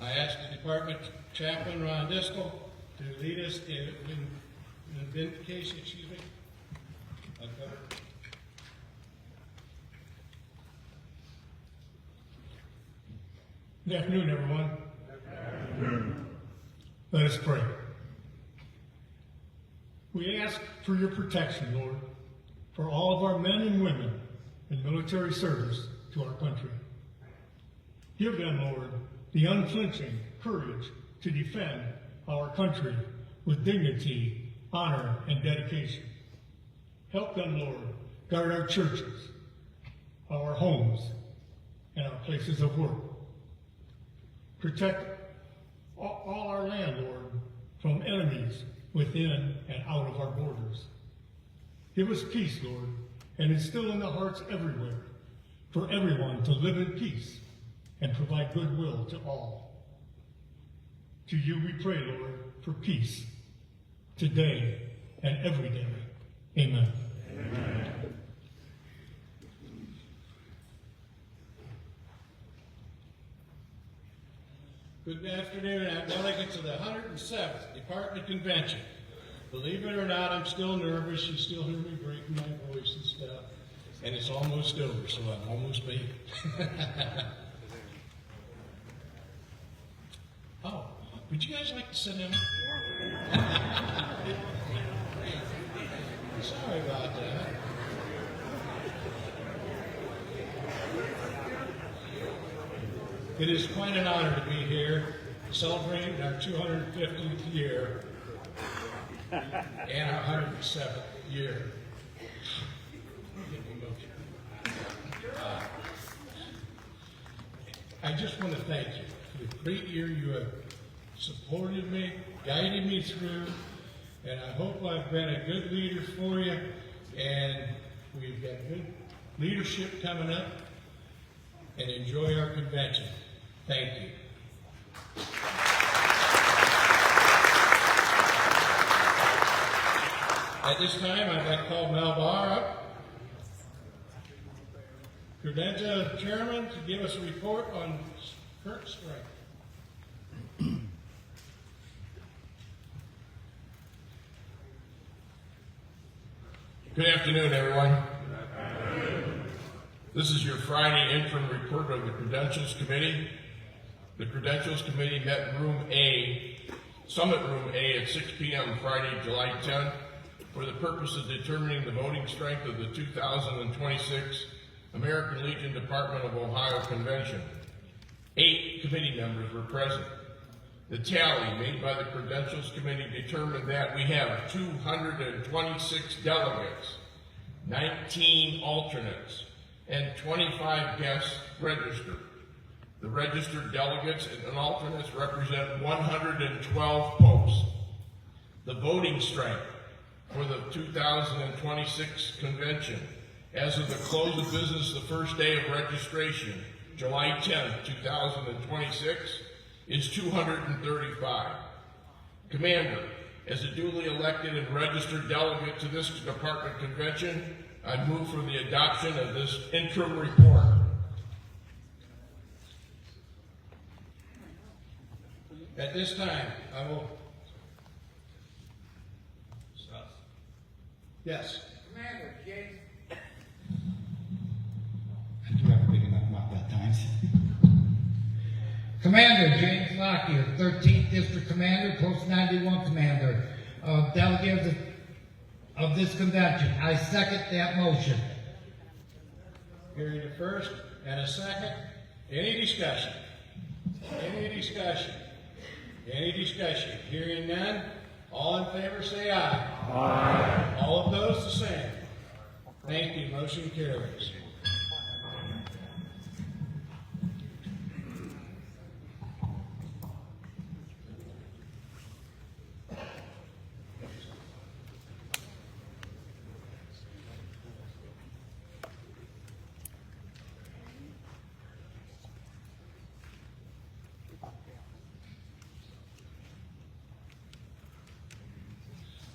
I ask the department chaplain, Ron Diskel, to lead us in invocation, excuse me. Good afternoon, everyone. Let us pray. We ask for your protection, Lord, for all of our men and women in military service to our country. Give them, Lord, the unflinching courage to defend our country with dignity, honor, and dedication. Help them, Lord, guard our churches, our homes, and our places of work. Protect all our land, Lord, from enemies within and out of our borders. Give us peace, Lord, and instill in the hearts everywhere for everyone to live in peace and provide goodwill to all. To you we pray, Lord, for peace today and every day. Amen. Amen. Good afternoon. I'm delegate to the 107th Department Convention. Believe it or not, I'm still nervous. You still hear me breaking my voice and stuff. And it's almost over, so I'm almost made it. Oh, would you guys like to sit down? Sorry about that. It is quite an honor to be here celebrating our 250th year and our 107th year. I just want to thank you for the great year you have supported me, guided me through, and I hope I've been a good leader for you, and we've got good leadership coming up, and enjoy our convention. Thank you. At this time, I'd like to call Mel Barr up, Credenza Chairman, to give us a report on current strike. Good afternoon, everyone. This is your Friday interim report of the Credentials Committee. The Credentials Committee met in Room A, Summit Room A at 6 p.m. Friday, July 10th, for the purpose of determining the voting strength of the 2026 American Legion Department of Ohio Convention. 8 committee members were present. The tally made by the Credentials Committee determined that we have 226 delegates, 19 alternates, and 25 guests registered. The registered delegates and alternates represent 112 posts. The voting strength for the 2026 convention, as of the close of business the first day of registration, July 10, 2026, is 235. Commander, as a duly elected and registered delegate to this department convention, I move for the adoption of this interim report. At this time, I will stop. Yes. Commander James. I do have a big enough mouth at times. Commander James Lockyer, 13th District Commander, Post 91 Commander, delegate of this convention. I second that motion. Hearing a first and a second. Any discussion? Any discussion? Any discussion? Hearing none. All in favor say aye. Aye. All opposed the same. Thank you. Motion carries.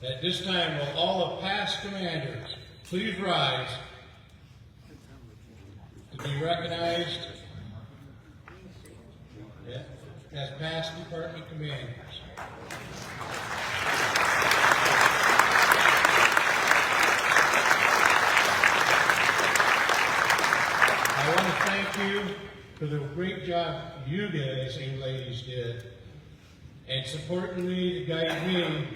At this time, will all the past commanders please rise to be recognized as past department commanders. I want to thank you for the great job you guys and ladies did, and supporting me to guide me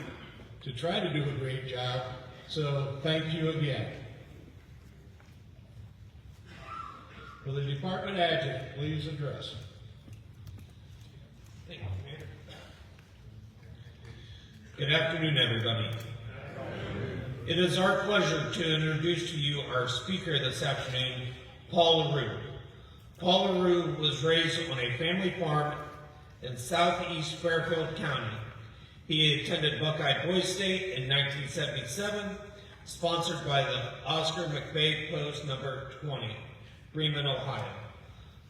to try to do a great job. So thank you again. For the department adjutant, please address. Thank you, Commander. Good afternoon, everybody. It is our pleasure to introduce to you our speaker this afternoon, Paul LaRue. Paul LaRue was raised on a family farm in southeast Fairfield County. He attended Buckeye Boys State in 1977, sponsored by the Oscar McVeigh Post number 20, Bremen, Ohio.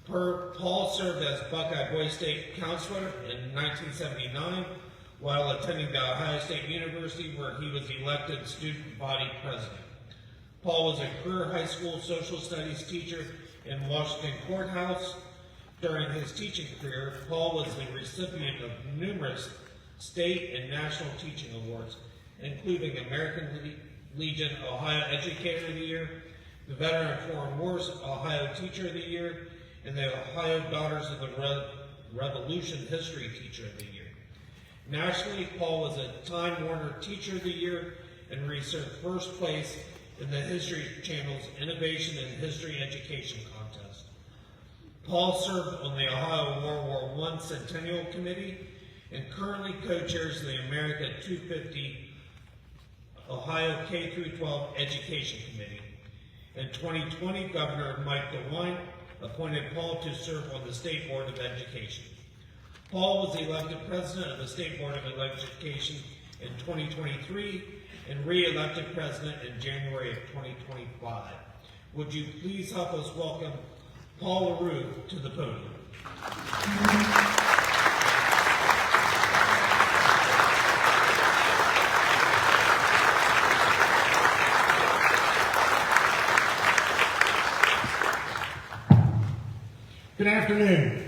Paul served as Buckeye Boys State counselor in 1979 while attending the Ohio State University, where he was elected student body president. Paul was a career high school social studies teacher in Washington Courthouse. During his teaching career, Paul was the recipient of numerous state and national teaching awards, including American Legion Ohio Educator of the Year, the Veteran of Foreign Wars Ohio Teacher of the Year, and the Ohio Daughters of the Revolution History Teacher of the Year. Nationally, Paul was a Time Warner Teacher of the Year and received first place in the History Channel's Innovation in History Education Contest. Paul served on the Ohio World War I Centennial Committee and currently co-chairs the America 250 Ohio K-12 Education Committee. In 2020, Governor Mike DeWine appointed Paul to serve on the State Board of Education. Paul was elected president of the State Board of Education in 2023 and re-elected president in January of 2025. Would you please help us welcome Paul LaRue to the podium? Good afternoon.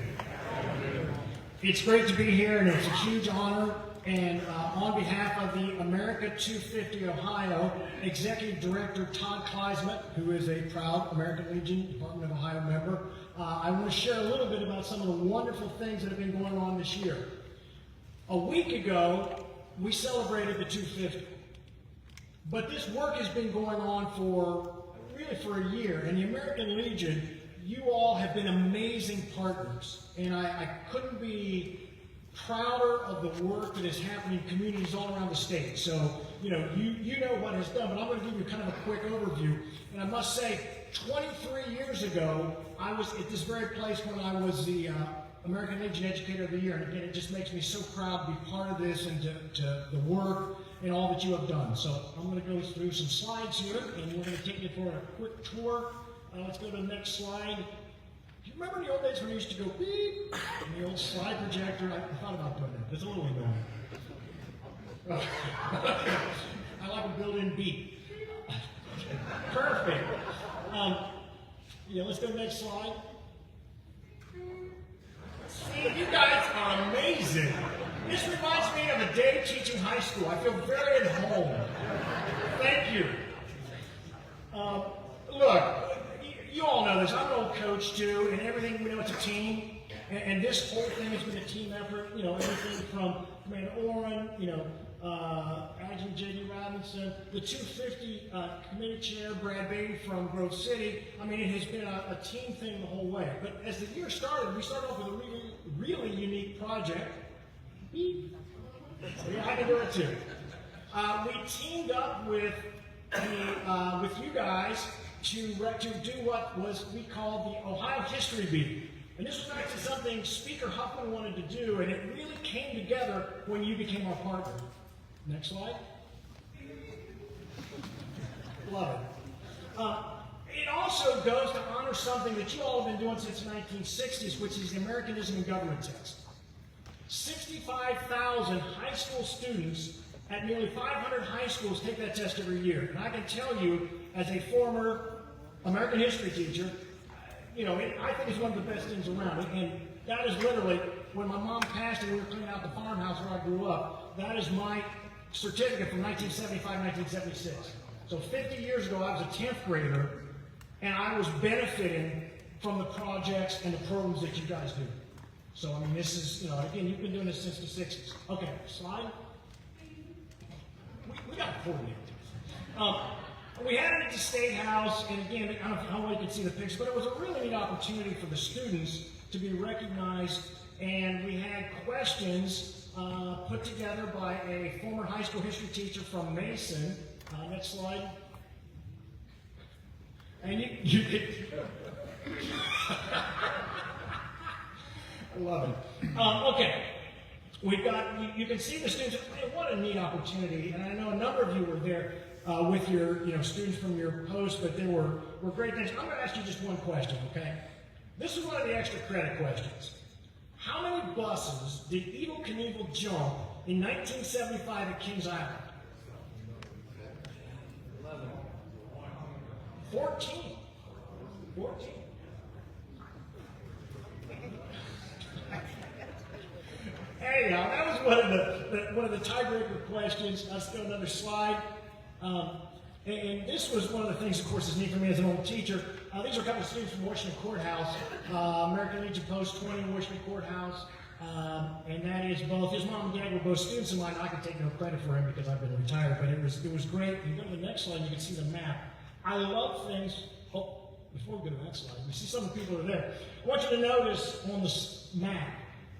It's great to be here, and it's a huge honor. And on behalf of the America 250 Ohio Executive Director Todd Kleisman, who is a proud American Legion Department of Ohio member, I want to share a little bit about some of the wonderful things that have been going on this year. A week ago, we celebrated the 250. But this work has been going on for a year, and the American Legion, you all have been amazing partners, and I couldn't be prouder of the work that is happening in communities all around the state. So, you know what it's done, but I'm going to give you kind of a quick overview. And I must say, 23 years ago, I was at this very place when I was the American Legion Educator of the Year. And again, it just makes me so proud to be part of this and to the work and all that you have done. So I'm going to go through some slides here, and we're going to take you for a quick tour. Let's go to the next slide. Do you remember in the old days when you used to go beep in the old slide projector? I thought about doing that. It's a little annoying. I like a built-in beep. Perfect. Let's go to the next slide. See, you guys are amazing. This reminds me of a day teaching high school. I feel very at home. Thank you. Look, you all know this. I'm an old coach too, and everything, we know it's a team. And this whole thing has been a team effort. Everything from Commander Oren, Adjutant J.D. Robinson, the 250 committee chair, Brad Beatty from Grove City. I mean, it has been a team thing the whole way. But as the year started, we started off with a really unique project. Yeah, I can do it too. We teamed up with you guys to do what we called the Ohio History Beat. And this was actually something Speaker Huffman wanted to do, and it really came together when you became our partner. Next slide. Love it. It also goes to honor something that you all have been doing since the 1960s, which is the Americanism in Government test. 65,000 high school students at nearly 500 high schools take that test every year. And I can tell you, as a former American history teacher, I think it's one of the best things around. And that is literally, when my mom passed and we were cleaning out the farmhouse where I grew up, that is my certificate from 1975, 1976. So 50 years ago, I was a 10th grader, and I was benefiting from the projects and the programs that you guys do. So, I mean, this is, again, you've been doing this since the 60s. Okay, slide. We got 40 minutes. We had it at the State House, and again, I don't know how well you can see the picture, but it was a really neat opportunity for the students to be recognized, and we had questions put together by a former high school history teacher from Mason. Next slide. And you could... I love it. Okay. We've got, you can see the students, man, what a neat opportunity. And I know a number of you were there with your, students from your post, but there were great things. I'm going to ask you just one question, okay? This is one of the extra credit questions. How many buses did Evel Knievel jump in 1975 at Kings Island? 14. 14. Anyhow, that was one of the tiebreaker questions. Let's go another slide. And this was one of the things, of course, is neat for me as an old teacher. These are a couple of students from Washington Courthouse, American Legion Post 20, Washington Courthouse. And that is both, his mom and dad were both students of mine. I can take no credit for him because I've been retired, but it was great. You go to the next slide, you can see the map. I love things. Oh, before we go to that slide, we see some of the people that are there. I want you to notice on this map,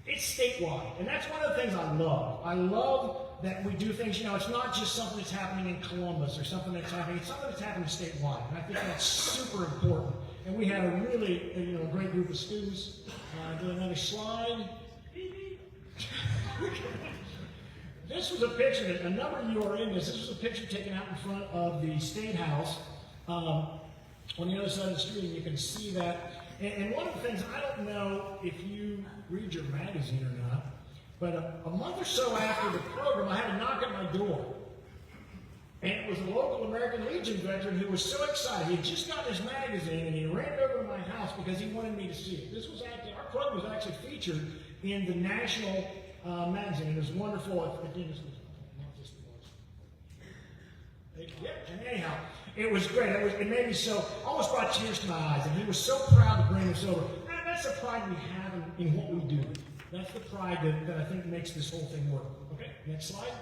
it's statewide, and that's one of the things I love. I love that we do things, it's not just something that's happening in Columbus or something that's happening, it's something that's happening statewide, and I think that's super important. And we had a really, a great group of students. Do another slide. This was a picture that a number of you are in this. This was a picture taken out in front of the State House on the other side of the street, and you can see that. And one of the things, I don't know if you read your magazine or not, but a month or so after the program, I had a knock at my door. And it was a local American Legion veteran who was so excited. He had just gotten his magazine, and he ran over to my house because he wanted me to see it. This was actually, our program was actually featured in the national magazine. It was wonderful. Again, this was not just was. Yeah, and anyhow, it was great. It made me so, almost brought tears to my eyes. And he was so proud to bring this over. And that's the pride we have in what we do. That's the pride that I think makes this whole thing work. Okay, next slide.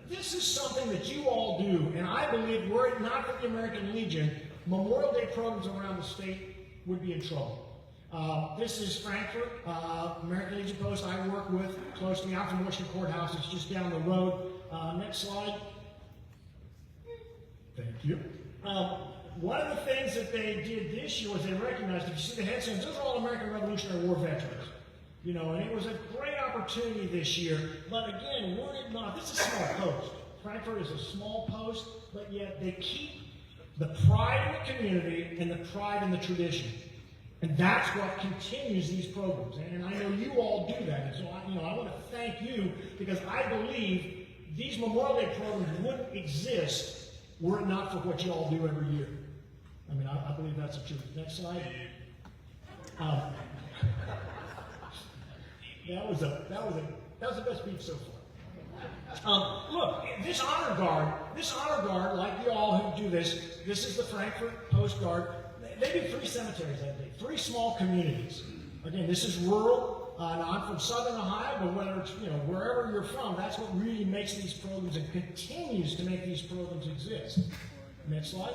This is something that you all do, and I believe were it not for the American Legion, Memorial Day programs around the state would be in trouble. This is Frankfort, American Legion Post I work with closely. I'm from Washington Courthouse. It's just down the road. Next slide. Thank you. One of the things that they did this year was they recognized, if you see the headstones, those are all American Revolutionary War veterans. And it was a great opportunity this year. But again, were it not, this is a small post. Frankfort is a small post, but yet they keep the pride in the community and the pride in the tradition. And that's what continues these programs. And I know you all do that. And so I want to thank you because I believe these Memorial Day programs wouldn't exist were it not for what you all do every year. I mean, I believe that's the truth. Next slide. That was the best speech so far. Look, this honor guard, like you all who do this is the Frankfort Post Guard. They do 3 cemeteries that day, 3 small communities. Again, this is rural. And I'm from Southern Ohio, but whether it's wherever you're from, that's what really makes these programs and continues to make these programs exist. Next slide.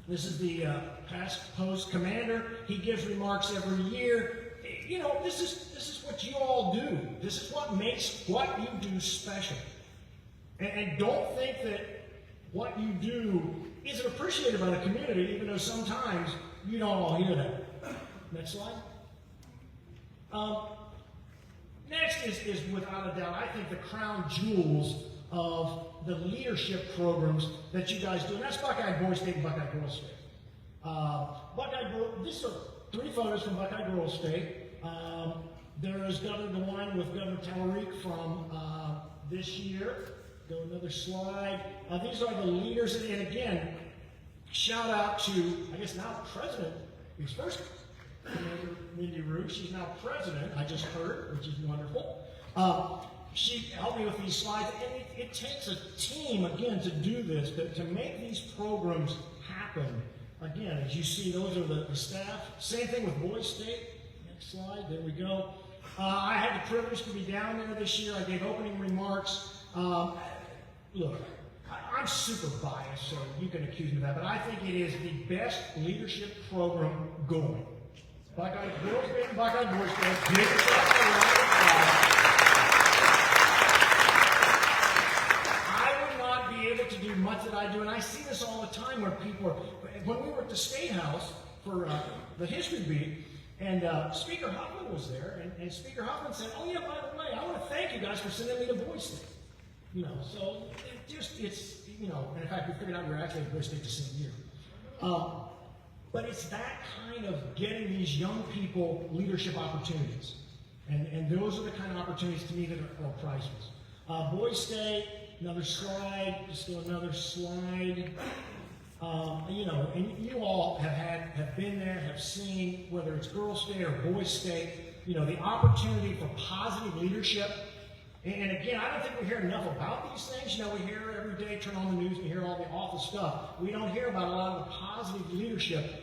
This is the past post commander. He gives remarks every year. This is what you all do. This is what makes what you do special. And don't think that what you do isn't appreciated by the community, even though sometimes you don't all hear that. Next slide. Next is without a doubt, I think, the crown jewels of the leadership programs that you guys do, and that's Buckeye Boys State and Buckeye Girls State. These are 3 photos from Buckeye Girls State. There is the one with Governor Talarique from this year. Go another slide. These are the leaders, and again, shout out to, I guess now President, his first Commander Mindy Rue. She's now President, I just heard, which is wonderful. She helped me with these slides, and it takes a team, again, to do this, to make these programs happen. Again, as you see, those are the staff. Same thing with Boys State. Next slide, there we go. I had the privilege to be down there this year. I gave opening remarks. Look, I'm super biased, so you can accuse me of that, but I think it is the best leadership program going. Buckeye Girls Band, Buckeye Boys Band, give yourself a round of applause. I would not be able to do much that I do, and I see this all the time where people are, when we were at the State House for the history beat, and Speaker Huffman was there, and Speaker Huffman said, oh yeah, by the way, I want to thank you guys for sending me to Boys State. You know, so it's, you know, and in fact, we figured out we were actually at Boys State the same year. But it's that kind of getting these young people leadership opportunities. And those are the kind of opportunities to me that are priceless. Boys State, another slide, just do another slide. You know, and you all have been there, have seen, whether it's Girls State or Boys State, you know, the opportunity for positive leadership. And again, I don't think we hear enough about these things. You know, we hear every day, turn on the news, we hear all the awful stuff. We don't hear about a lot of the positive leadership.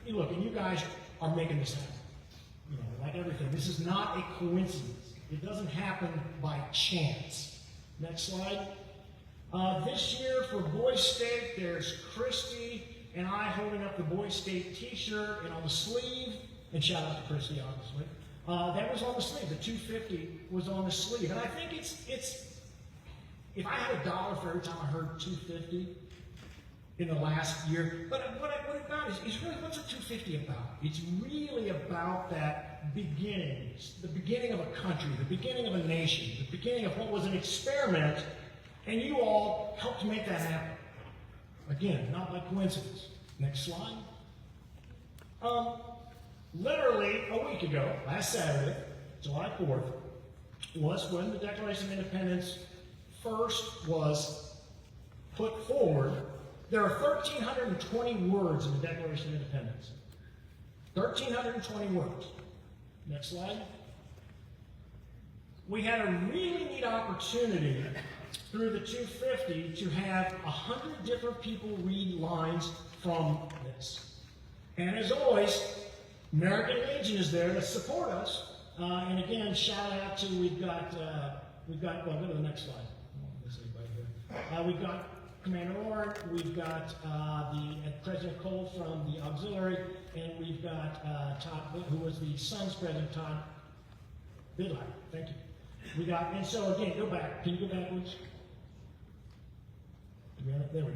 You look, and you guys are making this happen. You know, like everything. This is not a coincidence. It doesn't happen by chance. Next slide. This year for Boys State, there's Christy and I holding up the Boys State t-shirt, and on the sleeve, and shout out to Christy, obviously. That was on the sleeve. The 250 was on the sleeve. And I think it's if I had $1 for every time I heard 250 in the last year, but what about is really, what's a 250 about? It's really about that beginning, the beginning of a country, the beginning of a nation, the beginning of what was an experiment, and you all helped make that happen. Again, not by coincidence. Next slide. Literally a week ago, last Saturday, July 4th, was when the Declaration of Independence first was put forward. There are 1,320 words in the Declaration of Independence. 1,320 words. Next slide. We had a really neat opportunity through the 250 to have 100 different people read lines from this. And as always, American Legion is there to support us. And again, shout out to, we've got, well, go to the next slide. Let's see right here. We've got Commander Orr, we've got President Cole from the auxiliary, and we've got Todd, who was the Sun's President, Todd Bidlack. Thank you. We got, and so again, go back. Can you go backwards? There we go.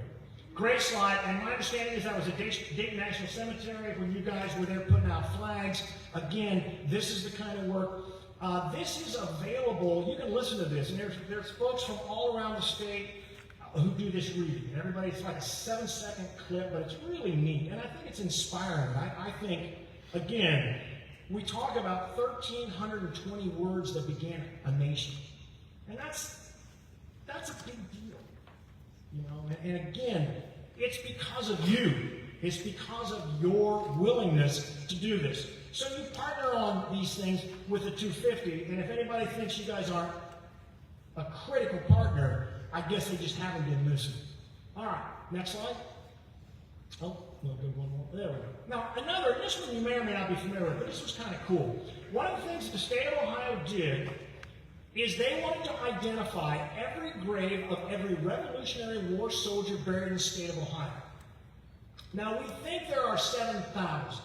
Great slide, and my understanding is that was a Dayton National Cemetery when you guys were there putting out flags. Again, this is the kind of work. This is available. You can listen to this, and there's folks from all around the state who do this reading. Everybody's like a 7-second clip, but it's really neat, and I think it's inspiring. I think, again, we talk about 1,320 words that began a nation, and that's a big deal. You know, and again, it's because of you. It's because of your willingness to do this. So you partner on these things with the 250, and if anybody thinks you guys aren't a critical partner, I guess they just haven't been listening. All right, next slide. Oh, we'll do one more. There we go. Now, this one you may or may not be familiar with, but this was kind of cool. One of the things that the state of Ohio did is they wanted to identify every grave of every Revolutionary War soldier buried in the state of Ohio. Now, we think there are 7,000.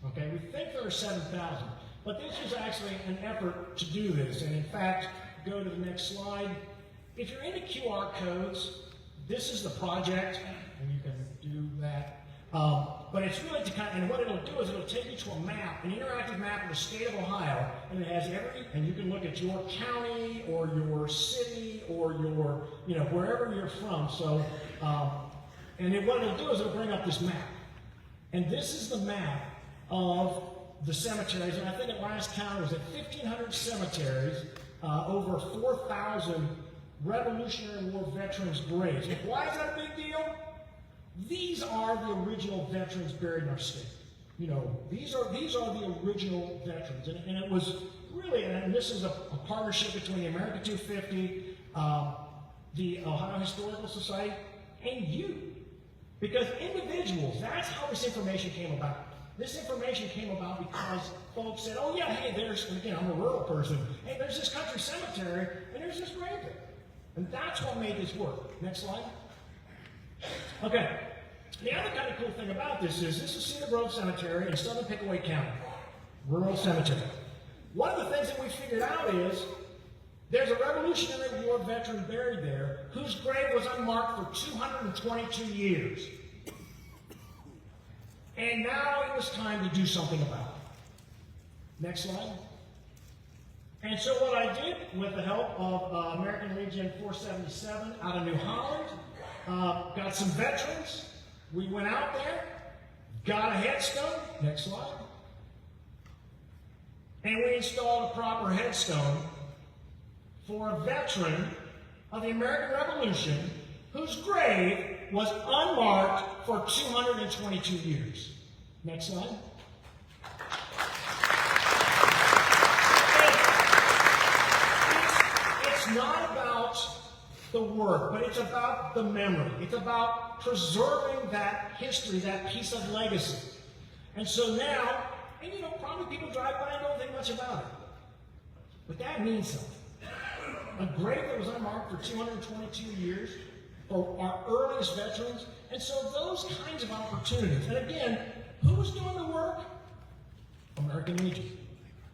Okay, we think there are 7,000. But this was actually an effort to do this. And in fact, go to the next slide. If you're into QR codes, this is the project, and you can do that. But it's really to kind of, and what it'll do is it'll take you to a map, an interactive map of the state of Ohio, and it has and you can look at your county or your city or your, you know, wherever you're from. So, and then what it'll do is it'll bring up this map. And this is the map of the cemeteries, and I think at last count it was at 1,500 cemeteries, over 4,000 Revolutionary War veterans' graves. Why is that a big deal? these are the original veterans buried in our state. You know, these are the original veterans, and it was really, and this is a partnership between the America 250, the Ohio Historical Society, and you, because individuals. That's how this information came about. This information came about because folks said, "Oh yeah, hey, there's again, I'm a rural person. Hey, there's this country cemetery, and there's this grave there," and that's what made this work. Next slide. Okay. The other kind of cool thing about this is Cedar Grove Cemetery in southern Pickaway County, rural cemetery. One of the things that we figured out is there's a Revolutionary War veteran buried there whose grave was unmarked for 222 years. And now it was time to do something about it. Next slide. And so what I did, with the help of American Legion 477 out of New Holland, got some veterans. We went out there, got a headstone. Next slide. And we installed a proper headstone for a veteran of the American Revolution whose grave was unmarked for 222 years. Next slide. It's not about the work, but it's about the memory. It's about preserving that history, that piece of legacy. And so now, and you know, probably people drive by and don't think much about it. But that means something. A grave that was unmarked for 222 years for our earliest veterans. And so those kinds of opportunities. And again, who was doing the work? American Legion.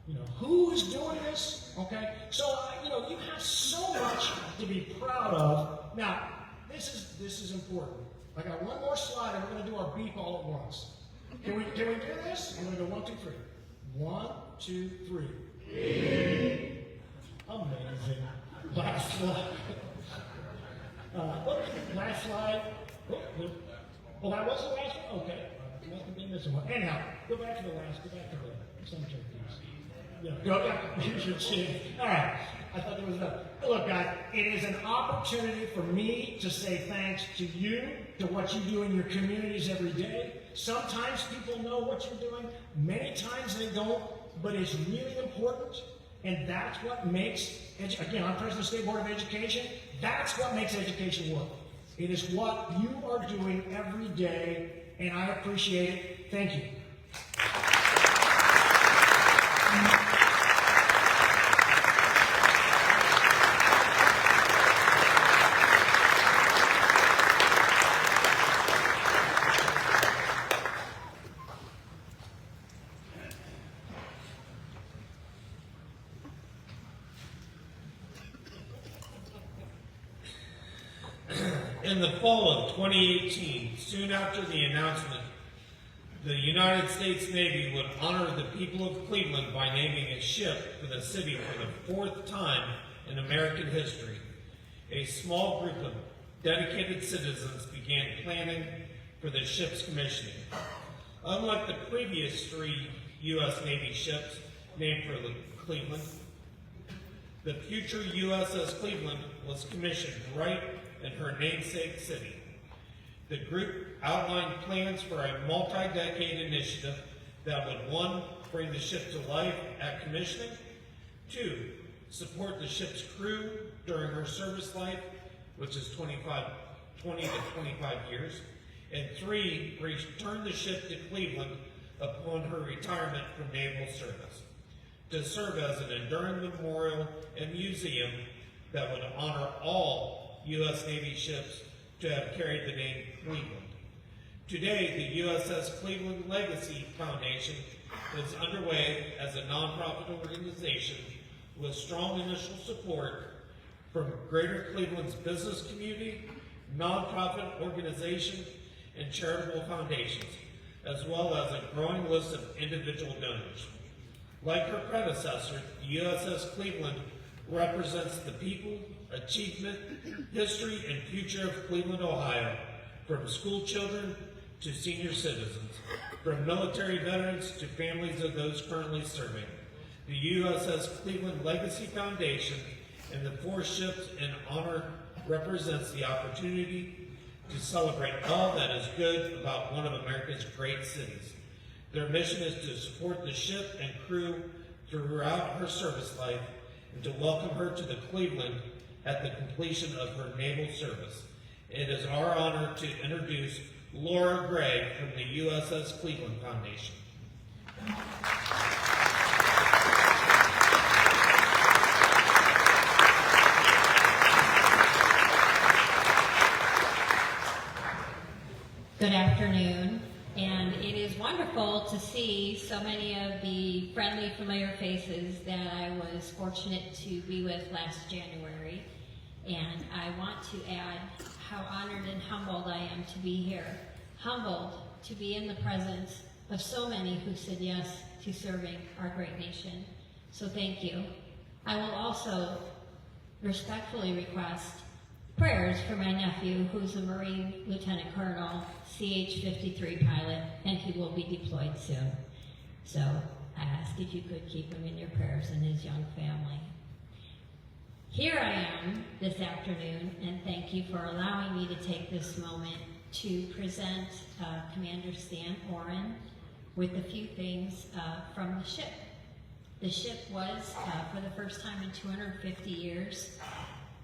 You know, who is doing this? Okay? So, you know, you have so much to be proud of. Now, this is important. I got one more slide, and we're going to do our beep all at once. Can we do this? I'm going to go 1, 2, 3. 1, 2, 3. Amazing. Last slide. Last slide. Oh, that was the last one? Okay. Must have been missing one. Anyhow, go back to the cemetery, please. Yeah, go back. You should see it. All right. I thought there was enough. Look, guys, it is an opportunity for me to say thanks to you, to what you do in your communities every day. Sometimes people know what you're doing. Many times they don't, but it's really important. And that's what makes, again, I'm president of the State Board of Education. That's what makes education work. It is what you are doing every day, and I appreciate it. Thank you. In the fall of 2018, soon after the announcement, the United States Navy would honor the people of Cleveland by naming a ship for the city for the 4th time in American history. A small group of dedicated citizens began planning for the ship's commissioning. Unlike the previous 3 U.S. Navy ships named for Cleveland, the future USS Cleveland was commissioned right in her namesake city. The group outlined plans for a multi-decade initiative that would 1, bring the ship to life at commissioning, 2, support the ship's crew during her service life, which is 20 to 25 years, and 3, return the ship to Cleveland upon her retirement from naval service, to serve as an enduring memorial and museum that would honor all U.S. Navy ships to have carried the name Cleveland. Today, the USS Cleveland Legacy Foundation is underway as a nonprofit organization with strong initial support from Greater Cleveland's business community, nonprofit organizations, and charitable foundations, as well as a growing list of individual donors. Like her predecessor, the USS Cleveland represents the people, achievement, history, and future of Cleveland, Ohio, from school children to senior citizens, from military veterans to families of those currently serving. The USS Cleveland Legacy Foundation and the 4 ships in honor represents the opportunity to celebrate all that is good about one of America's great cities. Their mission is to support the ship and crew throughout her service life and to welcome her to the Cleveland at the completion of her naval service. It is our honor to introduce Laura Gregg from the USS Cleveland Foundation. Good afternoon, and it is wonderful to see so many of the friendly, familiar faces that I was fortunate to be with last January. And I want to add how honored and humbled I am to be here. Humbled to be in the presence of so many who said yes to serving our great nation. So thank you. I will also respectfully request prayers for my nephew, who's a Marine Lieutenant Colonel, CH-53 pilot, and he will be deployed soon. So I ask if you could keep him in your prayers and his young family. Here I am this afternoon, and thank you for allowing me to take this moment to present Commander Stan Oren with a few things from the ship. The ship was, for the first time in 250 years,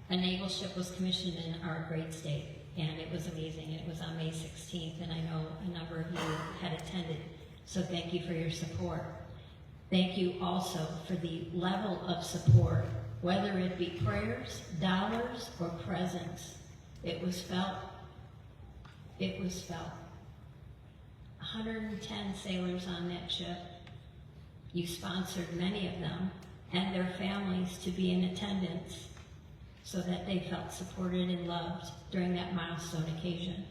a naval ship was commissioned in our great state, and it was amazing. And it was on May 16th, and I know a number of you had attended, so thank you for your support. Thank you also for the level of support, whether it be prayers, dollars, or presents. It was felt. It was felt. 110 sailors on that ship. You sponsored many of them and their families to be in attendance so that they felt supported and loved during that milestone occasion.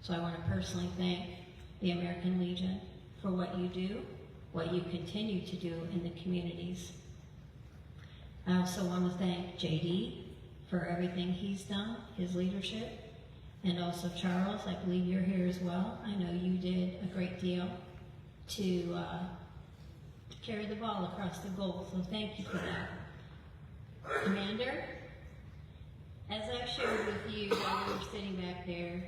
So I want to personally thank the American Legion for what you do, what you continue to do in the communities. I also want to thank JD for everything he's done, his leadership, and also Charles, I believe you're here as well. I know you did a great deal to carry the ball across the goal, so thank you for that. Commander, as I've shared with you while we were sitting back there,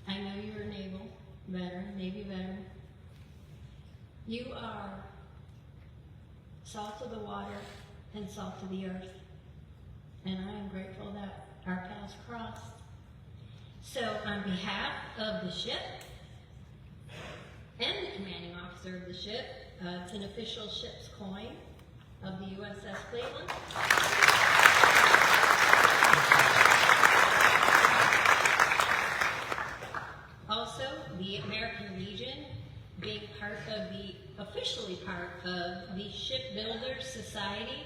I know you're a naval veteran, Navy veteran. You are salt of the water and salt of the earth. And I am grateful that our paths crossed. So on behalf of the ship and the commanding officer of the ship, it's an official ship's coin of the USS Cleveland. Also, the American Legion, being officially part of the Shipbuilders Society,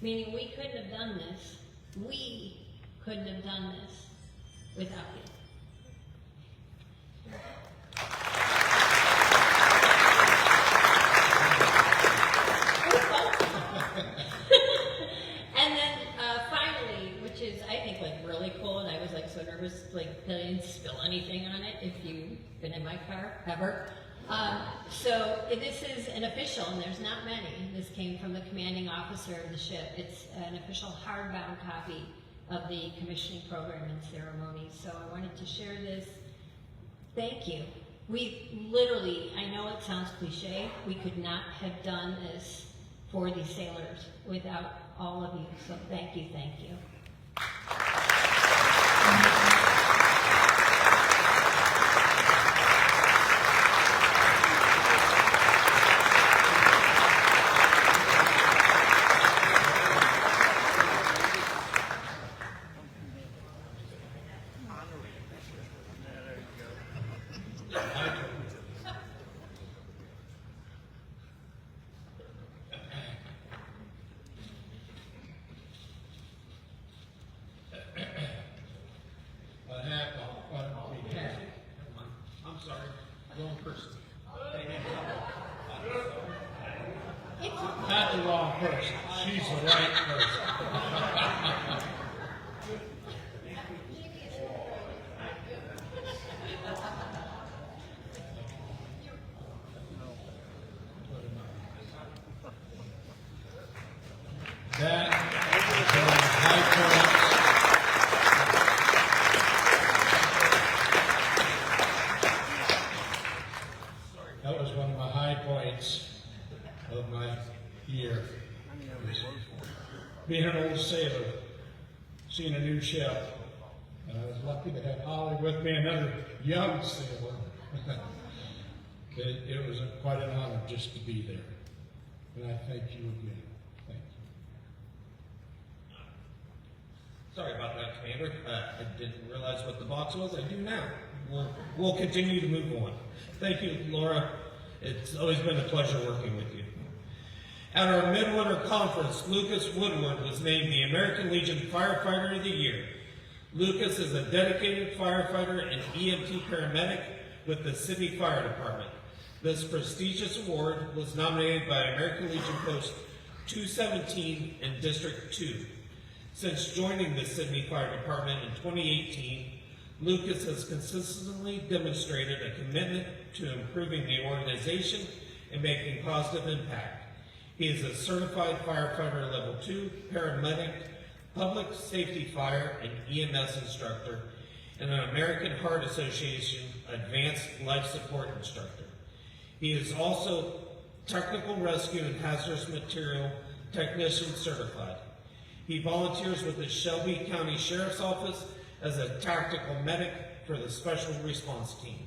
meaning we couldn't have done this. We couldn't have done this without you. And then finally, which is I think like really cool, and I was like so nervous, like that I didn't spill anything on it. If you've been in my car ever. So this is an official, and there's not many. This came from the commanding officer of the ship. It's an official hardbound copy of the commissioning program and ceremony. So I wanted to share this. Thank you. We literally, I know it sounds cliche, we could not have done this for these sailors without all of you. So thank you, thank you. Not the wrong person. She's the right person. That is a high point. That was one of my high points of my year. Being an old sailor, seeing a new ship, and I was lucky to have Holly with me, another young sailor. It was quite an honor just to be there. And I thank you again. Thank you. Sorry about that, Commander. I didn't realize what the box was. I do now. We'll continue to move on. Thank you, Laura. It's always been a pleasure working with you. At our Midwinter Conference, Lucas Woodward was named the American Legion Firefighter of the Year. Lucas is a dedicated firefighter and EMT paramedic with the City Fire Department. This prestigious award was nominated by American Legion Post 217 in District 2. Since joining the Sydney Fire Department in 2018, Lucas has consistently demonstrated a commitment to improving the organization and making positive impact. He is a certified firefighter level 2, paramedic, public safety fire and EMS instructor, and an American Heart Association advanced life support instructor. He is also technical rescue and hazardous material technician certified. He volunteers with the Shelby County Sheriff's Office as a tactical medic for the Special Response Team.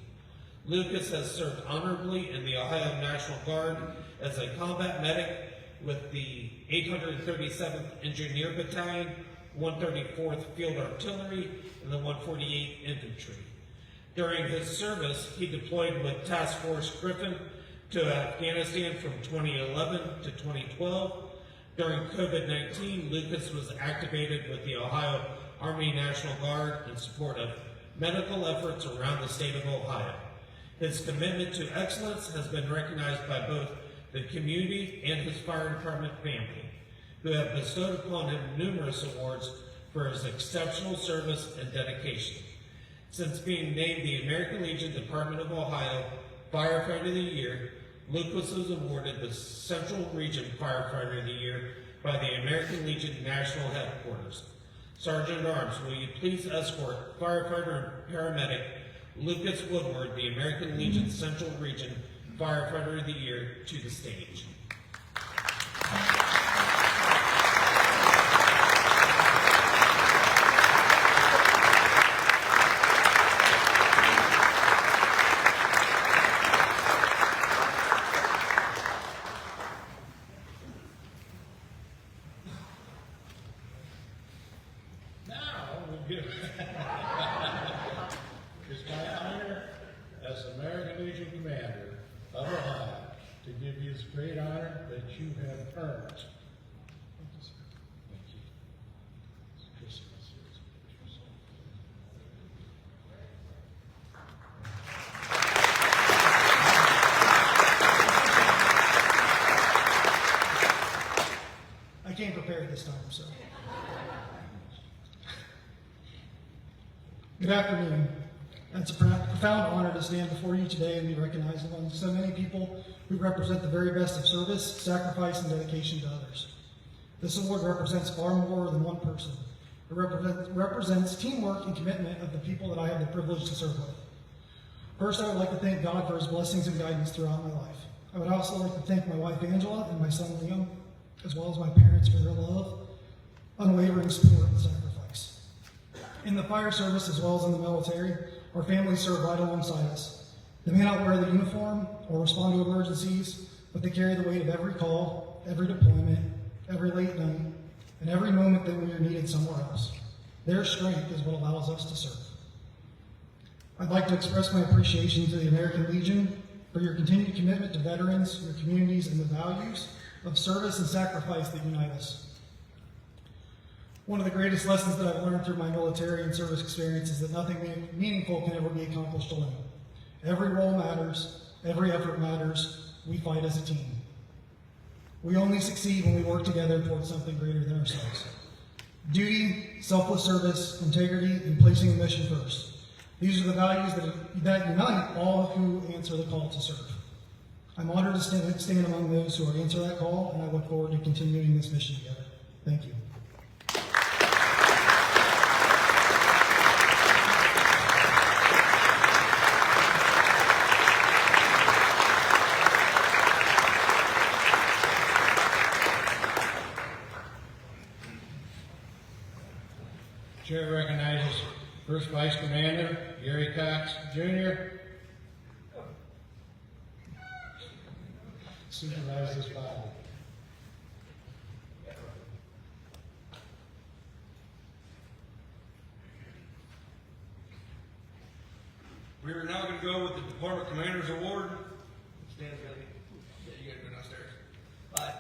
Lucas has served honorably in the Ohio National Guard as a combat medic with the 837th Engineer Battalion, 134th Field Artillery, and the 148th Infantry. During his service, he deployed with Task Force Griffin to Afghanistan from 2011 to 2012. During COVID-19, Lucas was activated with the Ohio Army National Guard in support of medical efforts around the state of Ohio. His commitment to excellence has been recognized by both the community and his fire department family, who have bestowed upon him numerous awards for his exceptional service and dedication. Since being named the American Legion Department of Ohio Firefighter of the Year, Lucas was awarded the Central Region Firefighter of the Year by the American Legion National Headquarters. Sergeant at Arms, will you please escort firefighter and paramedic Lucas Woodward, the American Legion Central Region Firefighter of the Year, to the stage. Now, we'll give it's my honor as American Legion Commander of Ohio to give you this great honor that you have earned. Thank you. Chris, I came prepared this time, so. Good afternoon. It's a profound honor to stand before you today and be recognized among so many people who represent the very best of service, sacrifice, and dedication to others. This award represents far more than one person. It represents teamwork and commitment of the people that I have the privilege to serve with. First, I would like to thank God for his blessings and guidance throughout my life. I would also like to thank my wife Angela and my son Liam, as well as my parents for their love, unwavering support, and sacrifice. In the fire service as well as in the military, our families serve right alongside us. They may not wear the uniform or respond to emergencies, but they carry the weight of every call, every deployment, every late night, and every moment that we are needed somewhere else. Their strength is what allows us to serve. I'd like to express my appreciation to the American Legion for your continued commitment to veterans, your communities, and the values of service and sacrifice that unite us. One of the greatest lessons that I've learned through my military and service experience is that nothing meaningful can ever be accomplished alone. Every role matters, every effort matters, we fight as a team. We only succeed when we work together towards something greater than ourselves. Duty, selfless service, integrity, and placing the mission first. These are the values that unite all who answer the call to serve. I'm honored to stand among those who answer that call, and I look forward to continuing this mission together. Thank you. supervise this body. We are now going to go with the Department Commander's Award. Stand together. Yeah, you gotta go downstairs. Bye.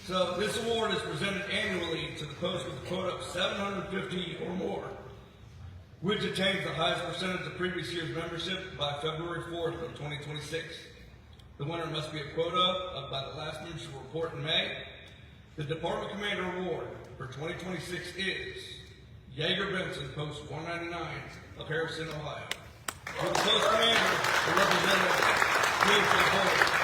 So this award is presented annually to the post with a quota of 750 or more, which attains the highest percentage of previous year's membership by February 4th of 2026. The winner must be a quota by the last membership report in May. The Department Commander Award for 2026 is Yeager Benson, Post 199 of Harrison, Ohio. For the Post Commander, the representative, please come forward.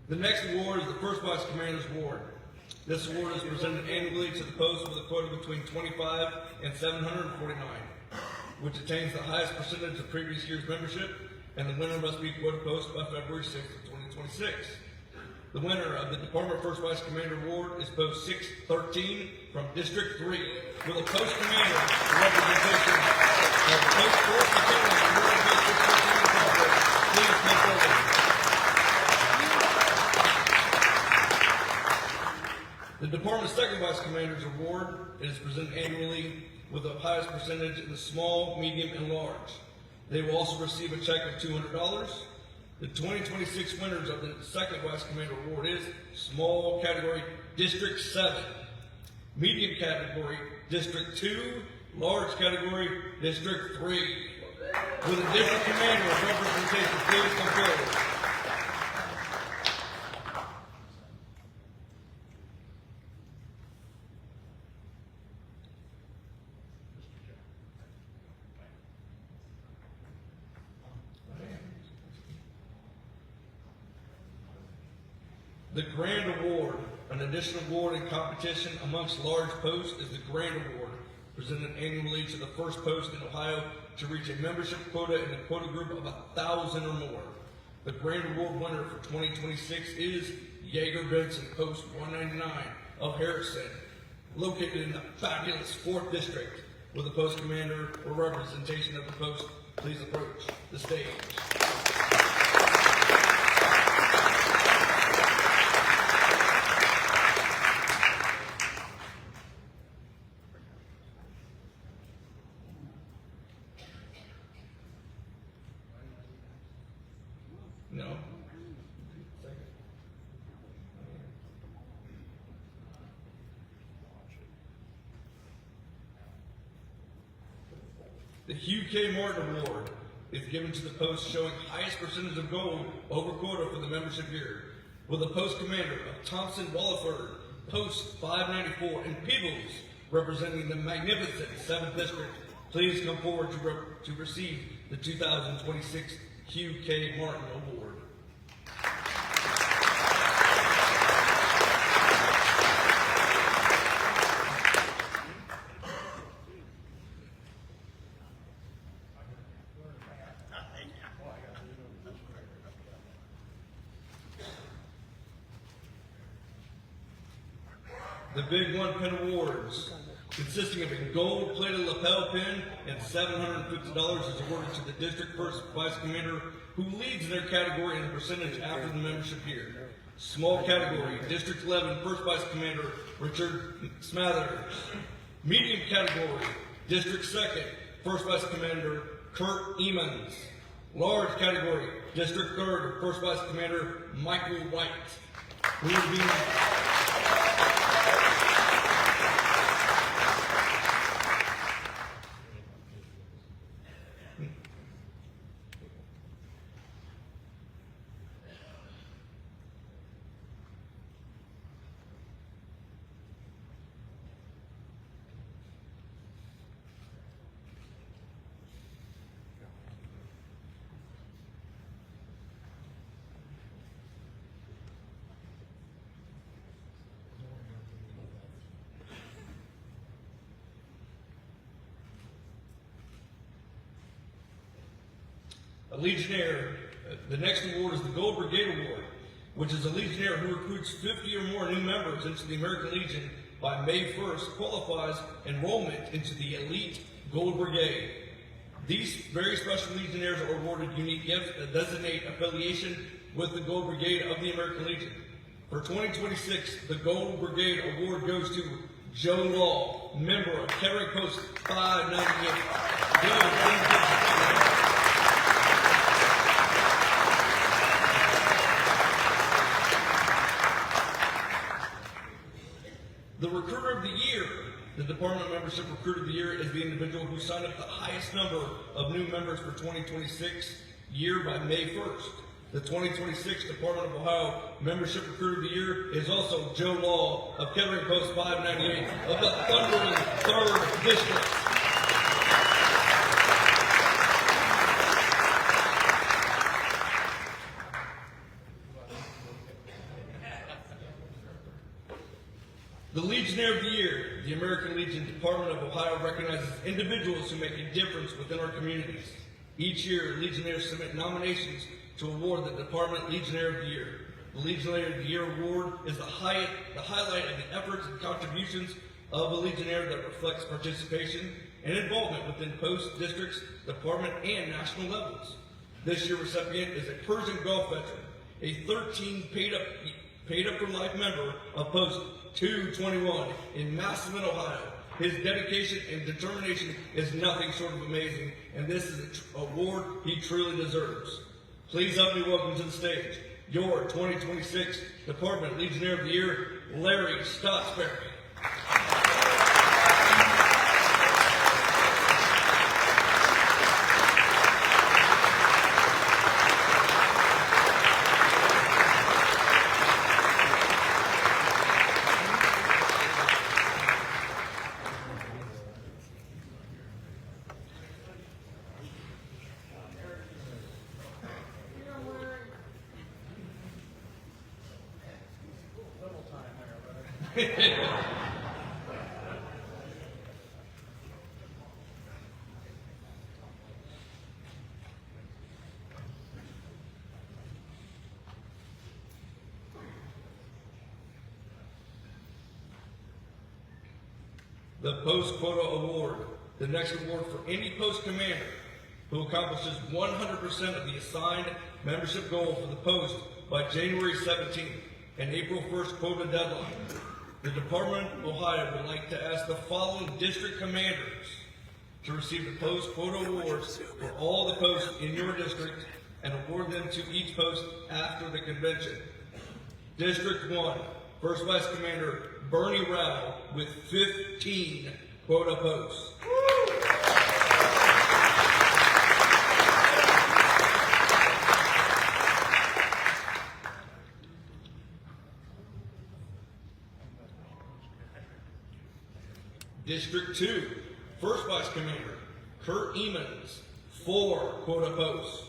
The next award is the First Vice Commander's Award. This award is presented annually to the post with a quota between 25 and 749, which attains the highest percentage of previous year's membership, and the winner must be quota post by February 6th of 2026. The winner of the Department First Vice Commander Award is Post 613 from District 3, with a Post Commander representation of Post 4 Lieutenant and Post 613. Please come forward. The Department's Second Vice Commander's Award is presented annually with the highest percentage in the small, medium, and large. They will also receive a check of $200. The 2026 winners of the Second Vice Commander Award is Small Category District 7, Medium Category District 2, Large Category District 3. With a District Commander of representation, please come forward. The Grand Award, an additional award in competition amongst large posts, is the Grand Award, presented annually to the first post in Ohio to reach a membership quota in a quota group of 1,000 or more. The Grand Award winner for 2026 is Yeager Benson, Post 199 of Harrison, located in the fabulous 4th District. With the post commander or representation of the post, please approach the stage. No. The Hugh K. Martin Award is given to the post showing highest percentage of gold over quota for the membership year, with the post commander of Thompson Walliford, Post 594, and Peebles representing the magnificent 7th District. Please come forward to receive the 2026 Hugh K. Martin Award. The Big One Pin Awards, consisting of a gold-plated lapel pin and $750 is awarded to the District First Vice Commander who leads their category in a percentage after the membership year. Small category, District 11 First Vice Commander Richard Smathers. Medium category, District 2nd First Vice Commander Kurt Emons. Large category, District 3rd First Vice Commander Michael White. We will be a Legionnaire. The next award is the Gold Brigade Award, which is a Legionnaire who recruits 50 or more new members into the American Legion by May 1st, qualifies enrollment into the elite Gold Brigade. These very special Legionnaires are awarded unique gifts that designate affiliation with the Gold Brigade of the American Legion. For 2026, the Gold Brigade Award goes to Joe Law, member of Kettering Post 598. Joe, the Recruiter of the Year, the Department Membership Recruiter of the Year, is the individual who signed up the highest number of new members for 2026 year by May 1st. The 2026 Department of Ohio Membership Recruiter of the Year is also Joe Law of Kettering Post 598 of the thundering 3rd District. The Legionnaire of the Year, the American Legion Department of Ohio recognizes individuals who make a difference within our communities. Each year, Legionnaires submit nominations to award the Department Legionnaire of the Year. The Legionnaire of the Year award is the highlight of the efforts and contributions of a Legionnaire that reflects participation and involvement within post, districts, department, and national levels. This year's recipient is a Persian Gulf veteran, a 13 paid up for life member of Post 221 in Massillon, Ohio. His dedication and determination is nothing short of amazing, and this is an award he truly deserves. Please help me welcome to the stage your 2026 Department Legionnaire of the Year, Larry Stottsberry. The Post Quota Award, the next award for any post commander who accomplishes 100% of the assigned membership goal for the post by January 17th and April 1st quota deadline. The Department of Ohio would like to ask the following district commanders to receive the Post Quota Awards for all the posts in your district and award them to each post after the convention. District 1, First Vice Commander Bernie Rao with 15 quota posts. District 2, First Vice Commander Kurt Emons, 4 quota posts.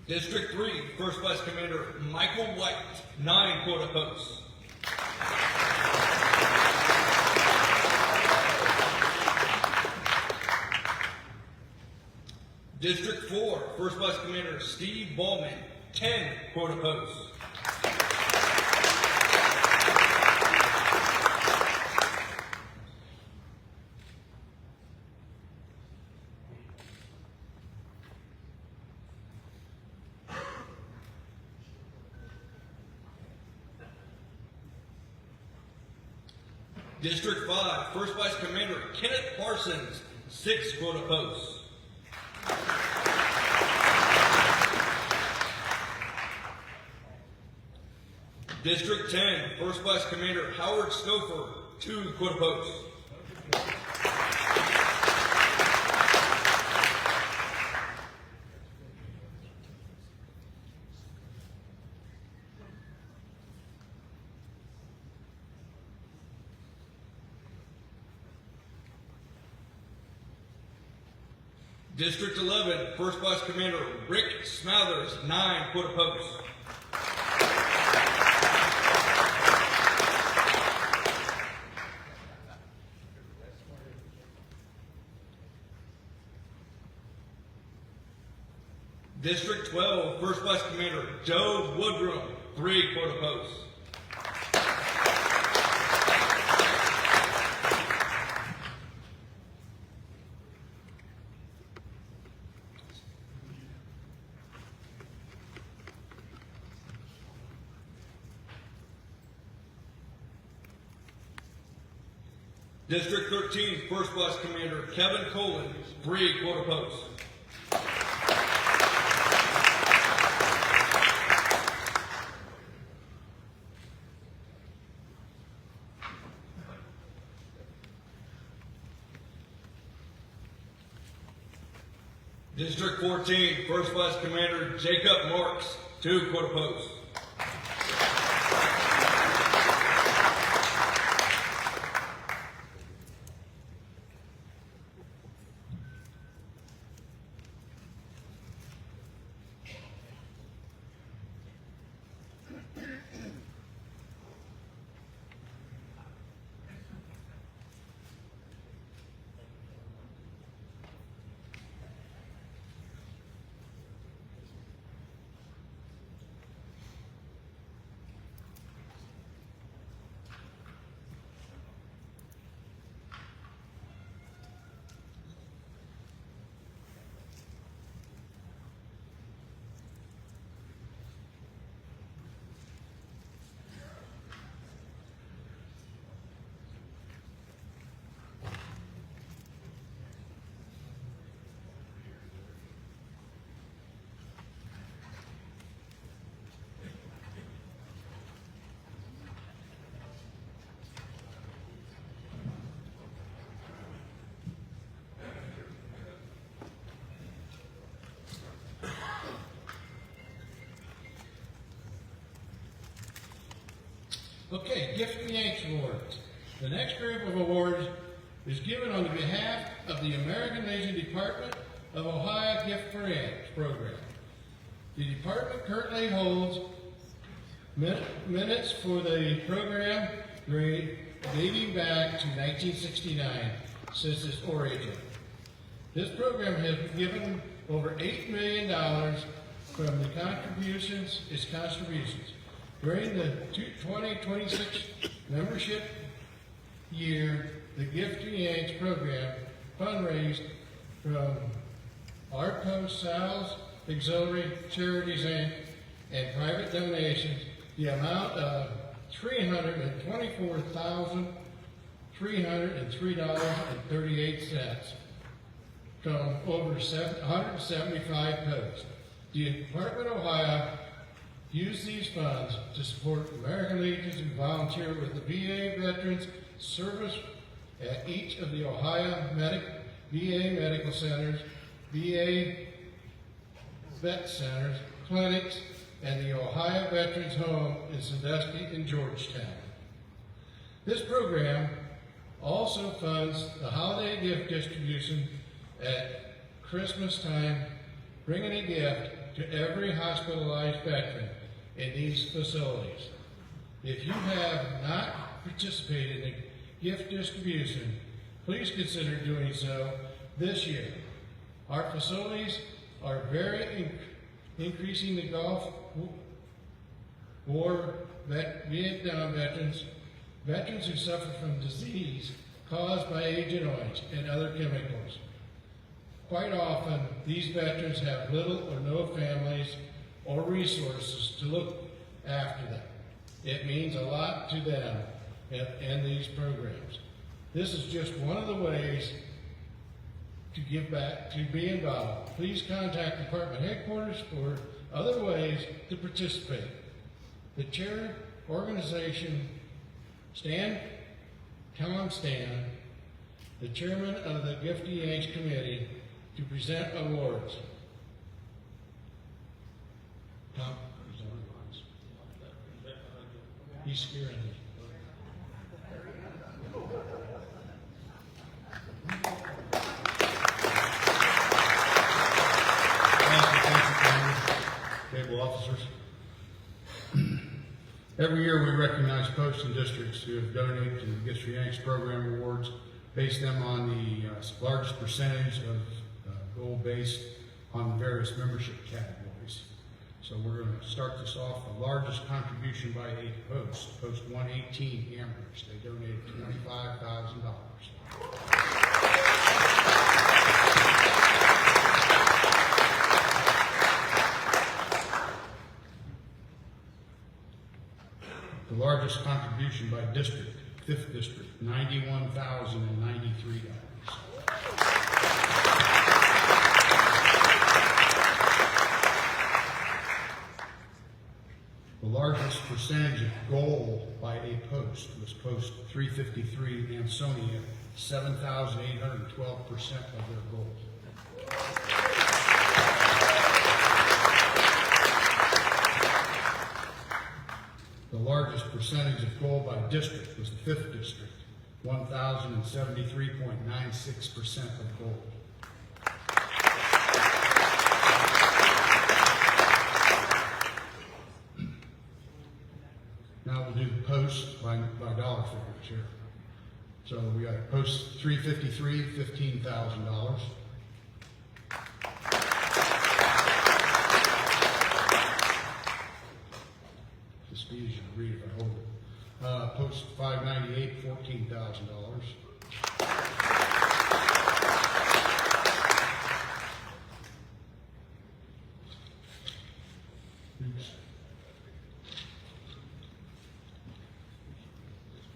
District 3, First Vice Commander Michael White, 9 quota posts. District 4, First Vice Commander Steve Ballman, 10 quota posts. District 5, First Vice Commander Kenneth Parsons, 6 quota posts. District 10, First Vice Commander Howard Stouffer, 2 quota posts. District 11, First Vice Commander Rick Smathers, 9 quota posts. District 12, First Class Commander Joe Woodrum, 3 quota posts. District 13, First Class Commander Kevin Colin, 3 quota posts. District 14, First Class Commander Jacob Marks, 2 quota posts. Okay, Gift and Yanks Awards. The next group of awards is given on behalf of the American Legion Department of Ohio Gift for Yanks program. The department currently holds minutes for the program dating back to 1969 since its origin. This program has given over $8 million from the contributions. During the 2026 membership year, the Gift to Yanks program fundraised from ARPO, SALS, Auxiliary Charities Inc., and private donations the amount of $324,303.38 from over 175 posts. The Department of Ohio used these funds to support American Legions who volunteer with the VA Veterans Service at each of the Ohio VA Medical Centers, VA Vet Centers, clinics, and the Ohio Veterans Home in Sandusky and Georgetown. This program also funds the holiday gift distribution at Christmas time, bringing a gift to every hospitalized veteran in these facilities. If you have not participated in gift distribution, please consider doing so this year. Our facilities are very increasing the Gulf War Vietnam veterans who suffer from disease caused by Agent Orange and other chemicals. Quite often, these veterans have little or no families or resources to look after them. It means a lot to them and these programs. This is just one of the ways to give back, to be involved. Please contact department headquarters for other ways to participate. The chair organization, Tom Stan, the chairman of the Gift to Yanks Committee, to present awards. Tom, he's scaring me. Table officers. Every year we recognize posts and districts who have donated to the Gift for Yanks program awards, base them on the largest percentage of goal-based on the various membership categories. So we're going to start this off. The largest contribution by a post, Post 118 Amherst. They donated $25,000. The largest contribution by district, 5th District, $91,093. The largest percentage of goal by a post was Post 353 Ansonia, 7,812% of their goal. The largest percentage of goal by district was the 5th District, 1,073.96% of goal. Now we'll do the posts by dollar figures here. So we got Post 353, $15,000. Just easy to read if I hold it. Post 598, $14,000.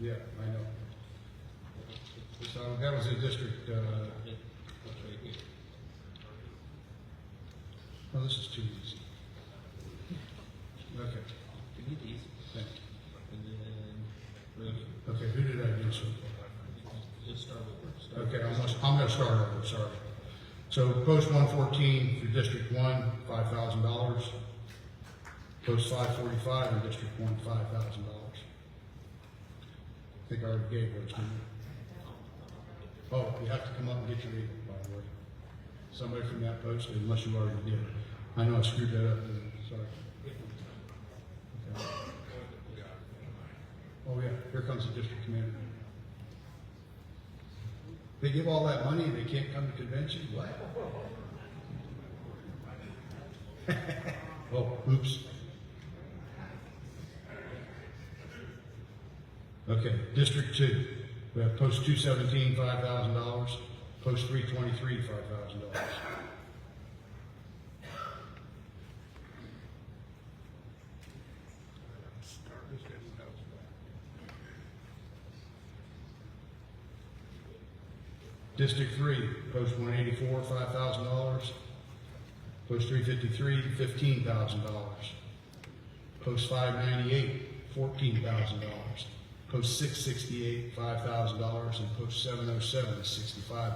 Yeah, I know. So that was a district, oh, this is too easy. Okay. Give me these, Thank you. and then Rudy. Okay, who did I do so? Just start over. Okay, I'm gonna start over, sorry. So Post 114 for District 1, $5,000. Post 545 in District 1, $5,000. I think I already gave those to you. Oh, you have to come up and get your eagle, by the way. Somebody from that post, unless you already did. I know I screwed that up, sorry. Okay. Oh yeah, here comes the district commander. They give all that money and they can't come to convention? What? Oh, oops. Okay, District 2. We have Post 217, $5,000. Post 323, $5,000. District 3, Post 184, $5,000. Post 353, $15,000. Post 598, $14,000. Post 668, $5,000, and Post 707 is $6,500.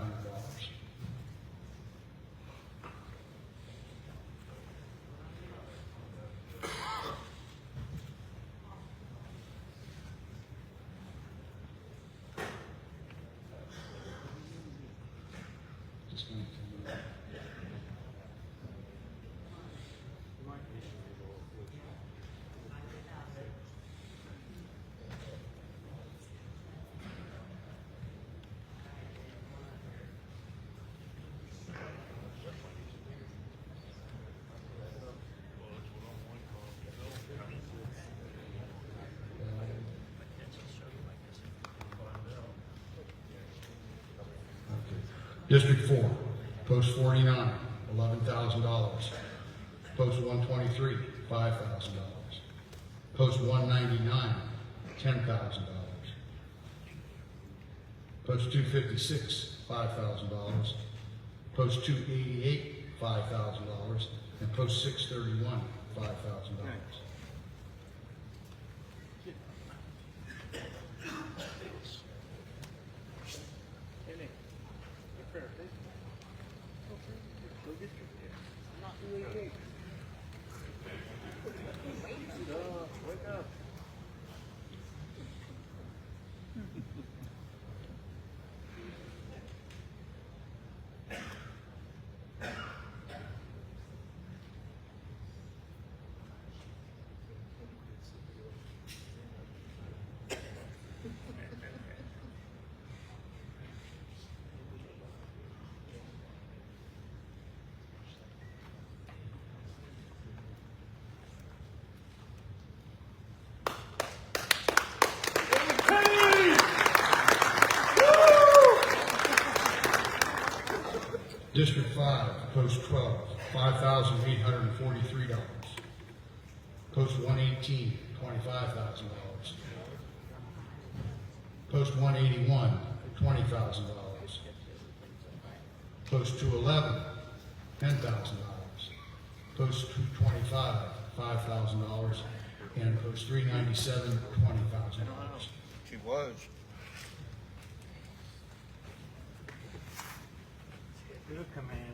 Just going to District 4, Post 49, $11,000. Post 123, $5,000. Post 199, $10,000. Post 256, $5,000. Post 288, $5,000. And Post 631, $5,000. Post 12, $5,843. Post 118, $25,000. Post 181, $20,000. Post 211, $10,000. Post 225, $5,000. And post 397, $20,000. She was. Good command.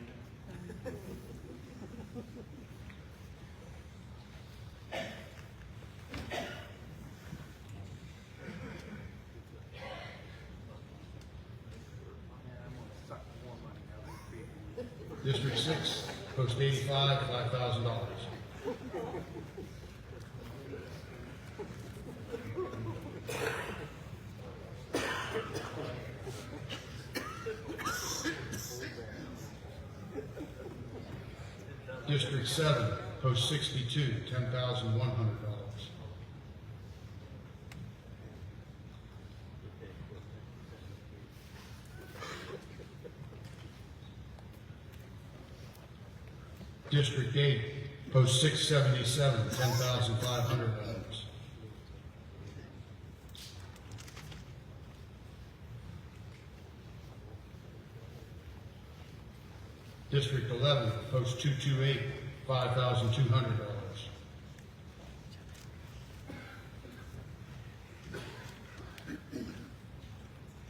District 6, post 85, $5,000. District 7, post 62, $10,100. District 8, post 677, $10,500. District 11, post 228, $5,200.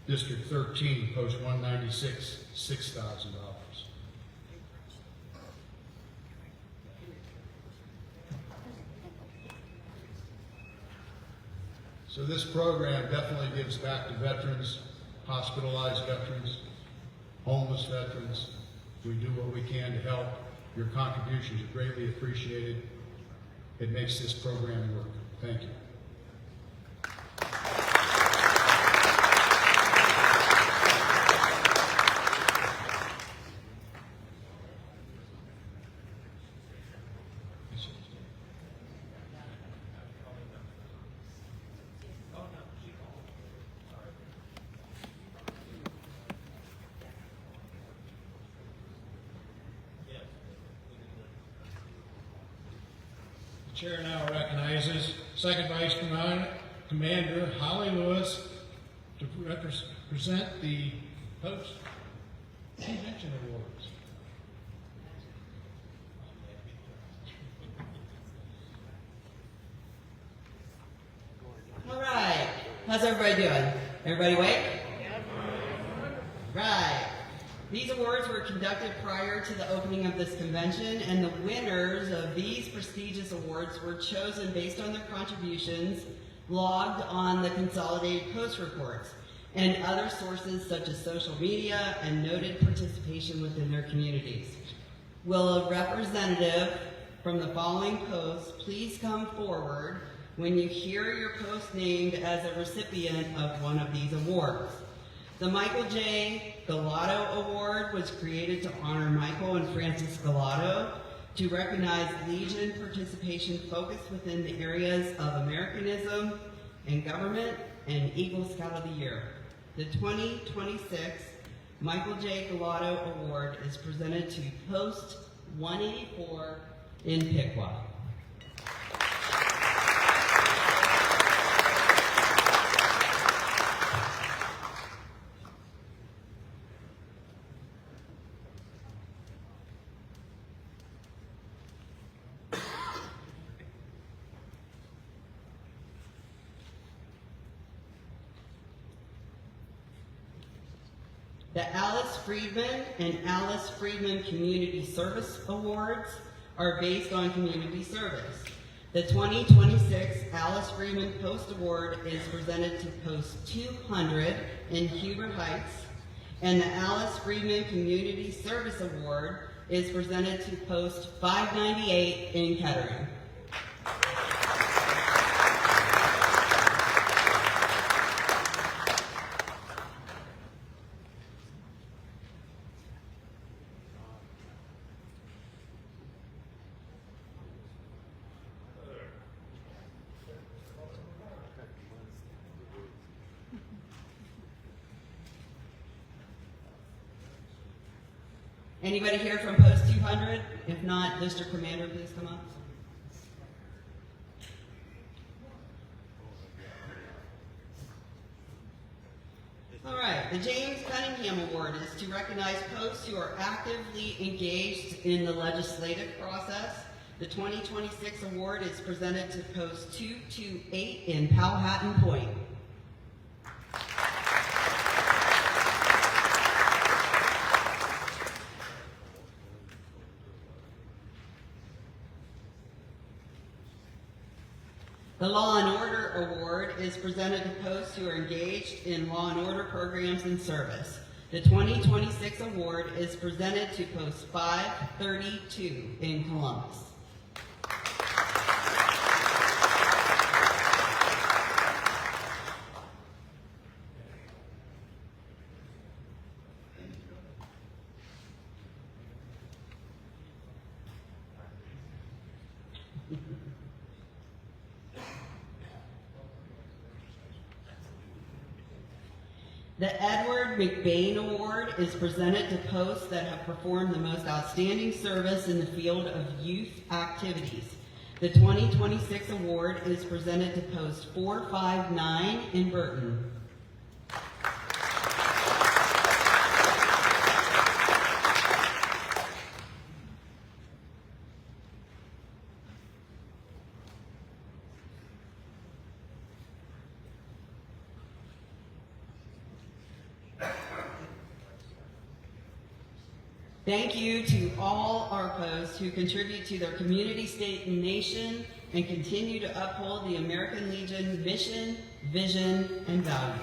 District 13, post 196, $6,000. So this program definitely gives back to veterans, hospitalized veterans, homeless veterans. We do what we can to help. Your contributions are greatly appreciated. It makes this program work. Thank you. The chair now recognizes Second Vice Commander Holly Lewis to present the post-convention awards. All right. How's everybody doing? Everybody awake? Right. These awards were conducted prior to the opening of this convention, and the winners of these prestigious awards were chosen based on their contributions logged on the Consolidated Post reports and other sources such as social media and noted participation within their communities. Will a representative from the following posts please come forward when you hear your post named as a recipient of one of these awards? The Michael J. Galato Award was created to honor Michael and Francis Galato to recognize Legion participation focused within the areas of Americanism and government and Eagle Scout of the Year. The 2026 Michael J. Galato Award is presented to Post 184 in Piqua. The Alice Friedman and Alice Friedman Community Service Awards are based on community service. The 2026 Alice Friedman Post Award is presented to Post 200 in Huber Heights, and the Alice Friedman Community Service Award is presented to Post 598 in Kettering. Anybody here from Post 200? If not, District Commander, please come up. All right, the James Cunningham Award is to recognize posts who are actively engaged in the legislative process. The 2026 award is presented to Post 228 in Powhatan Point. The Law and Order Award is presented to posts who are engaged in law and order programs and service. The 2026 award is presented to Post 532 in Columbus. The Edward McBain Award is presented to posts that have performed the most outstanding service in the field of youth activities. The 2026 award is presented to Post 459 in Burton. Thank you to all our posts who contribute to their community, state, and nation and continue to uphold the American Legion mission, vision, and values.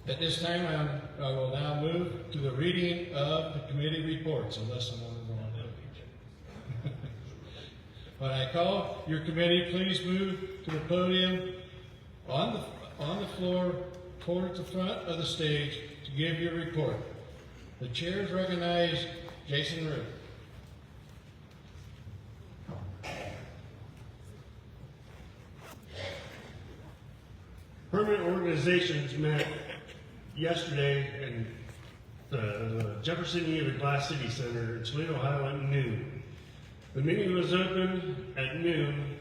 At this time, I will now move to the reading of the committee reports, unless someone will want to. When I call your committee, please move to the podium on the floor towards the front of the stage to give your report. The chairs recognize Jason Root. Permanent organizations met yesterday in the Jefferson Union Glass City Center in Toledo, Ohio at noon. The meeting was open at noon.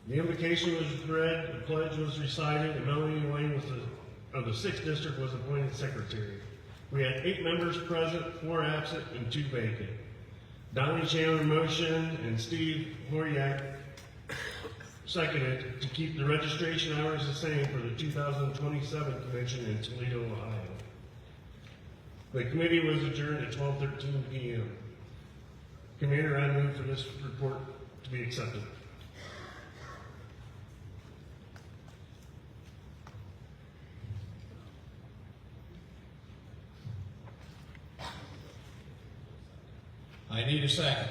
The invocation was read, the pledge was recited, and Melanie Wayne of the 6th District was appointed secretary. We had 8 members present, 4 absent, and 2 vacant. Donnie Chandler motioned and Steve Horyak seconded to keep the registration hours the same for the 2027 convention in Toledo, Ohio. The committee was adjourned at 12:13 p.m. Commander, I move for this report to be accepted. I need a second.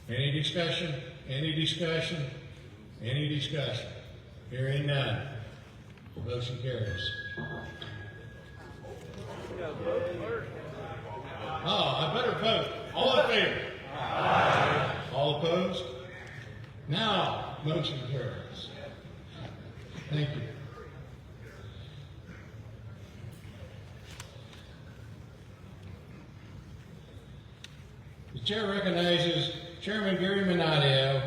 Any discussion? Any discussion? Any discussion? Hearing none. Motion carries. Oh, I better vote. All in favor? Aye. All opposed? Now, motion carries. Thank you. The chair recognizes Chairman Gary Minadio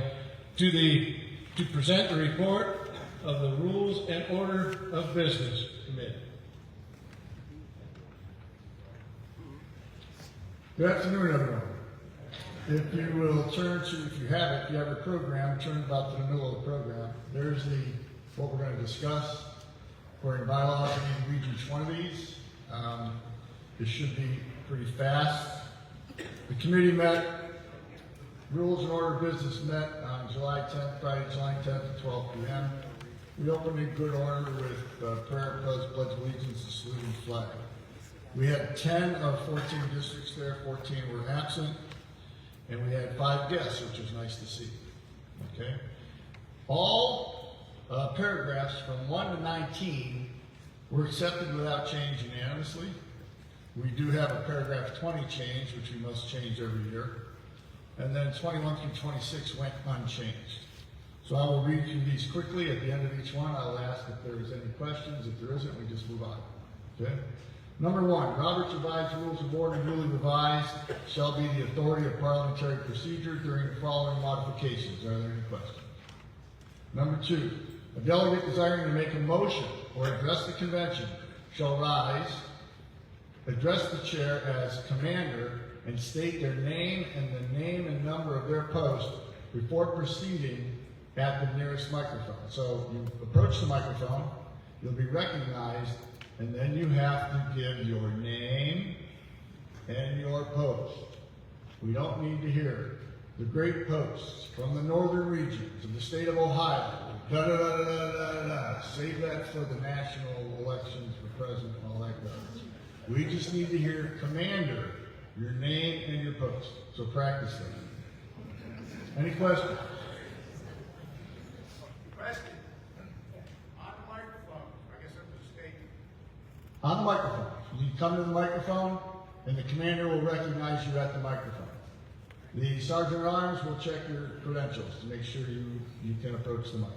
to present the report of the Rules and Order of Business Committee. Good afternoon, everyone. If you will turn to, if you have a program, turn about to the middle of the program. There's what we're going to discuss. According to bylaws, we need to read each one of these. It should be pretty fast. The committee met, Rules and Order of Business met on July 10th, Friday, July 10th at 12 p.m. We opened in good order with prayer, pledge allegiance, and saluting the flag. We had 10 of 14 districts there, 14 were absent, and we had 5 guests, which was nice to see. Okay? All paragraphs from 1 to 19 were accepted without change unanimously. We do have a paragraph 20 change, which we must change every year. And then 21 through 26 went unchanged. So I will read through these quickly. At the end of each one, I'll ask if there is any questions. If there isn't, we just move on. Okay? Number 1, Robert's Revised Rules of Order newly revised shall be the authority of parliamentary procedure during the following modifications. Are there any questions? Number 2, a delegate desiring to make a motion or address the convention shall rise, address the chair as commander, and state their name and the name and number of their post before proceeding at the nearest microphone. So you approach the microphone, you'll be recognized, and then you have to give your name and your post. We don't need to hear the great posts from the northern regions of the state of Ohio. Da da da da da da da. Save that for the national elections for president and all that garbage. We just need to hear commander, your name and your post. So practice that. Any questions? Question. On the microphone, I guess I'm just stating. On the microphone. You come to the microphone, and the commander will recognize you at the microphone. The sergeant at arms will check your credentials to make sure you can approach the mic.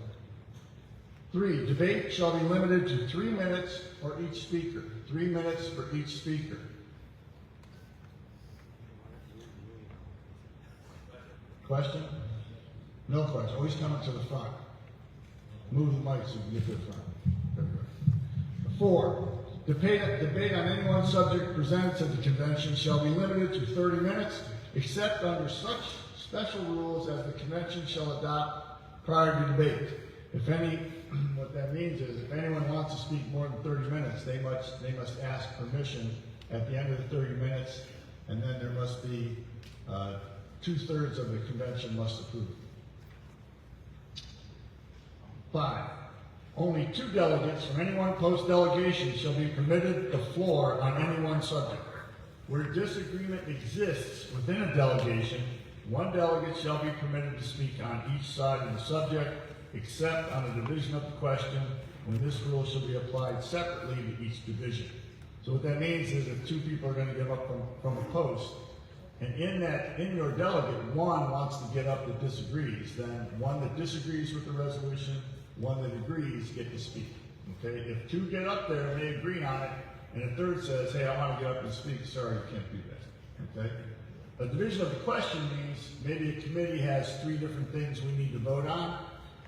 3, debate shall be limited to 3 minutes for each speaker. 3 minutes for each speaker. Question? No question. Always coming to the front. Move the mic so you can get to the front. Very good. 4, debate on any one subject presented to the convention shall be limited to 30 minutes, except under such special rules as the convention shall adopt prior to debate. If any, what that means is if anyone wants to speak more than 30 minutes, they must ask permission at the end of the 30 minutes, and then there must be 2/3 of the convention must approve. 5, only 2 delegates from any one post delegation shall be permitted the floor on any one subject. Where disagreement exists within a delegation, 1 delegate shall be permitted to speak on each side of the subject, except on a division of the question, when this rule shall be applied separately to each division. So what that means is if 2 people are going to give up from a post, and in your delegate, 1 wants to get up that disagrees, then 1 that disagrees with the resolution, 1 that agrees get to speak. Okay? If 2 get up there and they agree on it, and a 3rd says, hey, I want to get up and speak, sorry, you can't do that. Okay? A division of the question means maybe a committee has 3 different things we need to vote on,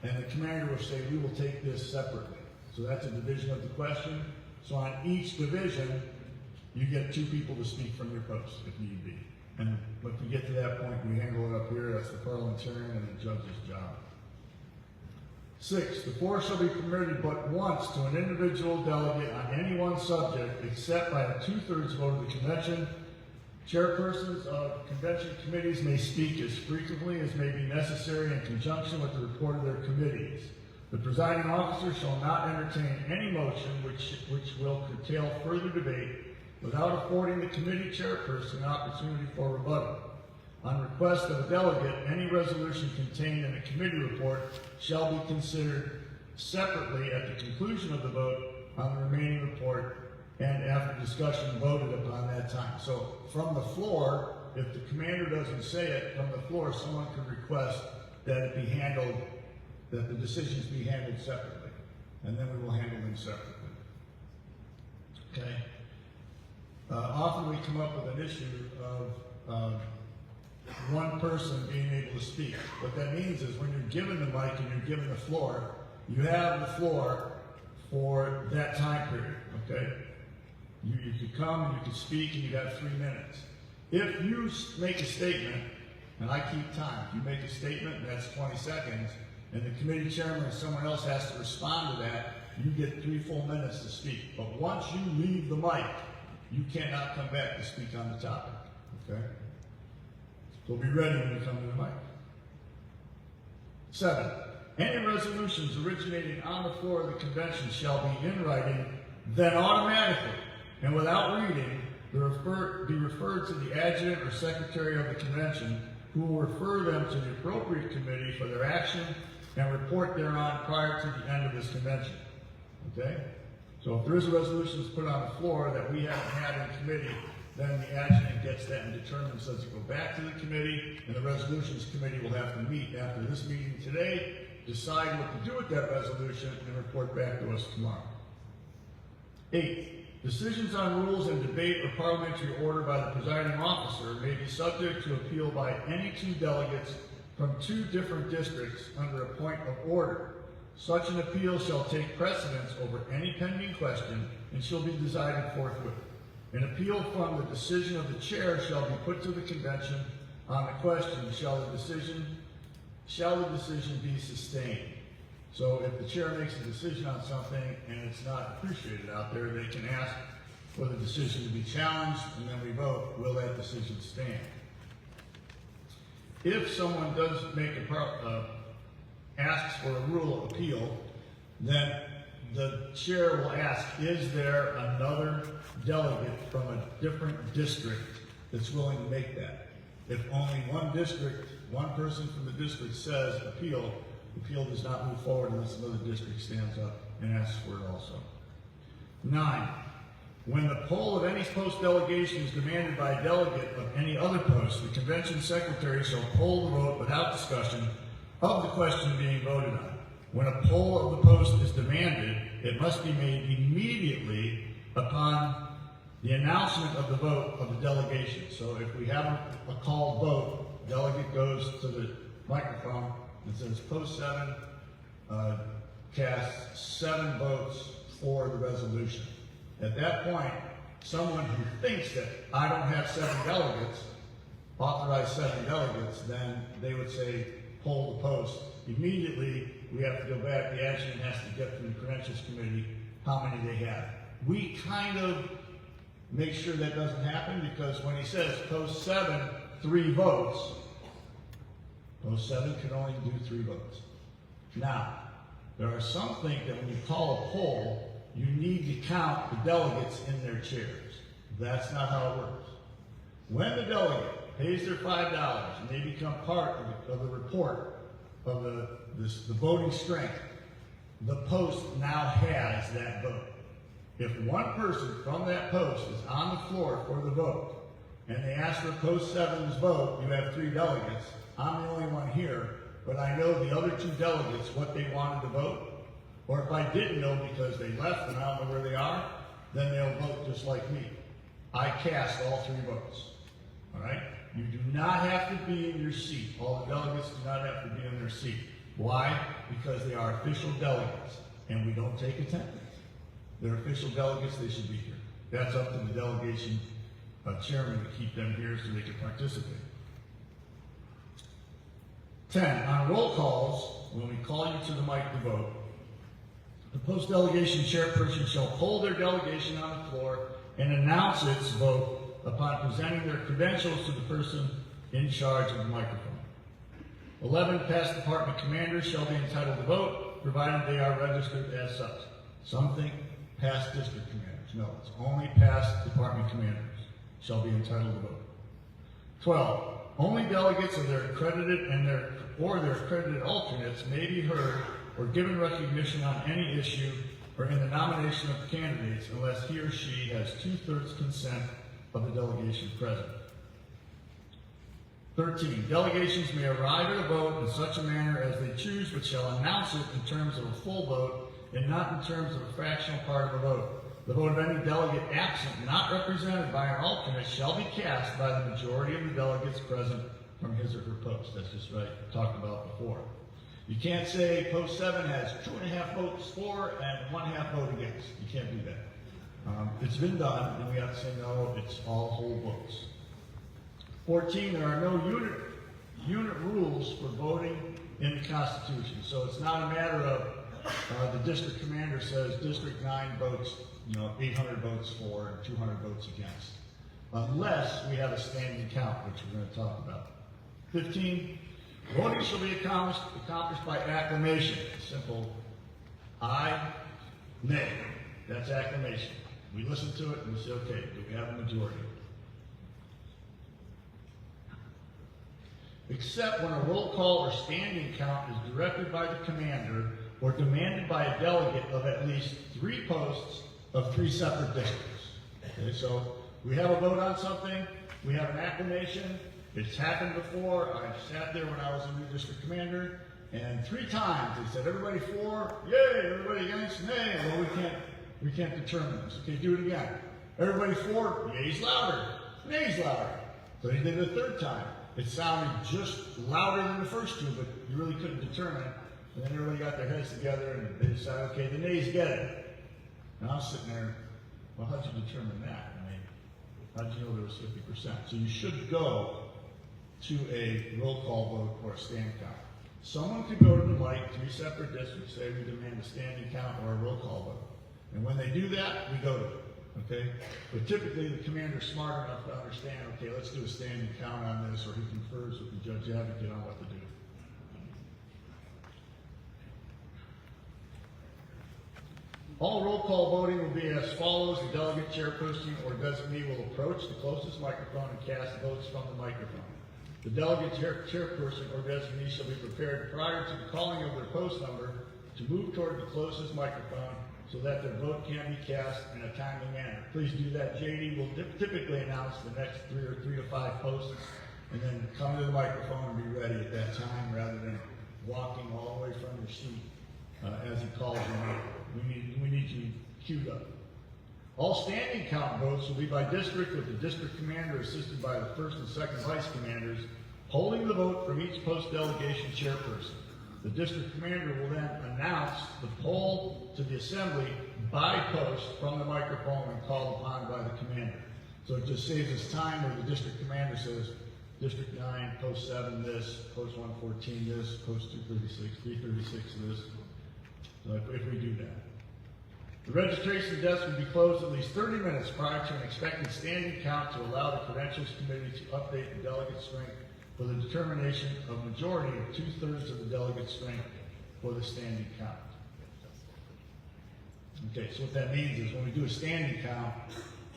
and the commander will say, we will take this separately. So that's a division of the question. So on each division, you get 2 people to speak from your post, if need be. And if we get to that point, we handle it up here. That's the parliamentarian and the judge's job. 6, the floor shall be permitted but once to an individual delegate on any one subject, except by a 2/3 vote of the convention. Chairpersons of convention committees may speak as frequently as may be necessary in conjunction with the report of their committees. The presiding officer shall not entertain any motion which will curtail further debate without affording the committee chairperson an opportunity for rebuttal. On request of a delegate, any resolution contained in a committee report shall be considered separately at the conclusion of the vote on the remaining report and after discussion voted upon that time. So from the floor, if the commander doesn't say it, from the floor, someone could request that it be handled, that the decisions be handled separately. And then we will handle them separately. Okay? Often we come up with an issue of 1 person being able to speak. What that means is when you're given the mic and you're given the floor, you have the floor for that time period, okay? You could come and you could speak and you got 3 minutes. If you make a statement, and I keep time, if you make a statement and that's 20 seconds, and the committee chairman or someone else has to respond to that, you get 3 full minutes to speak. But once you leave the mic, you cannot come back to speak on the topic, okay? So be ready when you come to the mic. 7, any resolutions originating on the floor of the convention shall be in writing, then automatically and without reading be referred to the adjutant or secretary of the convention, who will refer them to the appropriate committee for their action and report thereon prior to the end of this convention. Okay? So if there is a resolution that's put on the floor that we haven't had in committee, then the adjutant gets that and determines does it go back to the committee, and the resolutions committee will have to meet after this meeting today, decide what to do with that resolution, and report back to us tomorrow. 8, decisions on rules and debate or parliamentary order by the presiding officer may be subject to appeal by any 2 delegates from 2 different districts under a point of order. Such an appeal shall take precedence over any pending question and shall be decided forthwith. An appeal from the decision of the chair shall be put to the convention on the question, shall the decision be sustained? So if the chair makes a decision on something and it's not appreciated out there, they can ask for the decision to be challenged, and then we vote, will that decision stand? If someone does make asks for a rule appeal, then the chair will ask, is there another delegate from a different district that's willing to make that? If only one person from the district says appeal, the appeal does not move forward unless another district stands up and asks for it also. 9, when the poll of any post delegation is demanded by a delegate of any other post, the convention secretary shall poll the vote without discussion of the question being voted on. When a poll of the post is demanded, it must be made immediately upon the announcement of the vote of the delegation. So if we have a called vote, delegate goes to the microphone and says, post 7 casts 7 votes for the resolution. At that point, someone who thinks that I don't have 7 delegates, authorize 7 delegates, then they would say, poll the post. Immediately, we have to go back, the adjutant has to get from the credentials committee how many they have. We kind of make sure that doesn't happen, because when he says post 7, 3 votes, post 7 can only do 3 votes. Now, there are some think that when you call a poll, you need to count the delegates in their chairs. That's not how it works. When the delegate pays their $5 and they become part of the report of the voting strength, the post now has that vote. If one person from that post is on the floor for the vote, and they ask for post 7's vote, you have 3 delegates, I'm the only one here, but I know the other 2 delegates what they wanted to vote, or if I didn't know because they left and I don't know where they are, then they'll vote just like me. I cast all 3 votes. All right? You do not have to be in your seat. All the delegates do not have to be in their seat. Why? Because they are official delegates, and we don't take attendance. They're official delegates, they should be here. That's up to the delegation chairman to keep them here so they can participate. 10, on roll calls, when we call you to the mic to vote, the post-delegation chairperson shall poll their delegation on the floor and announce its vote upon presenting their credentials to the person in charge of the microphone. 11, past department commanders shall be entitled to vote, provided they are registered as such. Some think past district commanders. No, it's only past department commanders shall be entitled to vote. 12, only delegates of their accredited and their accredited alternates may be heard or given recognition on any issue or in the nomination of candidates unless he or she has 2/3 consent of the delegation present. 13, delegations may arrive at a vote in such a manner as they choose, but shall announce it in terms of a full vote and not in terms of a fractional part of a vote. The vote of any delegate absent, not represented by an alternate, shall be cast by the majority of the delegates present from his or her post. That's just right, talked about before. You can't say post 7 has 2.5 votes for and 1/2 vote against. You can't do that. It's been done, and we have to say no, it's all whole votes. 14, there are no unit rules for voting in the Constitution. So it's not a matter of the district commander says District 9 votes, 800 votes for and 200 votes against. Unless we have a standing count, which we're going to talk about. 15, Voting shall be accomplished by acclamation. Simple. Aye, nay. That's acclamation. We listen to it and we say, okay, do we have a majority? Except when a roll call or standing count is directed by the commander or demanded by a delegate of at least 3 posts of 3 separate districts. Okay, so we have a vote on something, we have an acclamation, it's happened before. I've sat there when I was a new district commander, and 3 times they said, everybody for, yay, everybody against, nay. Well, we can't determine this. Okay, do it again. Everybody for, yay's louder, nay's louder. So they did it a 3rd time. It sounded just louder than the first 2, but you really couldn't determine it. And then everybody got their heads together and they decided, okay, the nays get it. And I was sitting there, well, how'd you determine that? I mean, how'd you know there was 50%? So you should go to a roll call vote or a stand count. Someone could go to the mic, 3 separate districts, say we demand a standing count or a roll call vote. And when they do that, we go to it, okay? But typically the commander's smart enough to understand, okay, let's do a standing count on this, or he confers with the judge advocate on what to do. All roll call voting will be as follows. The delegate, chairperson, or designee will approach the closest microphone and cast votes from the microphone. The delegate, chairperson, or designee shall be prepared prior to the calling of their post number to move toward the closest microphone so that their vote can be cast in a timely manner. Please do that. JD will typically announce the next 3 to 5 posts and then come to the microphone and be ready at that time rather than walking all the way from your seat as he calls you out. We need you queued up. All standing count votes will be by district, with the district commander assisted by the first and second vice commanders holding the vote from each post delegation chairperson. The district commander will then announce the poll to the assembly by post from the microphone when called upon by the commander. So it just saves us time where the district commander says, District 9, post 7 this, post 114 this, post 236, 336 this. So if we do that. The registration desk will be closed at least 30 minutes prior to an expected standing count to allow the credentials committee to update the delegate strength for the determination of majority of 2/3 of the delegate strength for the standing count. Okay, so what that means is when we do a standing count,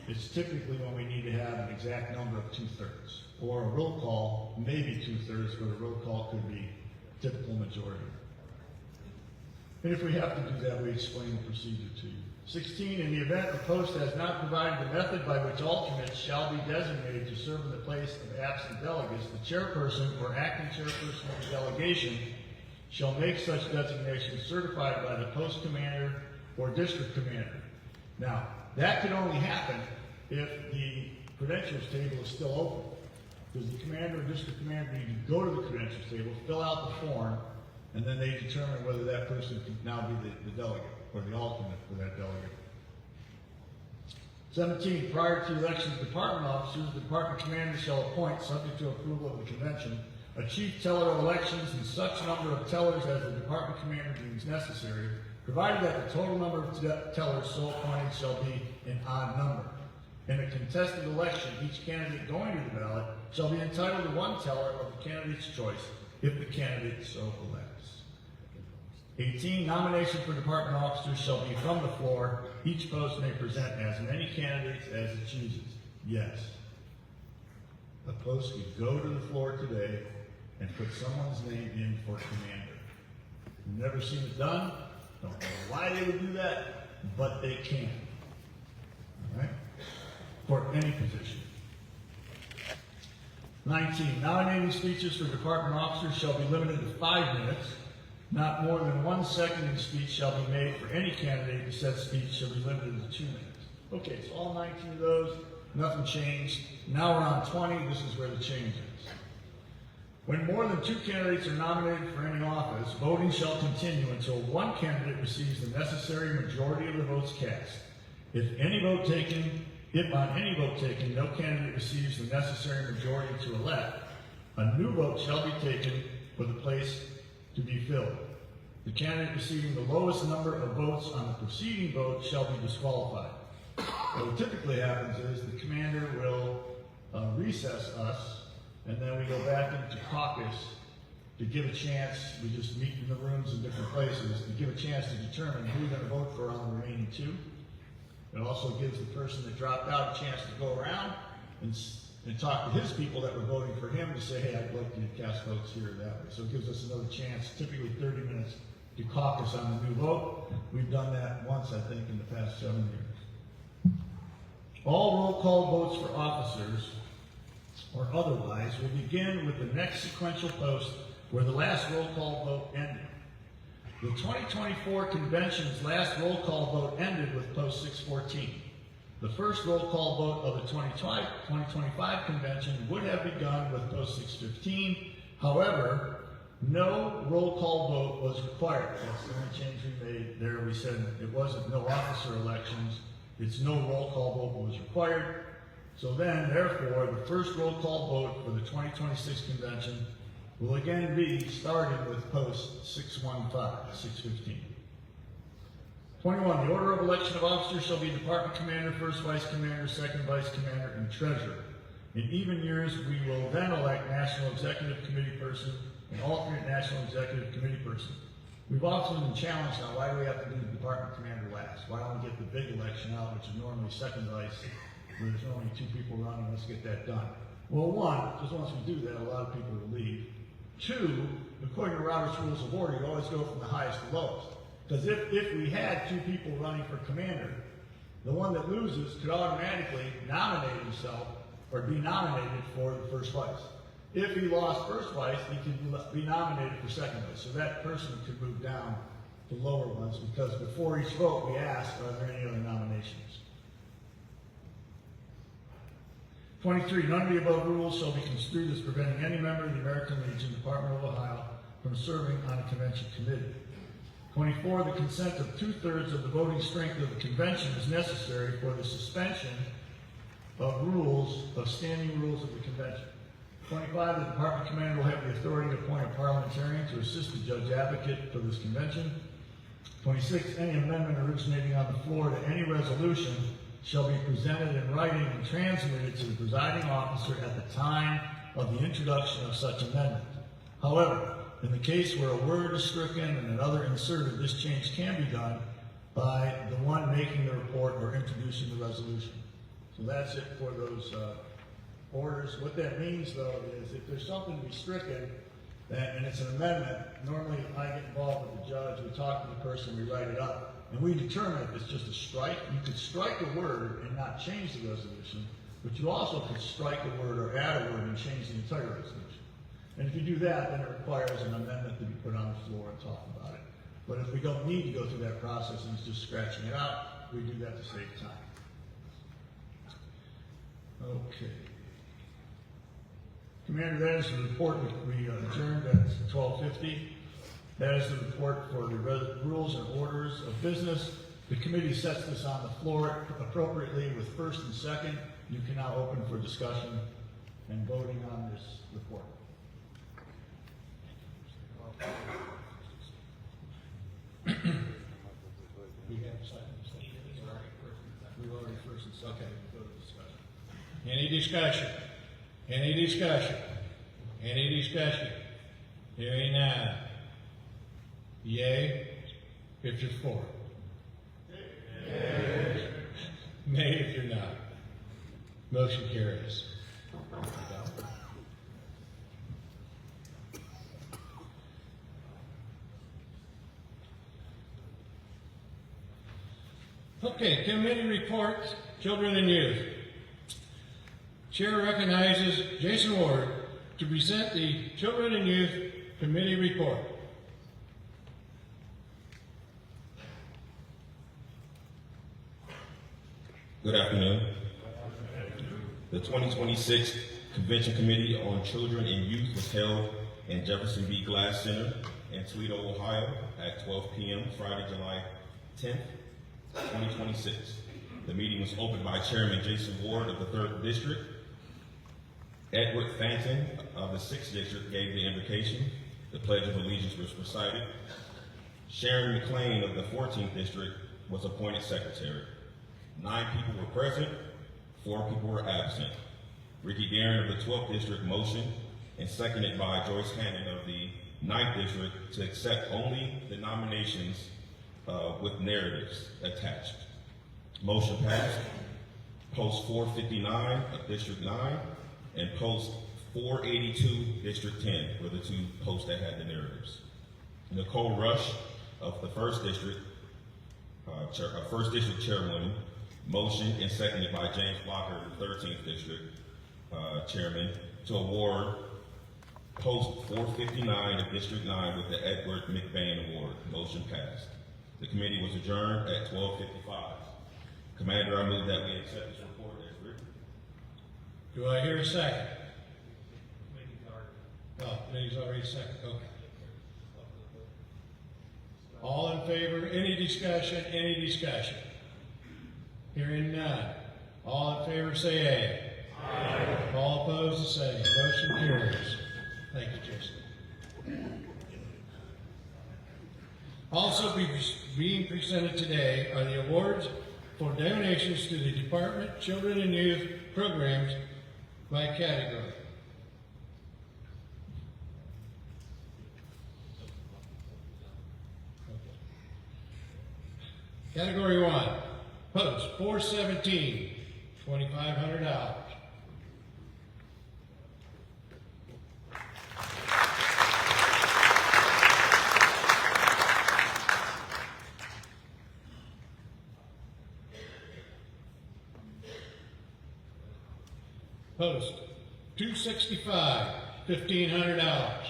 it's typically when we need to have an exact number of 2/3. Or a roll call, maybe 2/3, but a roll call could be typical majority. And if we have to do that, we explain the procedure to you. 16, in the event the post has not provided the method by which alternates shall be designated to serve in the place of absent delegates, the chairperson or acting chairperson of the delegation shall make such designation certified by the post commander or district commander. Now, that can only happen if the credentials table is still open. Because the commander or district commander need to go to the credentials table, fill out the form, and then they determine whether that person can now be the delegate or the alternate for that delegate. 17, prior to the election of department officers, the department commander shall appoint, subject to approval of the convention, a chief teller of elections and such number of tellers as the department commander deems necessary, provided that the total number of tellers so appointed shall be an odd number. In a contested election, each candidate going to the ballot shall be entitled to 1 teller of the candidate's choice if the candidate so elects. 18, nomination for department officers shall be from the floor. Each post may present as many candidates as it chooses. Yes, a post could go to the floor today and put someone's name in for commander. We've never seen it done. Don't know why they would do that, but they can. All right? For any position. 19, nominating speeches for department officers shall be limited to 5 minutes. Not more than 1 second in speech shall be made for any candidate. The said speech shall be limited to 2 minutes. Okay, so all 19 of those, nothing changed. Now we're on 20. This is where the change is. When more than 2 candidates are nominated for any office, voting shall continue until 1 candidate receives the necessary majority of the votes cast. If on any vote taken, no candidate receives the necessary majority to elect, a new vote shall be taken for the place to be filled. The candidate receiving the lowest number of votes on the preceding vote shall be disqualified. What typically happens is the commander will recess us, and then we go back into caucus to give a chance, we just meet in the rooms in different places, to give a chance to determine who we're gonna vote for on the remaining two. It also gives the person that dropped out a chance to go around and talk to his people that were voting for him to say, hey, I'd like you to cast votes here or that way. So it gives us another chance, typically 30 minutes, to caucus on the new vote. We've done that once, I think, in the past 7 years. All roll call votes for officers or otherwise will begin with the next sequential post where the last roll call vote ended. The 2024 convention's last roll call vote ended with post 614. The first roll call vote of the 2025 convention would have begun with post 615. However, no roll call vote was required. That's the only change we made there. We said it wasn't no officer elections. It's no roll call vote was required. So then, therefore, the first roll call vote for the 2026 convention will again be starting with post 615. 21, the order of election of officers shall be department commander, first vice commander, second vice commander, and treasurer. In even years, we will then elect national executive committee person and alternate national executive committee person. We've often been challenged on why do we have to do the department commander last? Why don't we get the big election out, which is normally second vice, where there's only 2 people running, let's get that done. Well, one, because once we do that, a lot of people will leave. 2, according to Robert's Rules of Order, you always go from the highest to lowest. Because if we had 2 people running for commander, the one that loses could automatically nominate himself or be nominated for the first vice. If he lost first vice, he could be nominated for second vice. So that person could move down to lower ones, because before each vote we ask, are there any other nominations? 23, none of the above rules shall be construed as preventing any member of the American Legion, Department of Ohio, from serving on a convention committee. 24, the consent of 2/3 of the voting strength of the convention is necessary for the suspension of standing rules of the convention. 25, the department commander will have the authority to appoint a parliamentarian to assist the judge advocate for this convention. 26, any amendment originating on the floor to any resolution shall be presented in writing and transmitted to the presiding officer at the time of the introduction of such amendment. However, in the case where a word is stricken and another inserted, this change can be done by the one making the report or introducing the resolution. So that's it for those orders. What that means, though, is if there's something to be stricken, and it's an amendment, normally I get involved with the judge, we talk to the person, we write it up, and we determine if it's just a strike. You could strike a word and not change the resolution, but you also could strike a word or add a word and change the entire resolution. And if you do that, then it requires an amendment to be put on the floor and talk about it. But if we don't need to go through that process and it's just scratching it out, we do that to save time. Okay. Commander, that is the report we adjourned at 12:50. That is the report for the rules and orders of business. The committee sets this on the floor appropriately with first and second. You can now open for discussion and voting on this report. We have seconds. We've already first and second. Go to discussion. Any discussion? Any discussion? Any discussion? Hearing none. Yea if you're for. Nay if you're not. Motion carries. Okay, committee reports, children and youth. Chair recognizes Jason Ward to present the Children and Youth Committee report. Good afternoon. The 2026 Convention Committee on Children and Youth was held in Jefferson B. Glass Center in Toledo, Ohio at 12 p.m. Friday, July 10th, 2026. The meeting was opened by Chairman Jason Ward of the 3rd District. Edward Fanton of the 6th District gave the invocation. The Pledge of Allegiance was recited. Sharon McLean of the 14th District was appointed Secretary. 9 people were present, 4 people were absent. Ricky Guerin of the 12th District motioned and seconded by Joyce Hannon of the 9th District to accept only the nominations with narratives attached. Motion passed. Post 459 of District 9 and Post 482 District 10 were the 2 posts that had the narratives. Nicole Rush of the 1st District, First District Chairwoman, motioned and seconded by James Blocker, the 13th District Chairman, to award Post 459 of District 9 with the Edward McBain Award. Motion passed. The committee was adjourned at 12:55. Commander, I move that we accept this report as written. Do I hear a second? Oh, committee's already second, okay. All in favor, any discussion, Hearing none. All in favor say aye. Aye. All opposed the same. Motion carries. Thank you, Jason. Also being presented today are the awards for donations to the Department of Children and Youth programs by category. Category 1, Post 417, $2,500. Post 265, $1,500.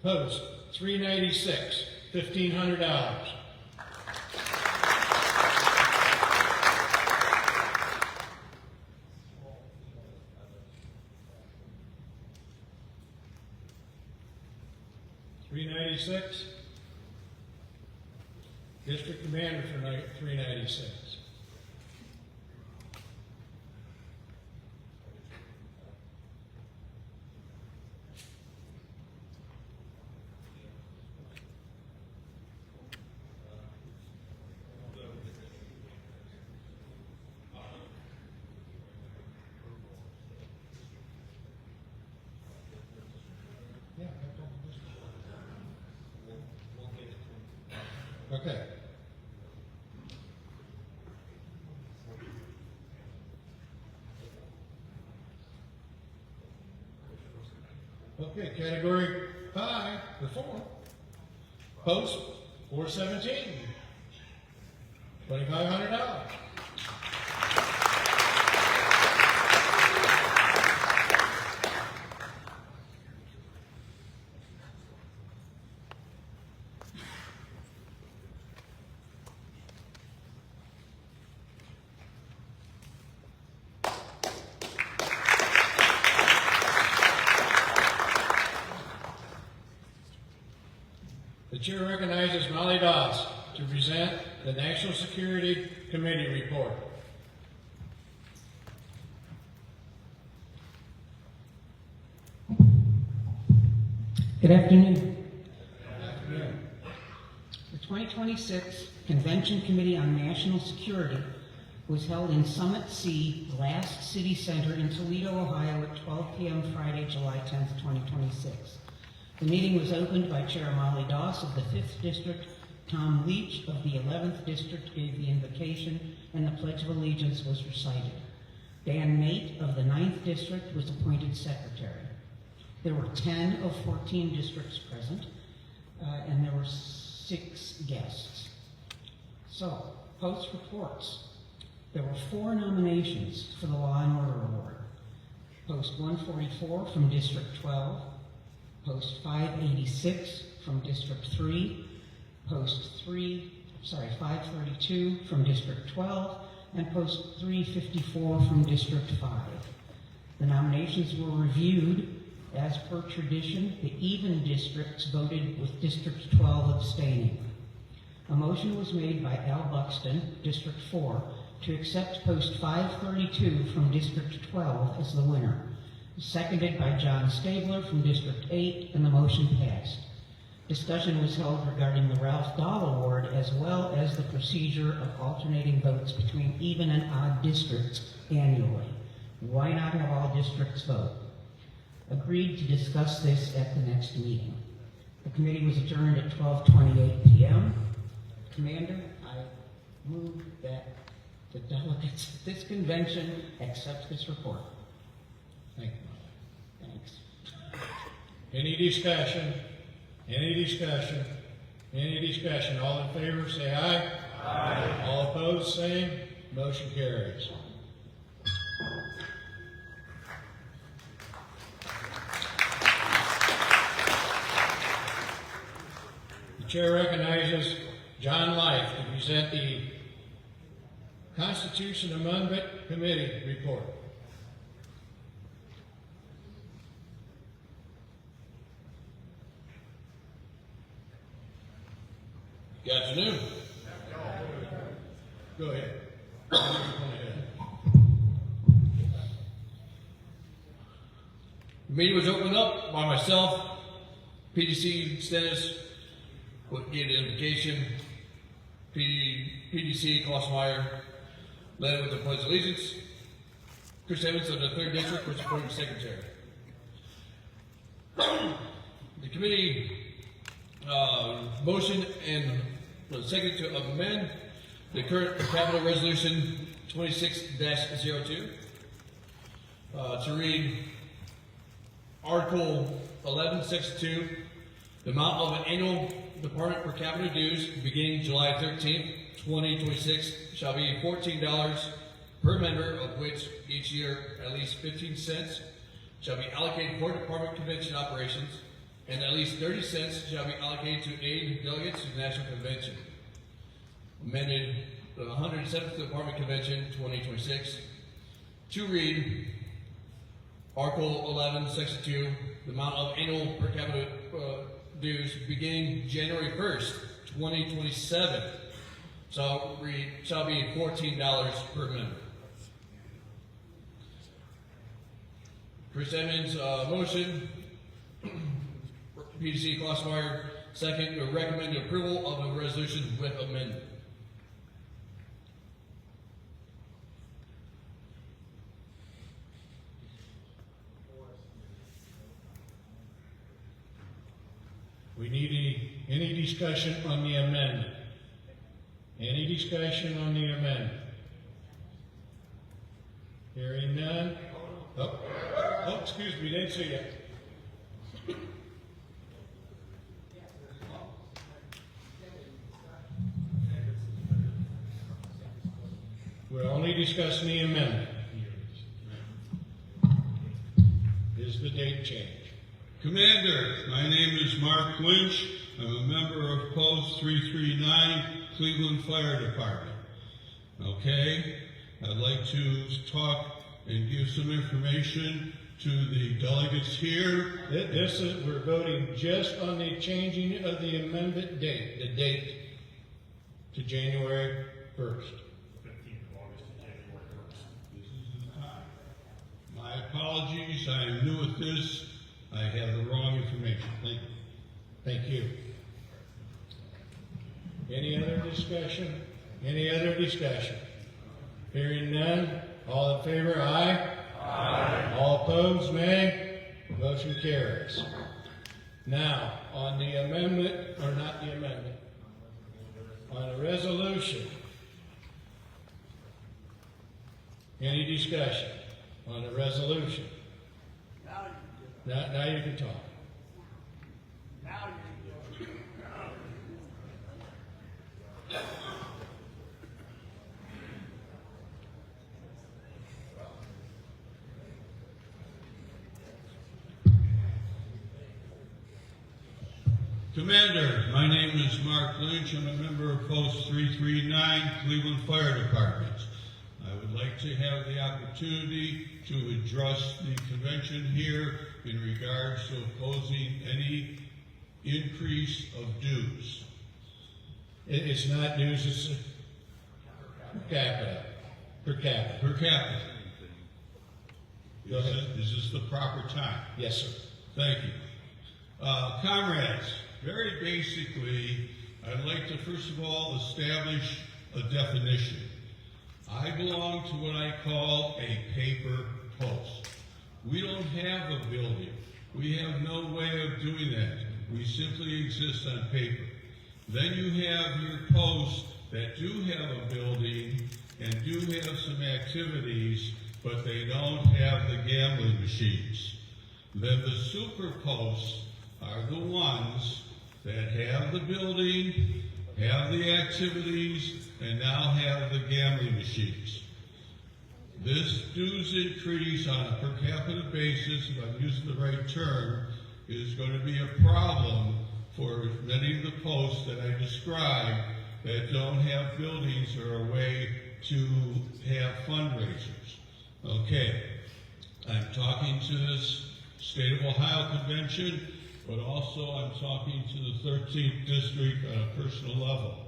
Post 396, $1,500. $396. District Commander for 396. Okay. Okay, category 5, the 4. Post 417, $2,500. The chair recognizes Molly Doss to present the National Security Committee report. Good afternoon. The 2026 Convention Committee on National Security was held in Summit C Glass City Center in Toledo, Ohio at 12 p.m. Friday, July 10th, 2026. The meeting was opened by Chair Molly Doss of the 5th District. Tom Leach of the 11th District gave the invocation and the Pledge of Allegiance was recited. Dan Mate of the 9th District was appointed Secretary. There were 10 of 14 districts present, and there were 6 guests. So, post reports. There were 4 nominations for the Law and Order Award. Post 144 from District 12, Post 586 from District 3, Post 532 from District 12, and Post 354 from District 5. The nominations were reviewed. As per tradition, the even districts voted with District 12 abstaining. A motion was made by Al Buxton, District 4, to accept post 532 from District 12 as the winner, seconded by John Stabler from District 8, and the motion passed. Discussion was held regarding the Ralph Dahl Award as well as the procedure of alternating votes between even and odd districts annually. Why not have all districts vote? Agreed to discuss this at the next meeting. The committee was adjourned at 12:28 p.m. Commander, I move that the delegates at this convention accept this report. Thank you. Thanks. Any discussion? Any discussion? Any discussion? All in favor, say aye. Aye. All opposed, same. Motion carries. The chair recognizes John Life to present the Constitution Amendment Committee report. Good afternoon. Go ahead. The meeting was opened up by myself, PDC Stennis, would give the invocation, PDC Klossmeyer, led with the Pledge of Allegiance. Chris Evans of the 3rd District was appointed Secretary. The committee motion and was second to amend the current capital resolution 26-02 to read Article 11, Section 2, the amount of an annual department per capita dues beginning July 13th, 2026 shall be $14 per member, of which each year at least 15 cents shall be allocated for department convention operations, and at least 30 cents shall be allocated to aid delegates to the National Convention. Amended the 107th Department Convention 2026 to read Article 11, Section 2, the amount of annual per capita dues beginning January 1st, 2027 shall be $14 per member. Chris Evans, motion. PDC Klossmeyer, second, to recommend approval of the resolution with amendment. We need any discussion on the amendment? Any discussion on the amendment? Hearing none? Oh, excuse me, didn't see you. We're only discussing the amendment. Is the date change? Commander, my name is Mark Lynch. I'm a member of Post 339, Cleveland Fire Department. Okay, I'd like to talk and give some information to the delegates here. We're voting just on the changing of the amendment date, the date to January 1st. My apologies, I am new at this. I have the wrong information. Thank you. Thank you. Any other discussion? Any other discussion? Hearing none, all in favor, aye? Aye. All opposed, nay? Motion carries. Now, on the amendment, or not the amendment, on the resolution, any discussion on the resolution? Now you can talk. Commander, my name is Mark Lynch. I'm a member of Post 339, Cleveland Fire Department. I would like to have the opportunity to address the convention here in regards to opposing any increase of dues. It's not dues, it's per capita. per capita. Per capita. Is this the proper time? Yes, sir. Thank you. Comrades, very basically, I'd like to first of all establish a definition. I belong to what I call a paper post. We don't have a building. We have no way of doing that. We simply exist on paper. Then you have your posts that do have a building and do have some activities, but they don't have the gambling machines. Then the super posts are the ones that have the building, have the activities, and now have the gambling machines. This dues increase on a per capita basis, if I'm using the right term, is going to be a problem for many of the posts that I described that don't have buildings or a way to have fundraisers. Okay, I'm talking to this State of Ohio Convention, but also I'm talking to the 13th District on a personal level.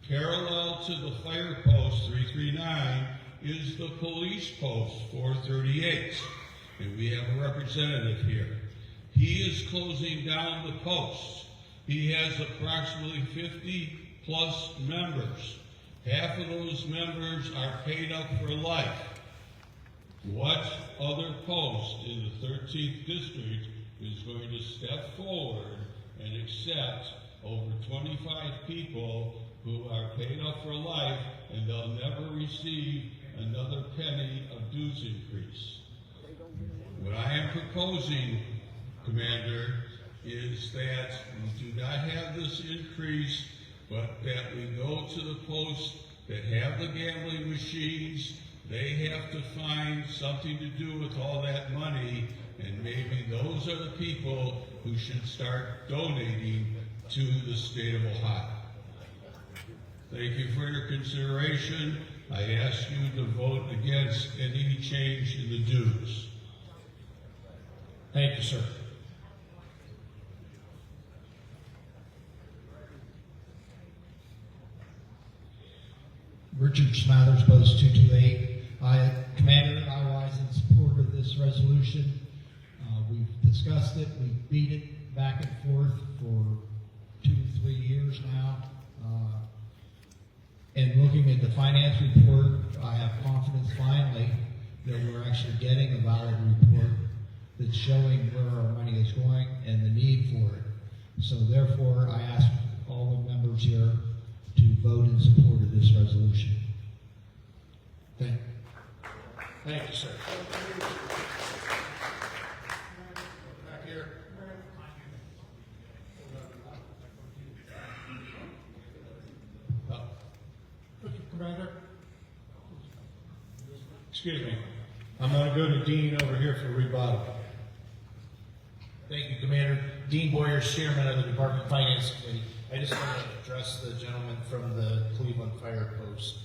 Parallel to the fire post 339 is the police post 438, and we have a representative here. He is closing down the post. He has approximately 50 plus members. Half of those members are paid up for life. What other post in the 13th District is going to step forward and accept over 25 people who are paid up for life and they'll never receive another penny of dues increase? What I am proposing, Commander, is that we do not have this increase, but that we go to the posts that have the gambling machines. They have to find something to do with all that money, and maybe those are the people who should start donating to the state of Ohio. Thank you for your consideration. I ask you to vote against any change in the dues. Thank you, sir. Richard Smathers, Post 228. Commander, I rise in support of this resolution. We've discussed it, we've beat it back and forth for 2 to 3 years now. And looking at the finance report, I have confidence finally that we're actually getting a valid report that's showing where our money is going and the need for it. So therefore, I ask all the members here to vote in support of this resolution. Thank you. Thank you, sir. Back here. Mr. Commander, Excuse me. I'm going to go to Dean over here for rebuttal. Thank you, Commander. Dean Boyer, Chairman of the Department of Finance Committee. I just want to address the gentleman from the Cleveland Fire Post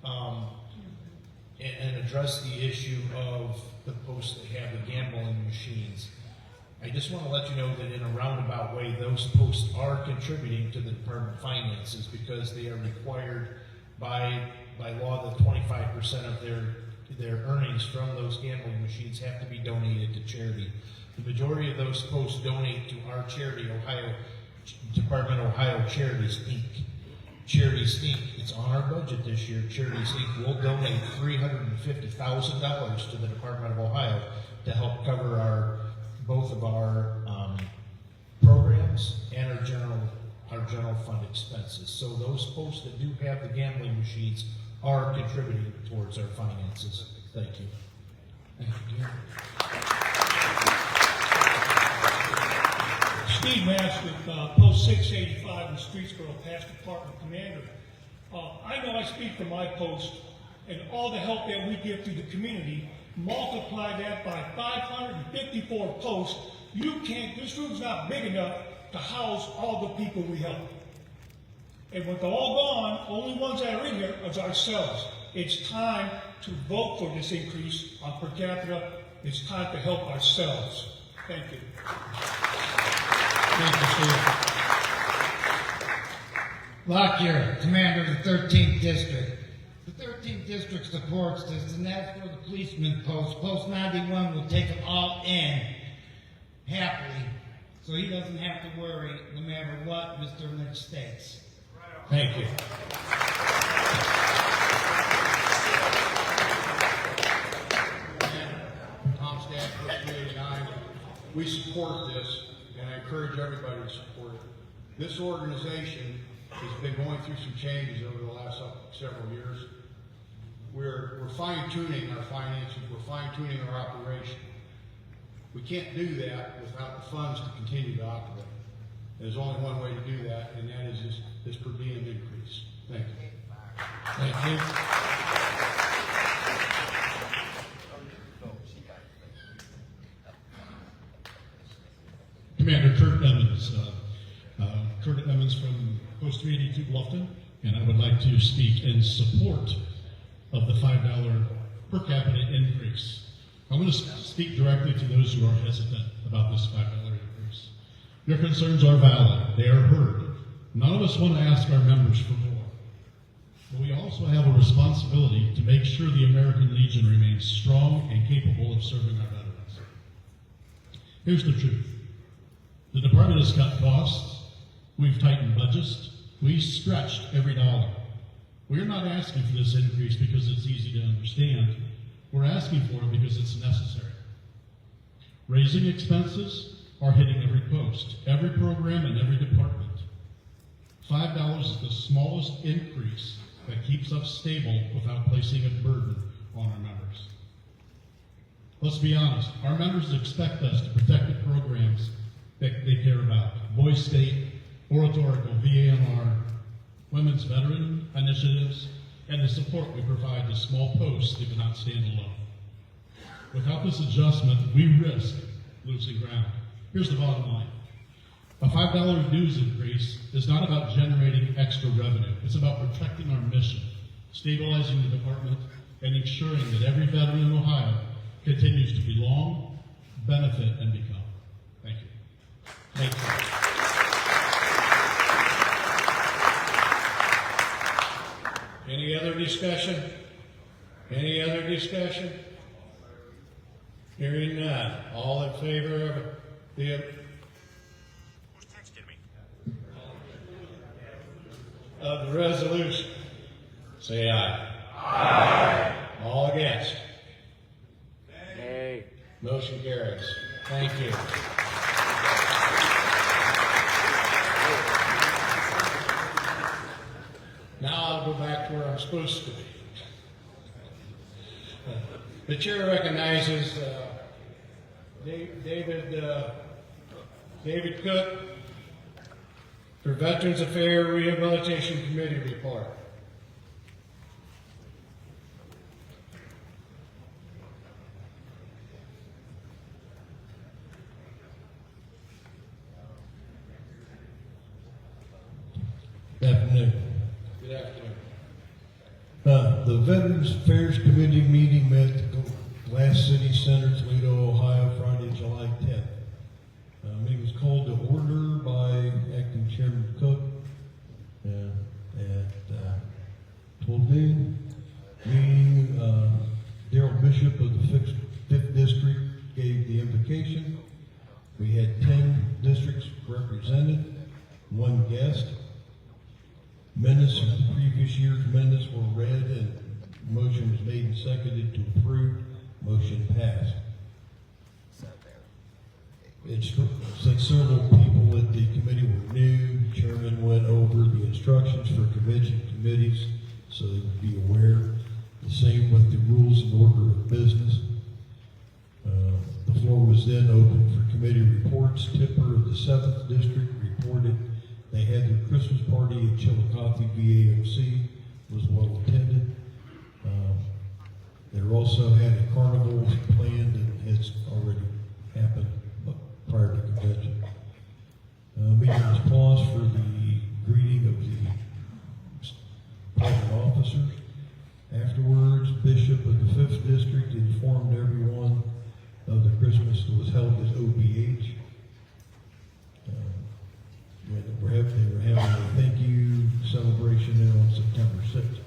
and address the issue of the posts that have the gambling machines. I just want to let you know that in a roundabout way, those posts are contributing to the Department of Finances because they are required by law that 25% of their earnings from those gambling machines have to be donated to charity. The majority of those posts donate to our charity, Department of Ohio Charities, Inc. Charities, Inc. It's on our budget this year. Charities, Inc. will donate $350,000 to the Department of Ohio to help cover both of our programs and our general fund expenses. So those posts that do have the gambling machines are contributing towards our finances. Thank you. Thank you, Dean. Steve Mass with Post 685 in Streetsboro, past department commander. I know I speak for my post and all the help that we give to the community. Multiply that by 554 posts. This room's not big enough to house all the people we help. And when they're all gone, only ones that are in here is ourselves. It's time to vote for this increase on per capita. It's time to help ourselves. Thank you. Thank you, Steve. Lockyer, Commander of the 13th District. The 13th district supports this, and that's for the policeman post. Post 91 will take them all in happily, so he doesn't have to worry no matter what Mr. Lynch states. Thank you. Tom Stack, Post 389. We support this, and I encourage everybody to support it. This organization has been going through some changes over the last several years. We're fine-tuning our finances, we're fine-tuning our operation. We can't do that without the funds to continue to operate. There's only one way to do that, and that is this per diem increase. Thank you. Thank you. Commander Kurt Emmons. Kurt Emmons from Post 382 Bluffton, and I would like to speak in support of the $5 per capita increase. I'm going to speak directly to those who are hesitant about this $5 increase. Your concerns are valid. They are heard. None of us want to ask our members for more. But we also have a responsibility to make sure the American Legion remains strong and capable of serving our veterans. Here's the truth. The department has cut costs. We've tightened budgets. We stretched every dollar. We're not asking for this increase because it's easy to understand. We're asking for it because it's necessary. Raising expenses are hitting every post, every program, and every department. $5 is the smallest increase that keeps us stable without placing a burden on our members. Let's be honest, our members expect us to protect the programs that they care about. Boys State, Oratorical, VANR, Women's Veteran Initiatives, and the support we provide to small posts that cannot stand alone. Without this adjustment, we risk losing ground. Here's the bottom line. A $5 dues increase is not about generating extra revenue. It's about protecting our mission, stabilizing the department, and ensuring that every veteran in Ohio continues to belong, benefit, and become. Thank you. Thank you. Any other discussion? Any other discussion? Hearing none. All in favor of the resolution, say aye. Aye. All against? Nay. Motion carries. Thank you. Now I'll go back to where I'm supposed to be. The chair recognizes David Cook for Veterans Affairs Rehabilitation Committee report. Good afternoon. Good afternoon. The Veterans Affairs Committee meeting met at the Glass City Center, Toledo, Ohio, Friday, July 10th. Meeting was called to order by Acting Chairman Cook at 12 noon. Meeting, Daryl Bishop of the 5th District gave the invocation. We had 10 districts represented, 1 guest. Minutes of the previous year's minutes were read and motion was made and seconded to approve. Motion passed. Since several people at the committee were new, the chairman went over the instructions for convention committees so they would be aware. The same with the rules and order of business. The floor was then open for committee reports. Tipper of the 7th District reported they had their Christmas party at Chillicothe VAMC, was well attended. They also had a carnival planned and has already happened prior to convention. Meeting was paused for the greeting of the private officers. Afterwards, Bishop of the 5th District informed everyone of the Christmas that was held at OBH. They were having a thank you celebration there on September 6th.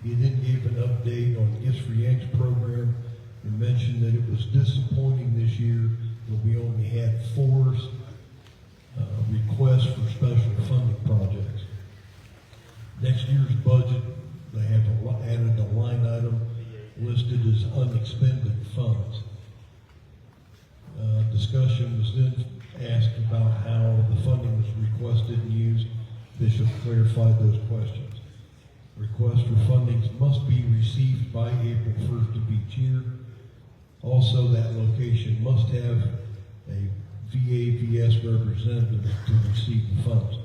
He then gave an update on the Gifts for Yanks program and mentioned that it was disappointing this year that we only had 4 requests for special funding projects. Next year's budget, they have added a line item listed as unexpended funds. Discussion was then asked about how the funding was requested and used. Bishop clarified those questions. Requests for fundings must be received by April 1st of each year. Also, that location must have a VAVS representative to receive the funds.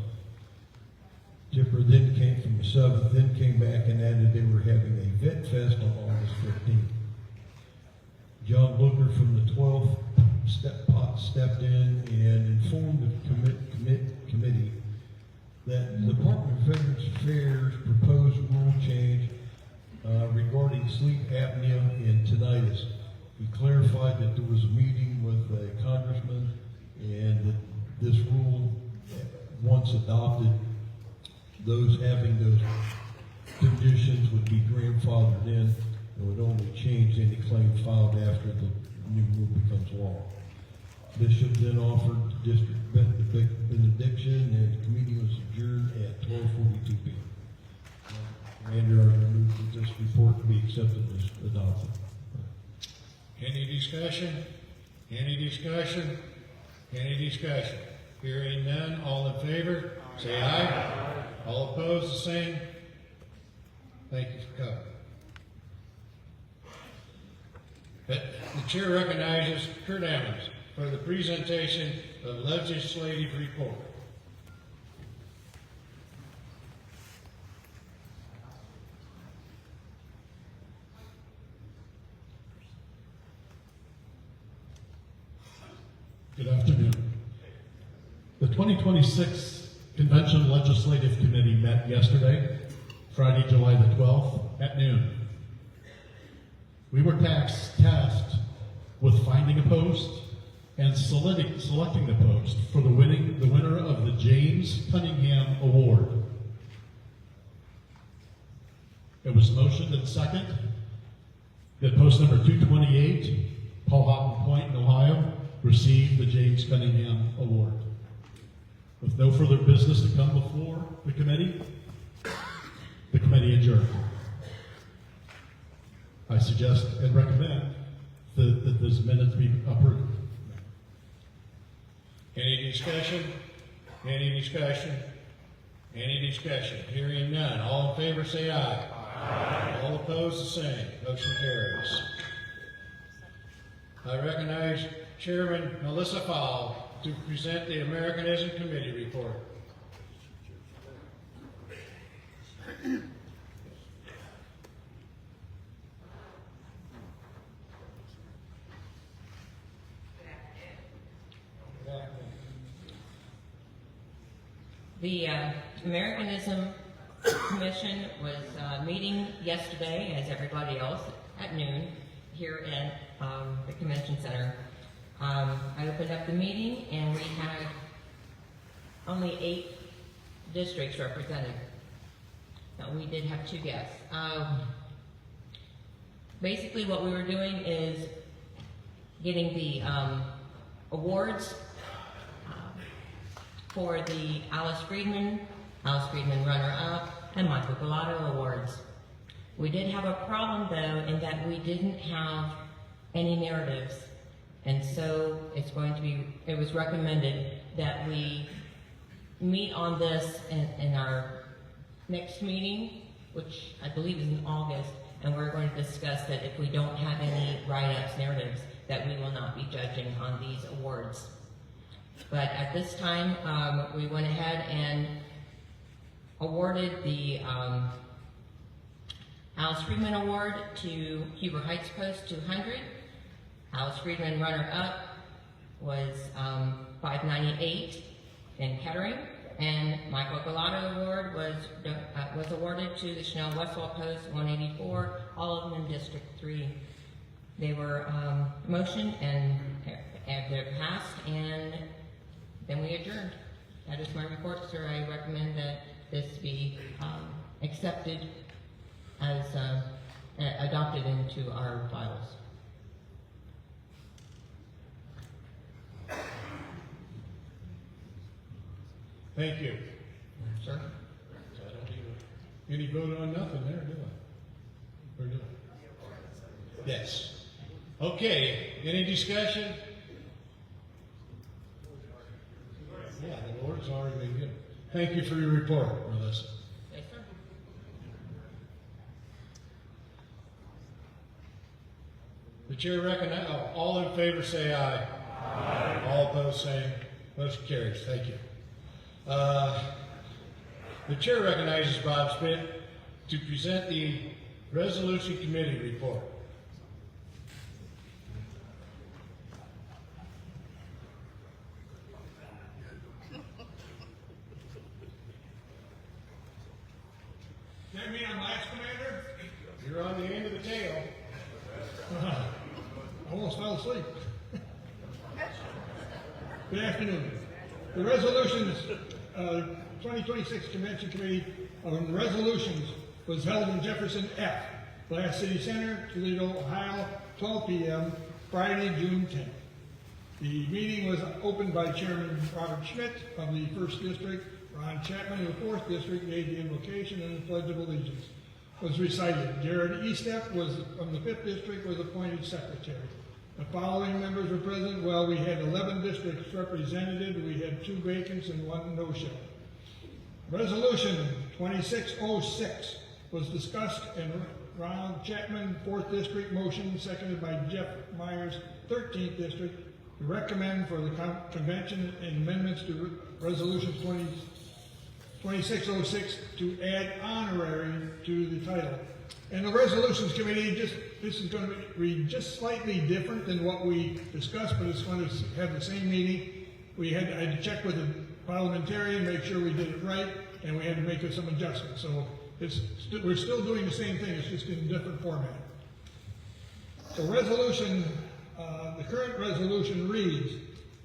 Tipper then came from the 7th, then came back and added they were having a vet fest on August 15th. John Booker from the 12th stepped in and informed the committee that the Department of Veterans Affairs proposed rule change regarding sleep apnea and tinnitus. He clarified that there was a meeting with a congressman and that this rule, once adopted, those having those conditions would be grandfathered in and would only change any claim filed after the new rule becomes law. Bishop then offered district benediction and the committee was adjourned at 12:42 p.m. Commander, I move that this report be accepted as adopted. Any discussion? Any discussion? Any discussion? Hearing none, all in favor, say aye. All opposed, the same. Thank you for coming. The chair recognizes Kurt Emmons for the presentation of legislative report. Good afternoon. The 2026 Convention Legislative Committee met yesterday, Friday, July the 12th at noon. We were tasked with finding a post and selecting the post for the winner of the James Cunningham Award. It was motioned and second that post number 228, Powhatan Point in Ohio, receive the James Cunningham Award. With no further business to come before the committee adjourned. I suggest and recommend that this minutes be approved. Any discussion? Any discussion? Any discussion? Hearing none. All in favor say aye. Aye. All opposed the same. Motion carries. I recognize Chairman Melissa Fowle to present the Americanism Committee report. The Americanism Commission was meeting yesterday, as everybody else, at noon here at the Convention Center. I opened up the meeting and we had only 8 districts represented. Now, we did have 2 guests. Basically what we were doing is getting the awards for the Alice Friedman runner-up, and Michael Galato awards. We did have a problem though in that we didn't have any narratives, and so it was recommended that we meet on this in our next meeting, which I believe is in August, and we're going to discuss that if we don't have any write-ups, narratives, that we will not be judging on these awards. But at this time, we went ahead and awarded the Alice Friedman Award to Huber Heights Post 200. Alice Friedman runner-up was 598 in Kettering, and Michael Galato Award was awarded to the Chanel Westwall Post 184, all of them in District 3. They were motioned and they're passed, and then we adjourned. That is my report, sir. I recommend that this be accepted as adopted into our files. Thank you. Sir? I don't need any vote on nothing there, do I? Or do I? Yes. Okay, any discussion? Yeah, the Lord's already been good. Thank you for your report, Melissa. Yes, sir. The chair recognizes, all in favor say aye. Aye. All opposed say motion carries. Thank you. The chair recognizes Bob Schmidt to present the resolution committee report. That mean I'm last, Commander? You're on the end of the tail. I almost fell asleep. Good afternoon. The resolutions, 2026 Convention Committee on Resolutions was held in Jefferson F, Glass City Center, Toledo, Ohio, 12 p.m., Friday, June 10th. The meeting was opened by Chairman Robert Schmidt of the 1st District. Ron Chapman of the 4th District made the invocation and the Pledge of Allegiance was recited. Jared Estep was from the 5th District was appointed Secretary. The following members were present. Well, we had 11 districts represented. We had 2 vacants and 1 no-show. Resolution 2606 was discussed and Ron Chapman, 4th District, motion seconded by Jeff Myers, 13th District, to recommend for the convention and amendments to Resolution 2606 to add honorary to the title. And the Resolutions Committee, this is going to be just slightly different than what we discussed, but it's going to have the same meaning. I had to check with the parliamentarian, make sure we did it right, and we had to make some adjustments. So we're still doing the same thing, it's just in a different format. So the current resolution reads,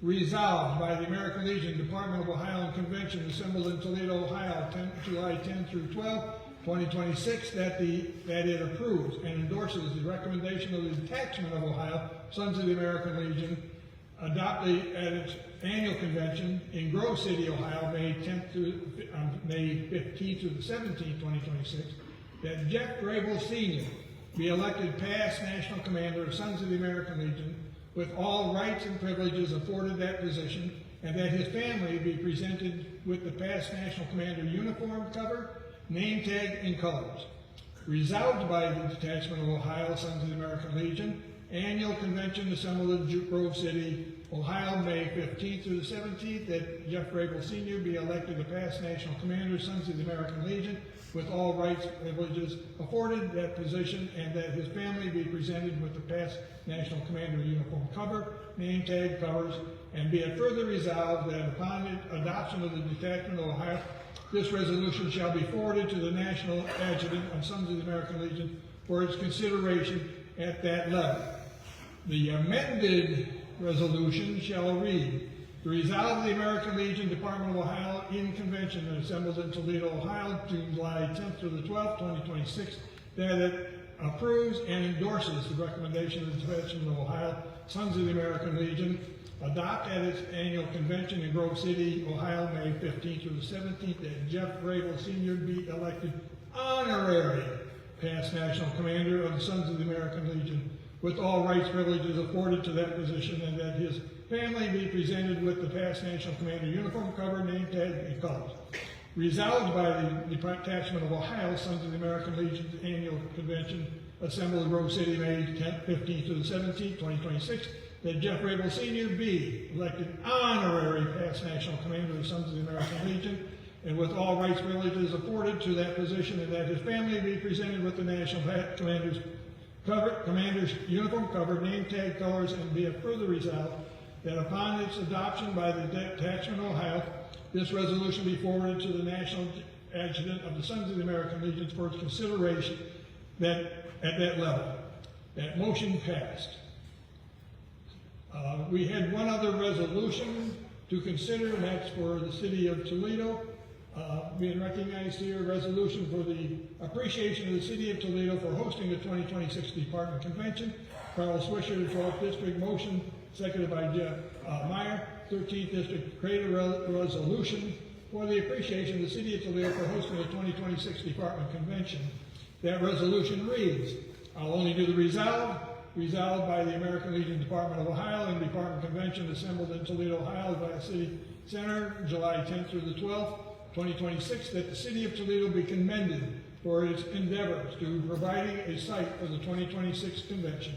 resolved by the American Legion Department of Ohio and Convention assembled in Toledo, Ohio, July 10 through 12, 2026, that it approves and endorses the recommendation of the Detachment of Ohio, Sons of the American Legion, adopted at its annual convention in Grove City, Ohio, May 15th through the 17th, 2026, that Jeff Grable Sr. be elected past National Commander of Sons of the American Legion with all rights and privileges afforded that position, and that his family be presented with the past National Commander uniform cover, name tag, and colors. Resolved by the Detachment of Ohio, Sons of the American Legion, annual convention assembled in Grove City, Ohio, May 15th through the 17th, that Jeff Grable Sr. be elected the past National Commander, Sons of the American Legion, with all rights and privileges afforded that position, and that his family be presented with the past National Commander uniform cover, name tag, colors, and be it further resolved that upon the adoption of the Detachment of Ohio, this resolution shall be forwarded to the National Adjutant of Sons of the American Legion for its consideration at that level. The amended resolution shall read, to resolve the American Legion Department of Ohio in convention that assembles in Toledo, Ohio, July 10th through the 12th, 2026, that it approves and endorses the recommendation of the Detachment of Ohio, Sons of the American Legion, adopt at its annual convention in Grove City, Ohio, May 15th through the 17th, that Jeff Grable Sr. be elected honorary past National Commander of the Sons of the American Legion, with all rights and privileges afforded to that position, and that his family be presented with the past National Commander uniform cover, name tag, and colors. Resolved by the Detachment of Ohio, Sons of the American Legion's annual convention assembled in Grove City, May 10th, 15th to the 17th, 2026, that Jeff Grable Sr. be elected honorary past National Commander of the Sons of the American Legion, and with all rights and privileges afforded to that position, and that his family be presented with the National Commander's uniform cover, name tag, colors, and be it further resolved that upon its adoption by the Detachment of Ohio, this resolution be forwarded to the National Adjutant of the Sons of the American Legion for its consideration at that level. That motion passed. We had one other resolution to consider, and that's for the city of Toledo. Being recognized here, a resolution for the appreciation of the city of Toledo for hosting the 2026 Department Convention. Carl Swisher, the 12th District, motion, seconded by Jeff Meyer, 13th District, create a resolution for the appreciation of the city of Toledo for hosting the 2026 Department Convention. That resolution reads, I'll only do the resolved by the American Legion Department of Ohio and Department Convention assembled in Toledo, Ohio, by the City Center, July 10th through the 12th, 2026, that the city of Toledo be commended for its endeavors to providing a site for the 2026 convention.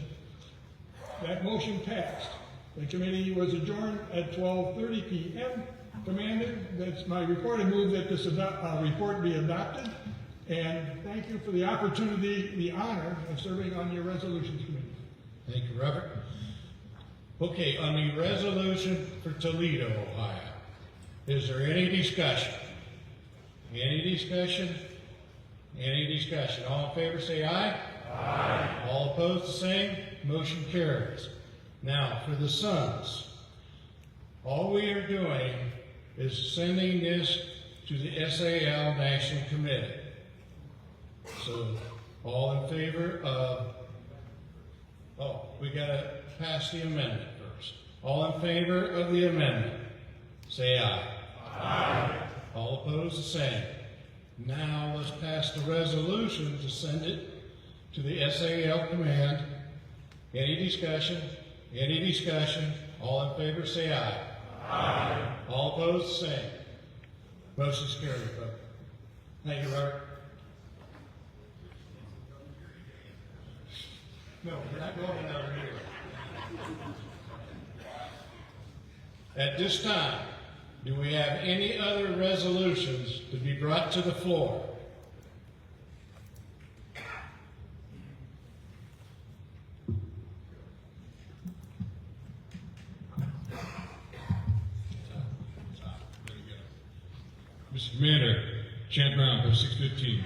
That motion passed. The committee was adjourned at 12:30 p.m. Commander, that's my report. I move that this report be adopted. And thank you for the opportunity, the honor of serving on your resolutions committee. Thank you, Robert. Okay, on the resolution for Toledo, Ohio, is there any discussion? Any discussion? Any discussion? All in favor say aye. Aye. All opposed the same. Motion carries. Now, for the Sons, all we are doing is sending this to the SAL National Committee. So, all in favor of, we gotta pass the amendment first. All in favor of the amendment, say aye. Aye. All opposed, the same. Now, let's pass the resolution to send it to the SAL command. Any discussion? Any discussion? All in favor, say aye. Aye. All opposed, the same. Motion's carried, folks. Thank you, Robert. No, we're not going another here. At this time, do we have any other resolutions to be brought to the floor? Mr. Commander, Chad Brown, post 615.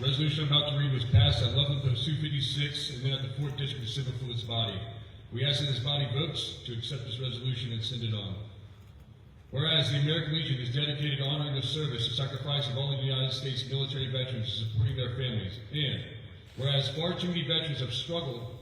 Resolution I'm about to read was passed at 11 post 256 and then at the 4th District Pacific for its body. We ask that this body votes to accept this resolution and send it on. Whereas the American Legion is dedicated to honoring the service and sacrifice of all of the United States military veterans and supporting their families. And whereas far too many veterans have struggled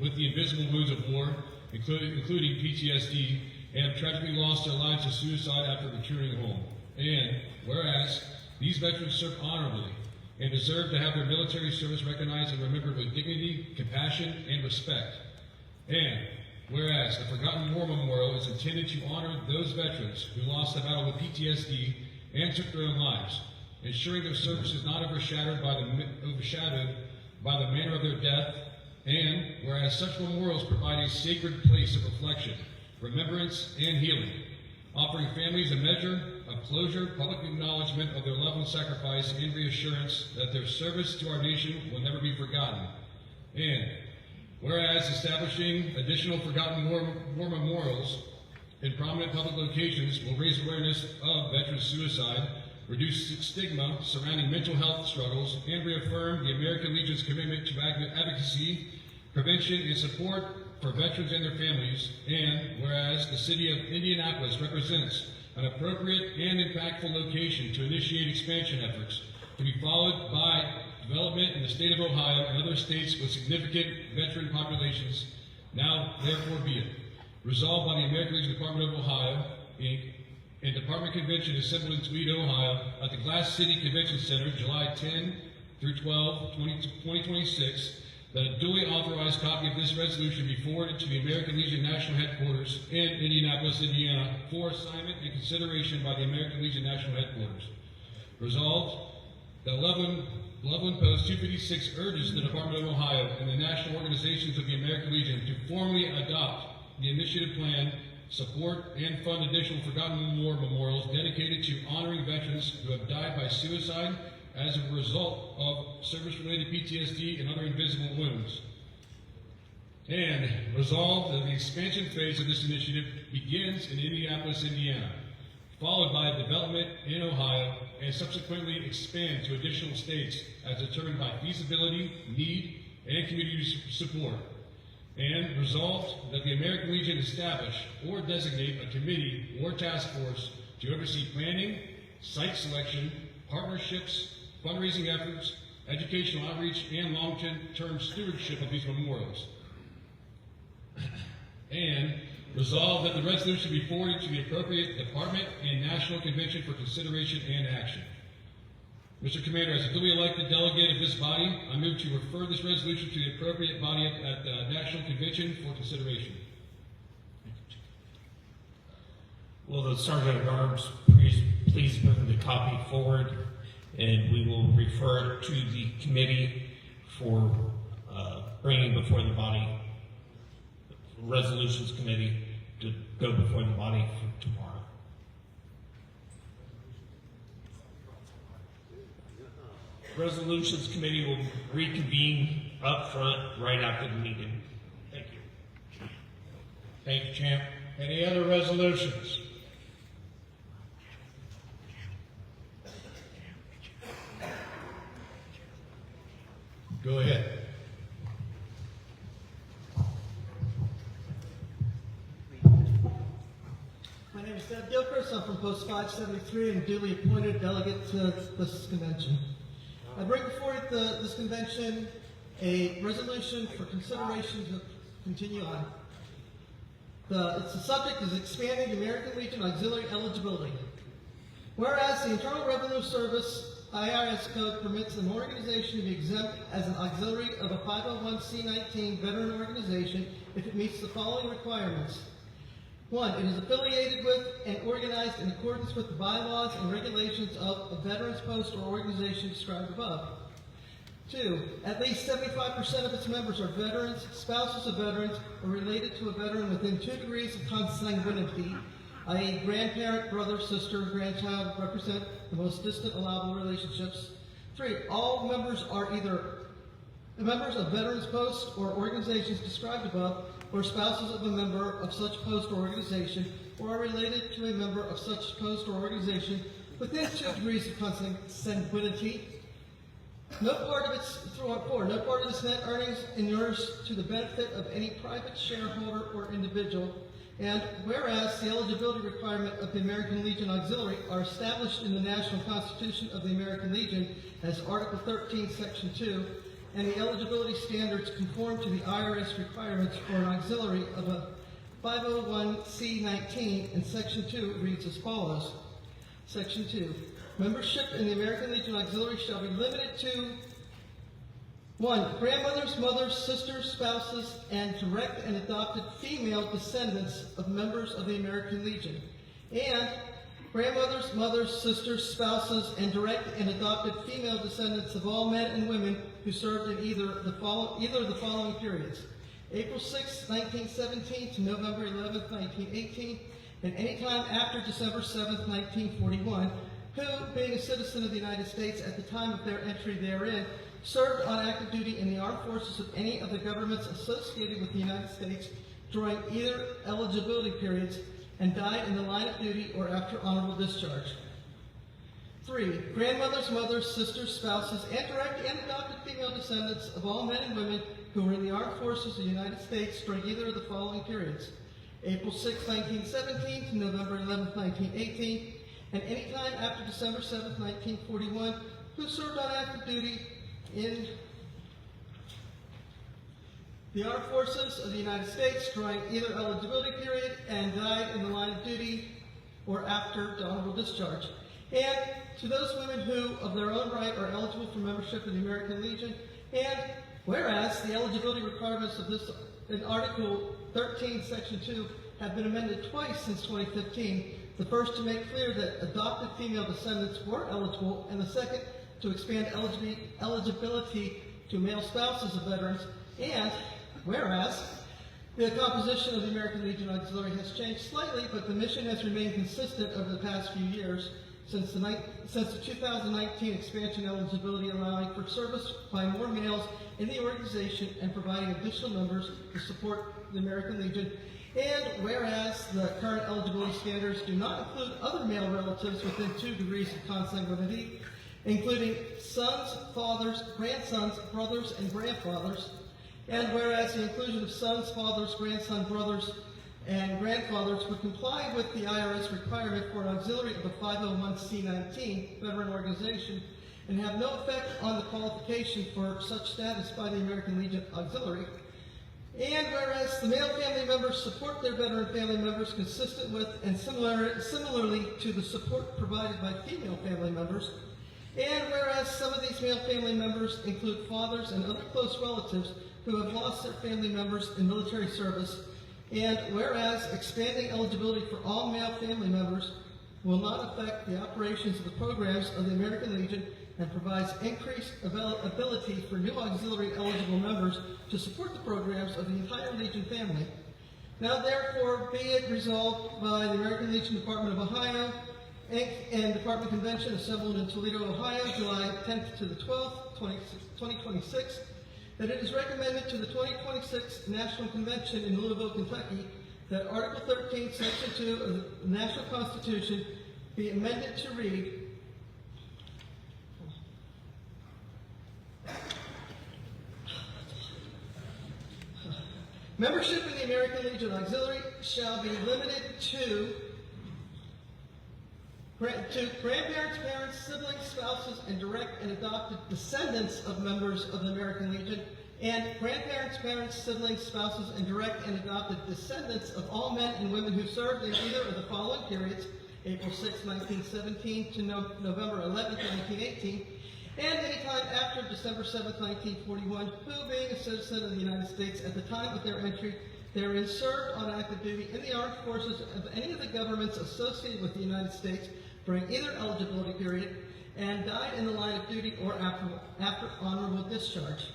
with the invisible wounds of war, including PTSD, and have tragically lost their lives to suicide after returning home. And whereas these veterans serve honorably and deserve to have their military service recognized and remembered with dignity, compassion, and respect. And whereas the Forgotten War Memorial is intended to honor those veterans who lost the battle with PTSD and took their own lives, ensuring their service is not overshadowed by the manner of their death. And whereas such memorials provide a sacred place of reflection, remembrance, and healing, offering families a measure of closure, public acknowledgement of their loved one's sacrifice, and reassurance that their service to our nation will never be forgotten. And whereas establishing additional Forgotten War memorials in prominent public locations will raise awareness of veteran suicide, reduce stigma surrounding mental health struggles, and reaffirm the American Legion's commitment to advocacy, prevention, and support for veterans and their families. And whereas the city of Indianapolis represents an appropriate and impactful location to initiate expansion efforts, to be followed by development in the state of Ohio and other states with significant veteran populations, now therefore be it. Resolved by the American Legion Department of Ohio, Inc., and Department Convention assembled in Toledo, Ohio, at the Glass City Convention Center, July 10 through 12, 2026, that a duly authorized copy of this resolution be forwarded to the American Legion National Headquarters in Indianapolis, Indiana, for assignment and consideration by the American Legion National Headquarters. Resolved, that Loveland Post 256 urges the Department of Ohio and the national organizations of the American Legion to formally adopt the initiative plan, support, and fund additional Forgotten War memorials dedicated to honoring veterans who have died by suicide as a result of service-related PTSD and other invisible wounds. And resolved that the expansion phase of this initiative begins in Indianapolis, Indiana, followed by development in Ohio, and subsequently expand to additional states as determined by feasibility, need, and community support. And resolved that the American Legion establish or designate a committee or task force to oversee planning, site selection, partnerships, fundraising efforts, educational outreach, and long-term stewardship of these memorials. And resolve that the resolution be forwarded to the appropriate department and national convention for consideration and action. Mr. Commander, as a duly elected delegate of this body, I move to refer this resolution to the appropriate body at the national convention for consideration. Will the Sergeant at Arms please move the copy forward, and we will refer it to the committee for bringing before the body, resolutions committee, to go before the body for tomorrow. Resolutions committee will reconvene up front right after the meeting. Thank you. Thank you, Champ. Any other resolutions? Go ahead. My name is Deb Gilchrist. I'm from Post 573 and duly appointed delegate to this convention. I bring before this convention a resolution for consideration to continue on. The subject is expanding the American Legion Auxiliary eligibility. Whereas the Internal Revenue Service IRS code permits an organization to be exempt as an auxiliary of a 501c19 veteran organization if it meets the following requirements. 1, it is affiliated with and organized in accordance with the bylaws and regulations of a veterans post or organization described above. 2, at least 75% of its members are veterans, spouses of veterans, or related to a veteran within 2 degrees of consanguinity, i.e. grandparent, brother, sister, grandchild represent the most distant allowable relationships. 3, all members are either members of veterans posts or organizations described above, or spouses of a member of such post or organization, or are related to a member of such post or organization within 2 degrees of consanguinity. No part of its net earnings inures to the benefit of any private shareholder or individual. And whereas the eligibility requirement of the American Legion Auxiliary are established in the National Constitution of the American Legion as Article 13, Section 2, and the eligibility standards conform to the IRS requirements for an auxiliary of a 501c19, and Section 2 reads as follows. Section 2, membership in the American Legion Auxiliary shall be limited to 1, grandmothers, mothers, sisters, spouses, and direct and adopted female descendants of members of the American Legion, and grandmothers, mothers, sisters, spouses, and direct and adopted female descendants of all men and women who served in either of the following periods: April 6, 1917 to November 11, 1918, and any time after December 7, 1941, who, being a citizen of the United States at the time of their entry therein, served on active duty in the armed forces of any of the governments associated with the United States during either eligibility periods and died in the line of duty or after honorable discharge. 3, grandmothers, mothers, sisters, spouses, and direct and adopted female descendants of all men and women who were in the armed forces of the United States during either of the following periods: April 6, 1917 to November 11, 1918, and any time after December 7, 1941, who served on active duty in the armed forces of the United States during either eligibility period and died in the line of duty or after honorable discharge. And to those women who, of their own right, are eligible for membership in the American Legion, and whereas the eligibility requirements of this in Article 13, Section 2 have been amended twice since 2015, the first to make clear that adopted female descendants were eligible, and the second to expand eligibility to male spouses of veterans, and whereas the composition of the American Legion Auxiliary has changed slightly, but the mission has remained consistent over the past few years since the 2019 expansion eligibility, allowing for service by more males in the organization and providing additional members to support the American Legion. And whereas the current eligibility standards do not include other male relatives within 2 degrees of consanguinity, including sons, fathers, grandsons, brothers, and grandfathers. And whereas the inclusion of sons, fathers, grandson, brothers, and grandfathers would comply with the IRS requirement for an auxiliary of a 501c19 veteran organization and have no effect on the qualification for such status by the American Legion Auxiliary. And whereas the male family members support their veteran family members consistent with and similarly to the support provided by female family members, and whereas some of these male family members include fathers and other close relatives who have lost their family members in military service, and whereas expanding eligibility for all male family members will not affect the operations of the programs of the American Legion and provides increased ability for new auxiliary eligible members to support the programs of the entire Legion family. Now therefore be it resolved by the American Legion Department of Ohio, Inc. and Department Convention assembled in Toledo, Ohio, July 10th to the 12th, 2026, that it is recommended to the 2026 National Convention in Louisville, Kentucky, that Article 13, Section 2 of the National Constitution be amended to read, membership in the American Legion Auxiliary shall be limited to grandparents, parents, siblings, spouses, and direct and adopted descendants of members of the American Legion, and grandparents, parents, siblings, spouses, and direct and adopted descendants of all men and women who served in either of the following periods: April 6, 1917 to November 11, 1918, and any time after December 7, 1941, who, being a citizen of the United States at the time of their entry therein, served on active duty in the armed forces of any of the governments associated with the United States during either eligibility period, and died in the line of duty or after honorable discharge.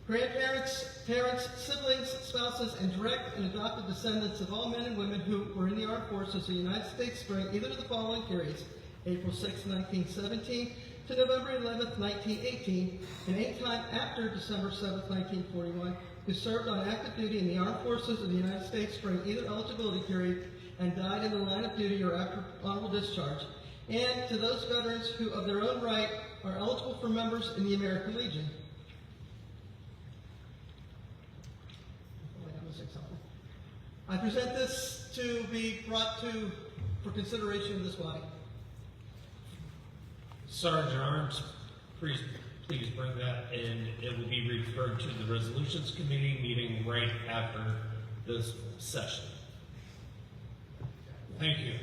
Grandparents, parents, siblings, spouses, and direct and adopted descendants of all men and women who were in the armed forces of the United States during either of the following periods: April 6, 1917 to November 11, 1918, and any time after December 7, 1941, who served on active duty in the armed forces of the United States during either eligibility period and died in the line of duty or after honorable discharge, and to those veterans who of their own right are eligible for members in the American Legion. I present this to be brought for consideration of this body. Sergeant Arms, please bring that in. It will be referred to the Resolutions Committee meeting right after this session. Thank you.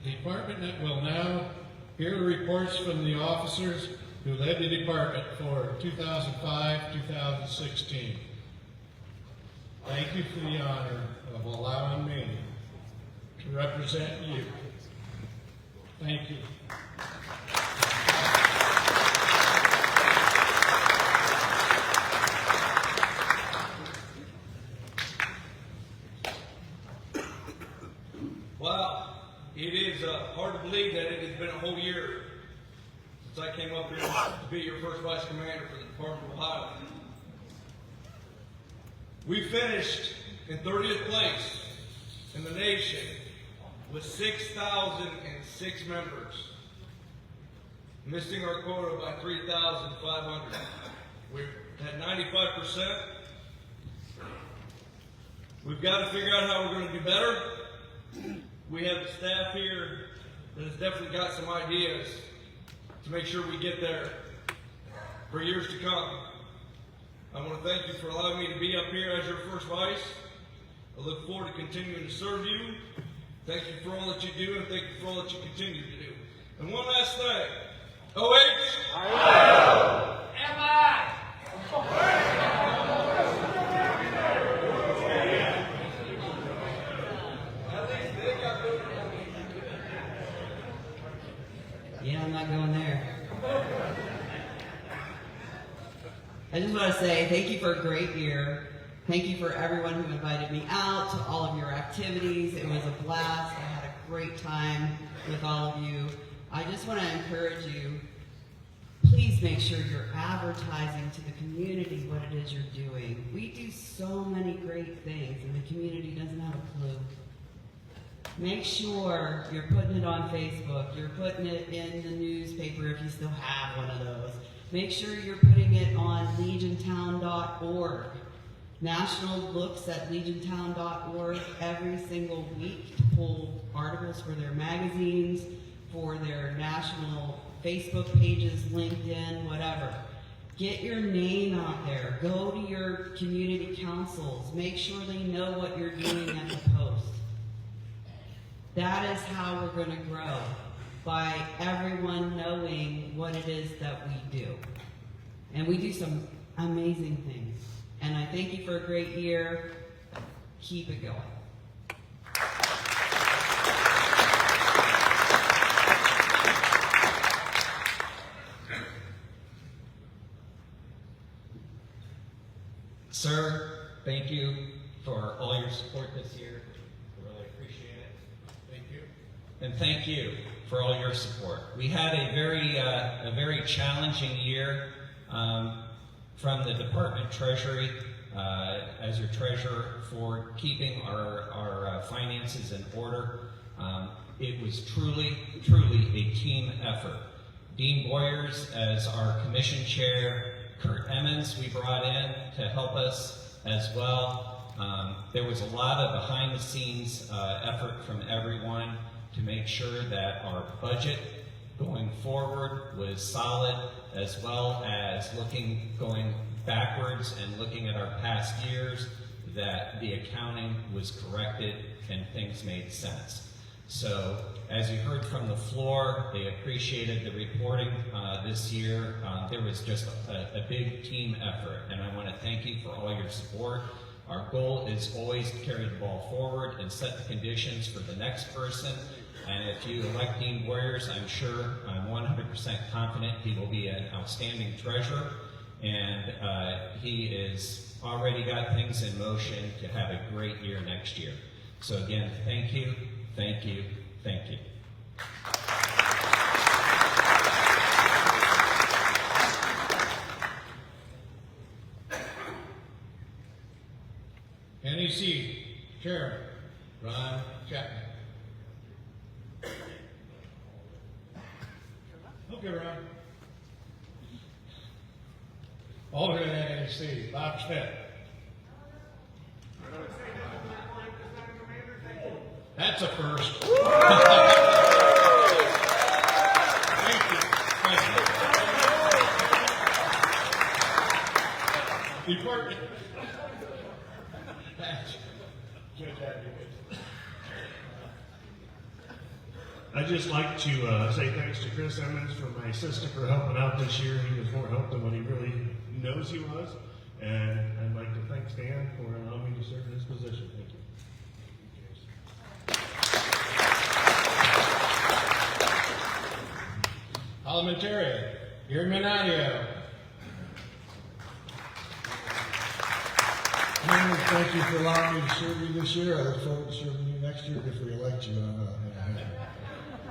The department will now hear the reports from the officers who led the department for 2005-2016. Thank you for the honor of allowing me to represent you. Thank you. Wow, it is hard to believe that it has been a whole year since I came up here to be your first vice commander for the Department of Ohio. We finished in 30th place in the nation with 6,006 members, missing our quota by 3,500. We're at 95%. We've got to figure out how we're going to do better. We have the staff here that has definitely got some ideas to make sure we get there for years to come. I want to thank you for allowing me to be up here as your first vice. I look forward to continuing to serve you. Thank you for all that you do, and thank you for all that you continue to do. And one last thing. OH! MI! Yeah, I'm not going there. I just want to say thank you for a great year. Thank you for everyone who invited me out to all of your activities. It was a blast. I had a great time with all of you. I just want to encourage you, please make sure you're advertising to the community what it is you're doing. We do so many great things and the community doesn't have a clue. Make sure you're putting it on Facebook, you're putting it in the newspaper if you still have one of those. Make sure you're putting it on legiontown.org. National looks at legiontown.org every single week to pull articles for their magazines, for their national Facebook pages, LinkedIn, whatever. Get your name out there. Go to your community councils. Make sure they know what you're doing at the post. That is how we're going to grow, by everyone knowing what it is that we do. And we do some amazing things. And I thank you for a great year. Keep it going. Sir, thank you for all your support this year. I really appreciate it. Thank you. And thank you for all your support. We had a very challenging year from the Department Treasury as your treasurer for keeping our finances in order. It was truly a team effort. Dean Boyers as our commission chair, Kurt Emmons we brought in to help us as well. There was a lot of behind the scenes effort from everyone to make sure that our budget going forward was solid, as well as going backwards and looking at our past years, that the accounting was corrected and things made sense. So, as you heard from the floor, they appreciated the reporting this year. There was just a big team effort, and I want to thank you for all your support. Our goal is always to carry the ball forward and set the conditions for the next person. And if you elect Dean Boyers, I'm 100% confident he will be an outstanding treasurer, and he is already got things in motion to have a great year next year. So again, thank you, thank you, thank you. NEC Chairman Ron Chapman. Okay, Ron. Alternate NEC, Bob Schmidt. That's a first. Thank you. Department. I'd just like to say thanks to Chris Emmons for my assistant for helping out this year. He was more help than what he really knows he was. And I'd like to thank Stan for allowing me to serve in this position. Thank you. Parliamentarian, Gary Minadio. Thank you for allowing me to serve you this year. I look forward to serving you next year if we elect you.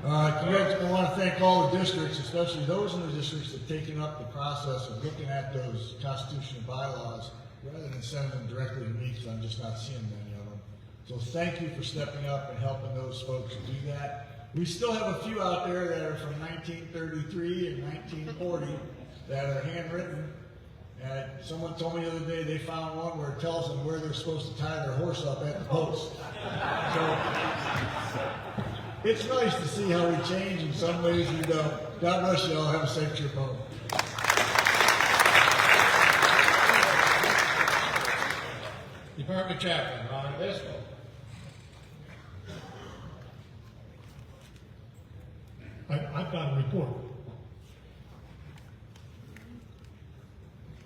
I want to thank all the districts, especially those in the districts that have taken up the process of looking at those constitutional bylaws rather than sending them directly to me, because I'm just not seeing many of them. So thank you for stepping up and helping those folks do that. We still have a few out there that are from 1933 and 1940 that are handwritten. And someone told me the other day they found one where it tells them where they're supposed to tie their horse up at the post. So it's nice to see how we change. In some ways we don't. God bless you all. Have a safe trip home. Department Chaplain, Ron Biscoe. I've got a report.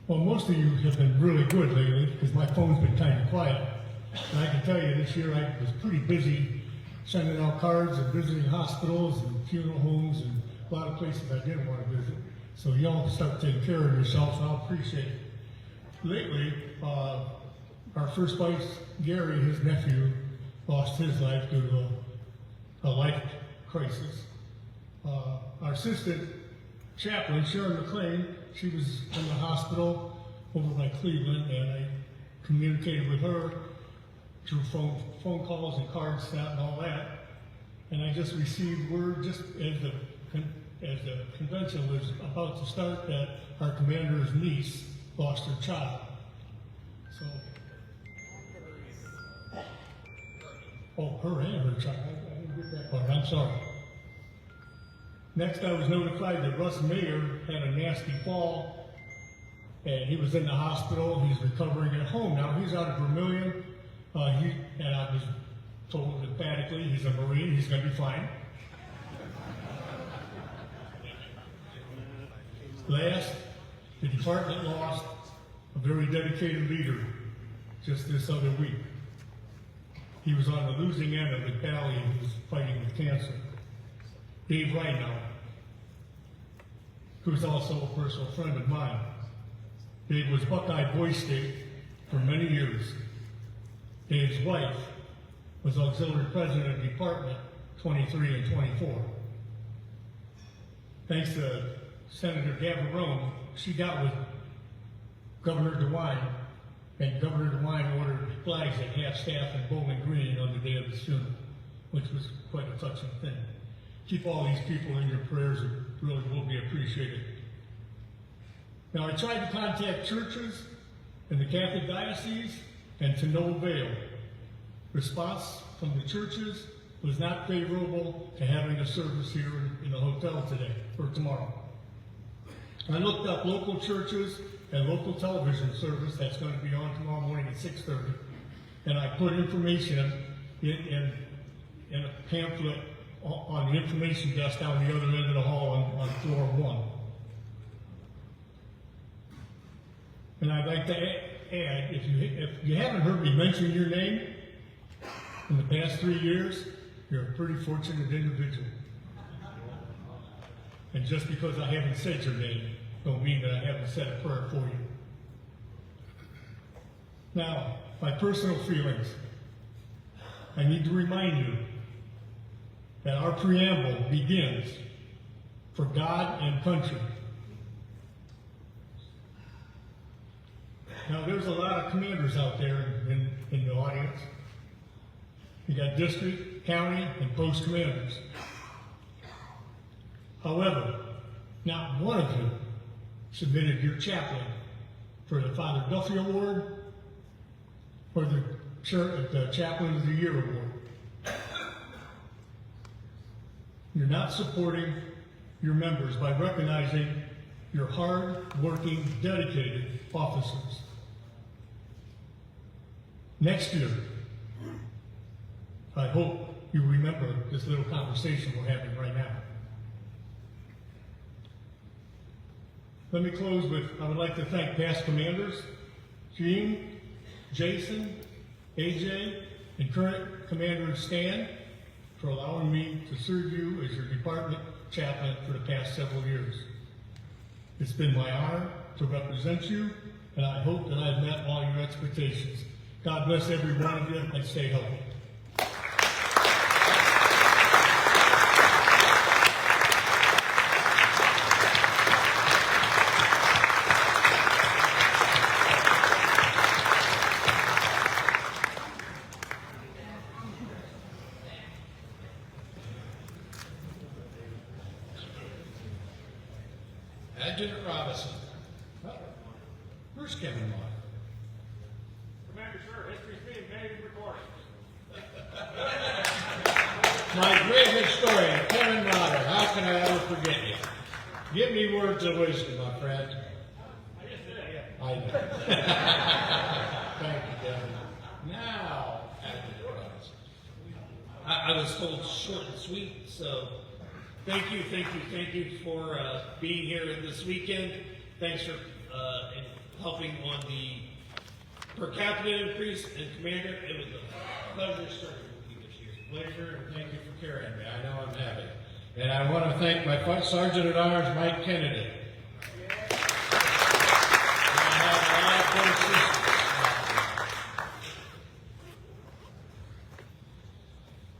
Well, most of you have been really good lately because my phone's been kind of quiet. And I can tell you this year I was pretty busy sending out cards and visiting hospitals and funeral homes and a lot of places I didn't want to visit. So y'all start taking care of yourselves. I'll appreciate it. Lately, our first vice, Gary, his nephew, lost his life due to a life crisis. Our assistant chaplain, Sharon McLean, she was in the hospital over by Cleveland, and I communicated with her through phone calls and cards and all that. And I just received word just as the as the convention was about to start, that our commander's niece lost her child. So, oh, her and her child. I didn't get that part. I'm sorry. Next, I was notified that Russ Mayer had a nasty fall, and he was in the hospital. He's recovering at home now. He's out of Vermilion. And I was told emphatically he's a Marine. He's going to be fine. Last, the department lost a very dedicated leader just this other week. He was on the losing end of the battle. He was fighting with cancer. Dave Reinau, who's also a personal friend of mine. Dave was Buckeye Boy State for many years. Dave's wife was auxiliary president of the department 23 and 24. Thanks to Senator Gavarone, she got with Governor DeWine, and Governor DeWine ordered flags at half-staff in Bowling Green on the day of the funeral, which was quite a touching thing. Keep all these people in your prayers. It really will be appreciated. Now, I tried to contact churches in the Catholic Diocese, and to no avail. Response from the churches was not favorable to having a service here in the hotel today, or tomorrow. I looked up local churches and local television service that's going to be on tomorrow morning at 6:30, and I put information in a pamphlet on the information desk down the other end of the hall on floor 1. And I'd like to add, if you haven't heard me mention your name in the past 3 years, you're a pretty fortunate individual. And just because I haven't said your name, don't mean that I haven't said a prayer for you. Now, my personal feelings. I need to remind you that our preamble begins, "For God and country." Now, there's a lot of commanders out there in the audience. You got district, county, and post commanders. However, not one of you submitted your chaplain for the Father Duffy Award or the Chaplain of the Year Award. You're not supporting your members by recognizing your hard-working, dedicated officers. Next year, I hope you remember this little conversation we're having right now. Let me close with, I would like to thank past commanders, Gene, Jason, AJ, and current Commander Stan for allowing me to serve you as your department chaplain for the past several years. It's been my honor to represent you, and I hope that I've met all your expectations. God bless every one of you, and stay healthy. Adjutant Robinson. Where's Kevin Mott? Commander, sir, history's being made and recorded. My great historian, Kevin Motter. How can I ever forget you? Give me words of wisdom, my friend. I just did it. I know. Thank you, Kevin. Now, Adjutant Robinson. I was told short and sweet, so thank you for being here this weekend. Thanks for helping on the per capita increase. And Commander, it was a pleasure serving with you this year. Pleasure, and thank you for carrying me. I know I'm happy. And I want to thank my Sergeant at Arms, Mike Kennedy. I have a lot of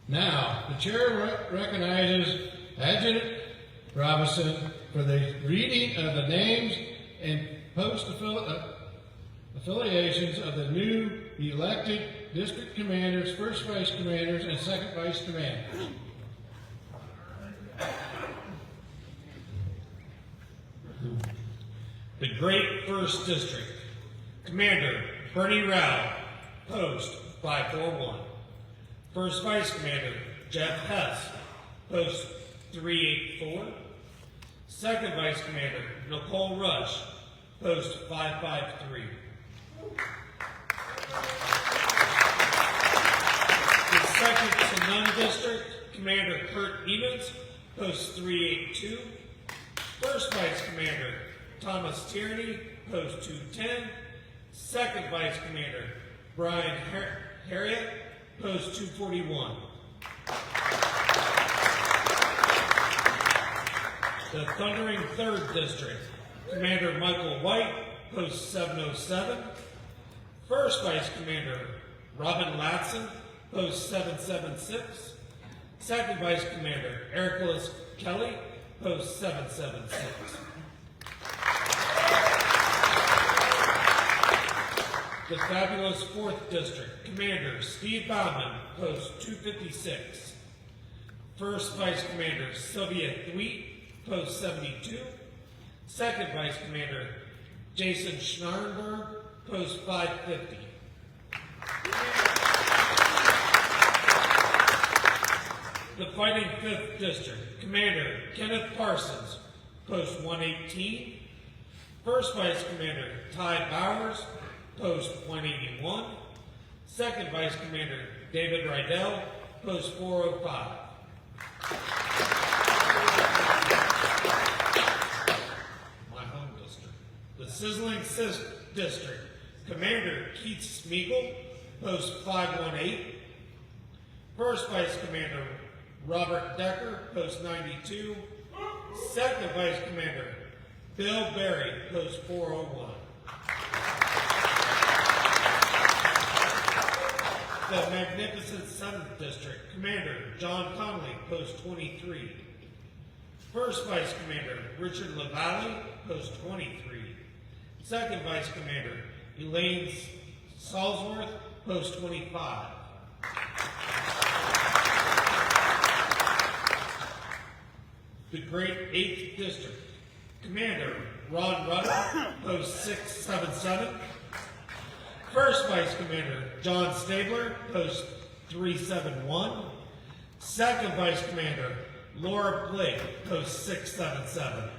Now, the chair recognizes Adjutant Robinson for the reading of the names and post affiliations of the new elected district commanders, first vice commanders, and second vice commanders. Great First District, Commander Bernie Rao, Post 541. First Vice Commander Jeff Hess, Post 384. Second Vice Commander Nicole Rush, Post 553. The Second to None District, Commander Kurt Evans, Post 382. First Vice Commander Thomas Tierney, Post 210. Second Vice Commander Brian Harriet, Post 241. The Thundering 3rd District, Commander Michael White, Post 707. First Vice Commander Robin Latson, Post 776. Second Vice Commander Eric Kelly, Post 776. The Fabulous 4th District, Commander Steve Bauman, Post 256. First Vice Commander Sylvia Thweet, Post 72. Second Vice Commander Jason Schnarrenberg, Post 550. The Fighting 5th District, Commander Kenneth Parsons, Post 118. First Vice Commander Ty Bowers, Post 181. Second Vice Commander David Rydell, Post 405. My home district. The Sizzling District, Commander Keith Smeagol, Post 518. First Vice Commander Robert Decker, Post 92. Second Vice Commander Bill Berry, Post 401. The Magnificent 7th District, Commander John Conley, Post 23. First Vice Commander Richard LaValle, Post 23. Second Vice Commander Elaine Salsworth, Post 25. The Great 8th District, Commander Ron Rudder, Post 677. First Vice Commander John Stabler, Post 371. Second Vice Commander Laura Blake, Post 677.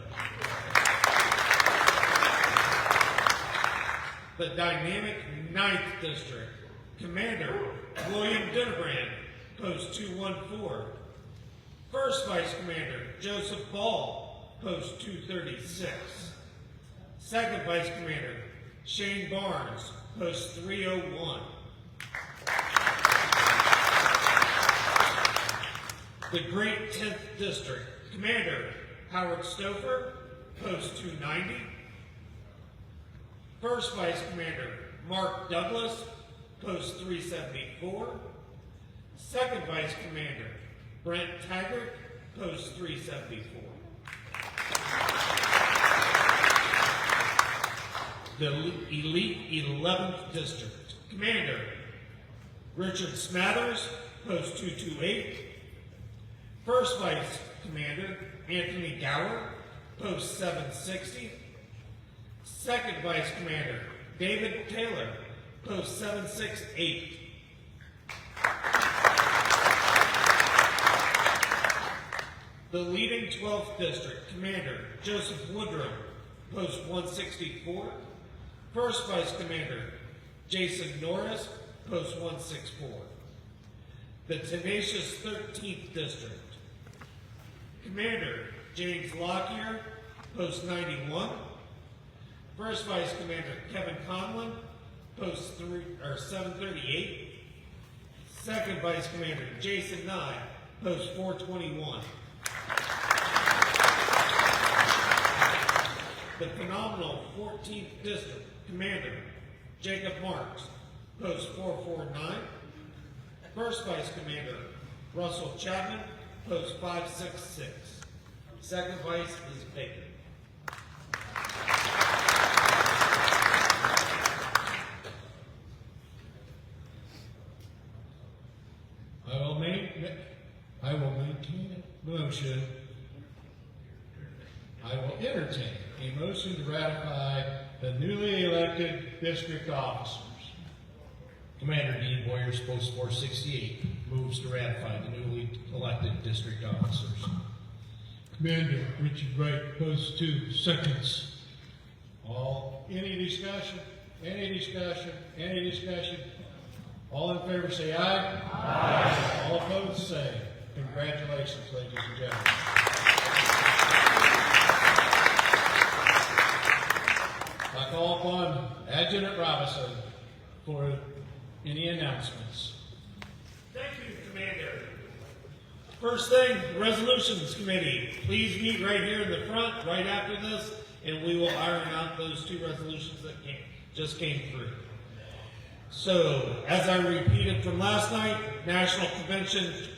The Dynamic 9th District, Commander William Dinnebrand, Post 214. First Vice Commander Joseph Ball, Post 236. Second Vice Commander Shane Barnes, Post 301. The Great 10th District, Commander Howard Stouffer, Post 290. First Vice Commander Mark Douglas, Post 374. Second Vice Commander Brent Taggart, Post 374. The Elite 11th District, Commander Richard Smathers, Post 228. First Vice Commander Anthony Gower, Post 760. Second Vice Commander David Taylor, Post 768. The Leading 12th District, Commander Joseph Woodrum, Post 164. First Vice Commander Jason Norris, Post 164. The Tenacious 13th District, Commander James Lockyer, Post 91. First Vice Commander Kevin Conlon, Post 738. Second Vice Commander Jason Nye, Post 421. The phenomenal 14th District, Commander Jacob Marks, Post 449. First Vice Commander Russell Chapman, Post 566. Second Vice is Baker. I will maintain the motion. I will entertain a motion to ratify the newly elected district officers. Commander Dean Boyers, Post 468, moves to ratify the newly elected district officers. Commander Richard Wright, Post 2, seconds. Any discussion? Any discussion? Any discussion? All in favor say aye. Aye. All opposed say. Congratulations, ladies and gentlemen. I call upon Adjutant Robinson for any announcements. Thank you, Commander. First thing, Resolutions Committee. Please meet right here in the front, right after this, and we will iron out those two resolutions that just came through. So, as I repeated from last night, National Convention is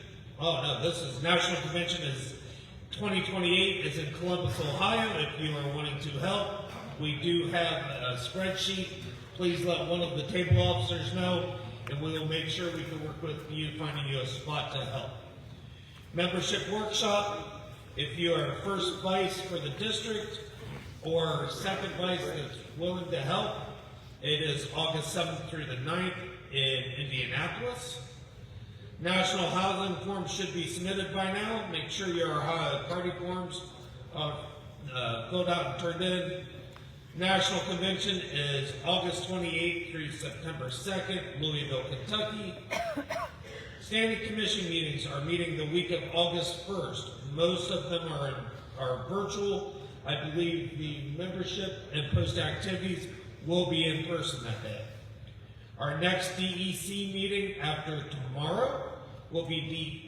2028 is in Columbus, Ohio. If you are wanting to help, we do have a spreadsheet. Please let one of the table officers know, and we will make sure we can work with you, finding you a spot to help. Membership workshop. If you are first vice for the district or second vice that's willing to help, it is August 7th through the 9th in Indianapolis. National housing forms should be submitted by now. Make sure your party forms are filled out and turned in. National Convention is August 28th through September 2nd, Louisville, Kentucky. Standing Commission meetings are meeting the week of August 1st. Most of them are virtual. I believe the membership and post activities will be in person that day. Our next DEC meeting after tomorrow will be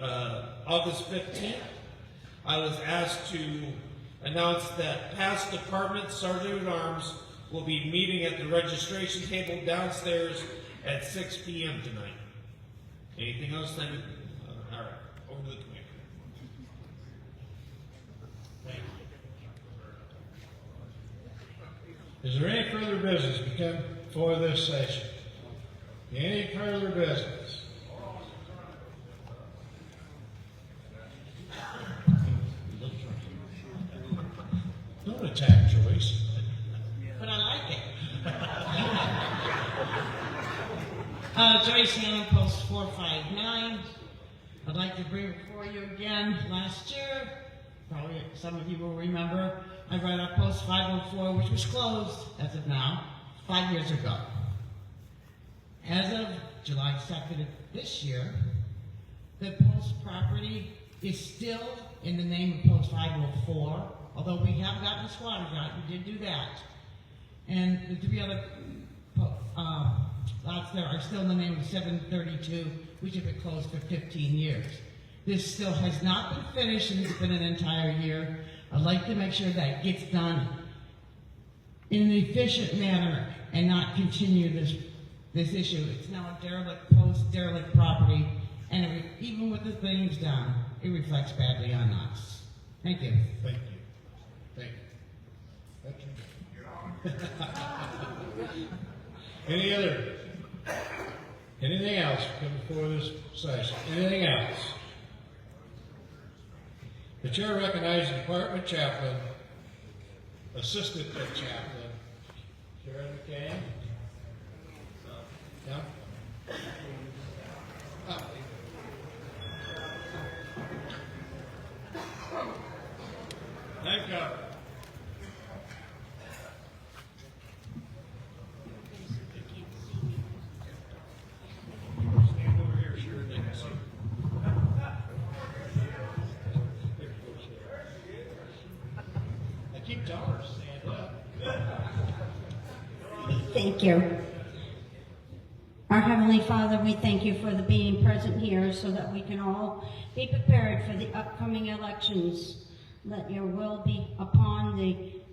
August 15th. I was asked to announce that past department Sergeant-at-Arms will be meeting at the registration table downstairs at 6 p.m. tonight. Anything else? All right, over to the committee. Thank you. Is there any further business to come before this session? Any further business? Don't attack Joyce. But I like it. Joyce Hannon, Post 459. I'd like to bring before you again last year. Probably some of you will remember. I read up Post 504, which was closed as of now, 5 years ago. As of July 2nd of this year, the Post property is still in the name of Post 504, although we have gotten the squatters out, we did do that. And the three other lots there are still in the name of 732, which have been closed for 15 years. This still has not been finished, and it's been an entire year. I'd like to make sure that gets done in an efficient manner and not continue this issue. It's now a derelict property, and even with the things done, it reflects badly on us. Thank you. Thank you. Thank you. Anything else come before this session? Anything else? The chair recognizes the department chaplain, assistant chaplain, Sharon McCain. Yeah. Thank you. Stand over here, sure they can see. I keep telling her to stand up. Thank you. Our Heavenly Father, we thank you for the being present here so that we can all be prepared for the upcoming elections. Let your will be upon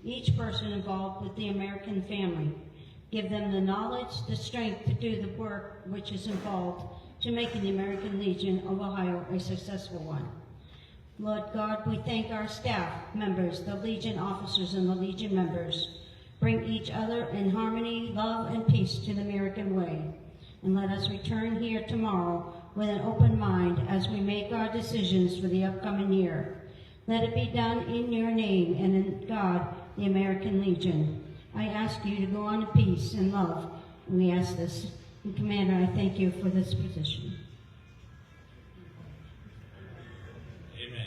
each person involved with the American family. Give them the knowledge, the strength to do the work which is involved to making the American Legion of Ohio a successful one. Lord God, we thank our staff members, the Legion officers and the Legion members. Bring each other in harmony, love, and peace to the American way. And let us return here tomorrow with an open mind as we make our decisions for the upcoming year. Let it be done in your name and in God, the American Legion. I ask you to go on in peace and love. We ask this. And Commander, I thank you for this position. Amen.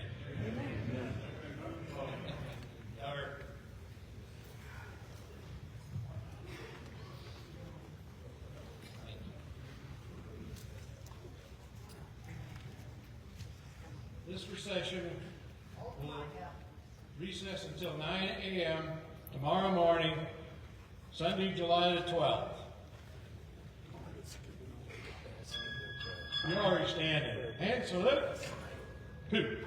This recession will recess until 9 a.m. tomorrow morning, Sunday, July the 12th. You're already standing. Hand salute. Two.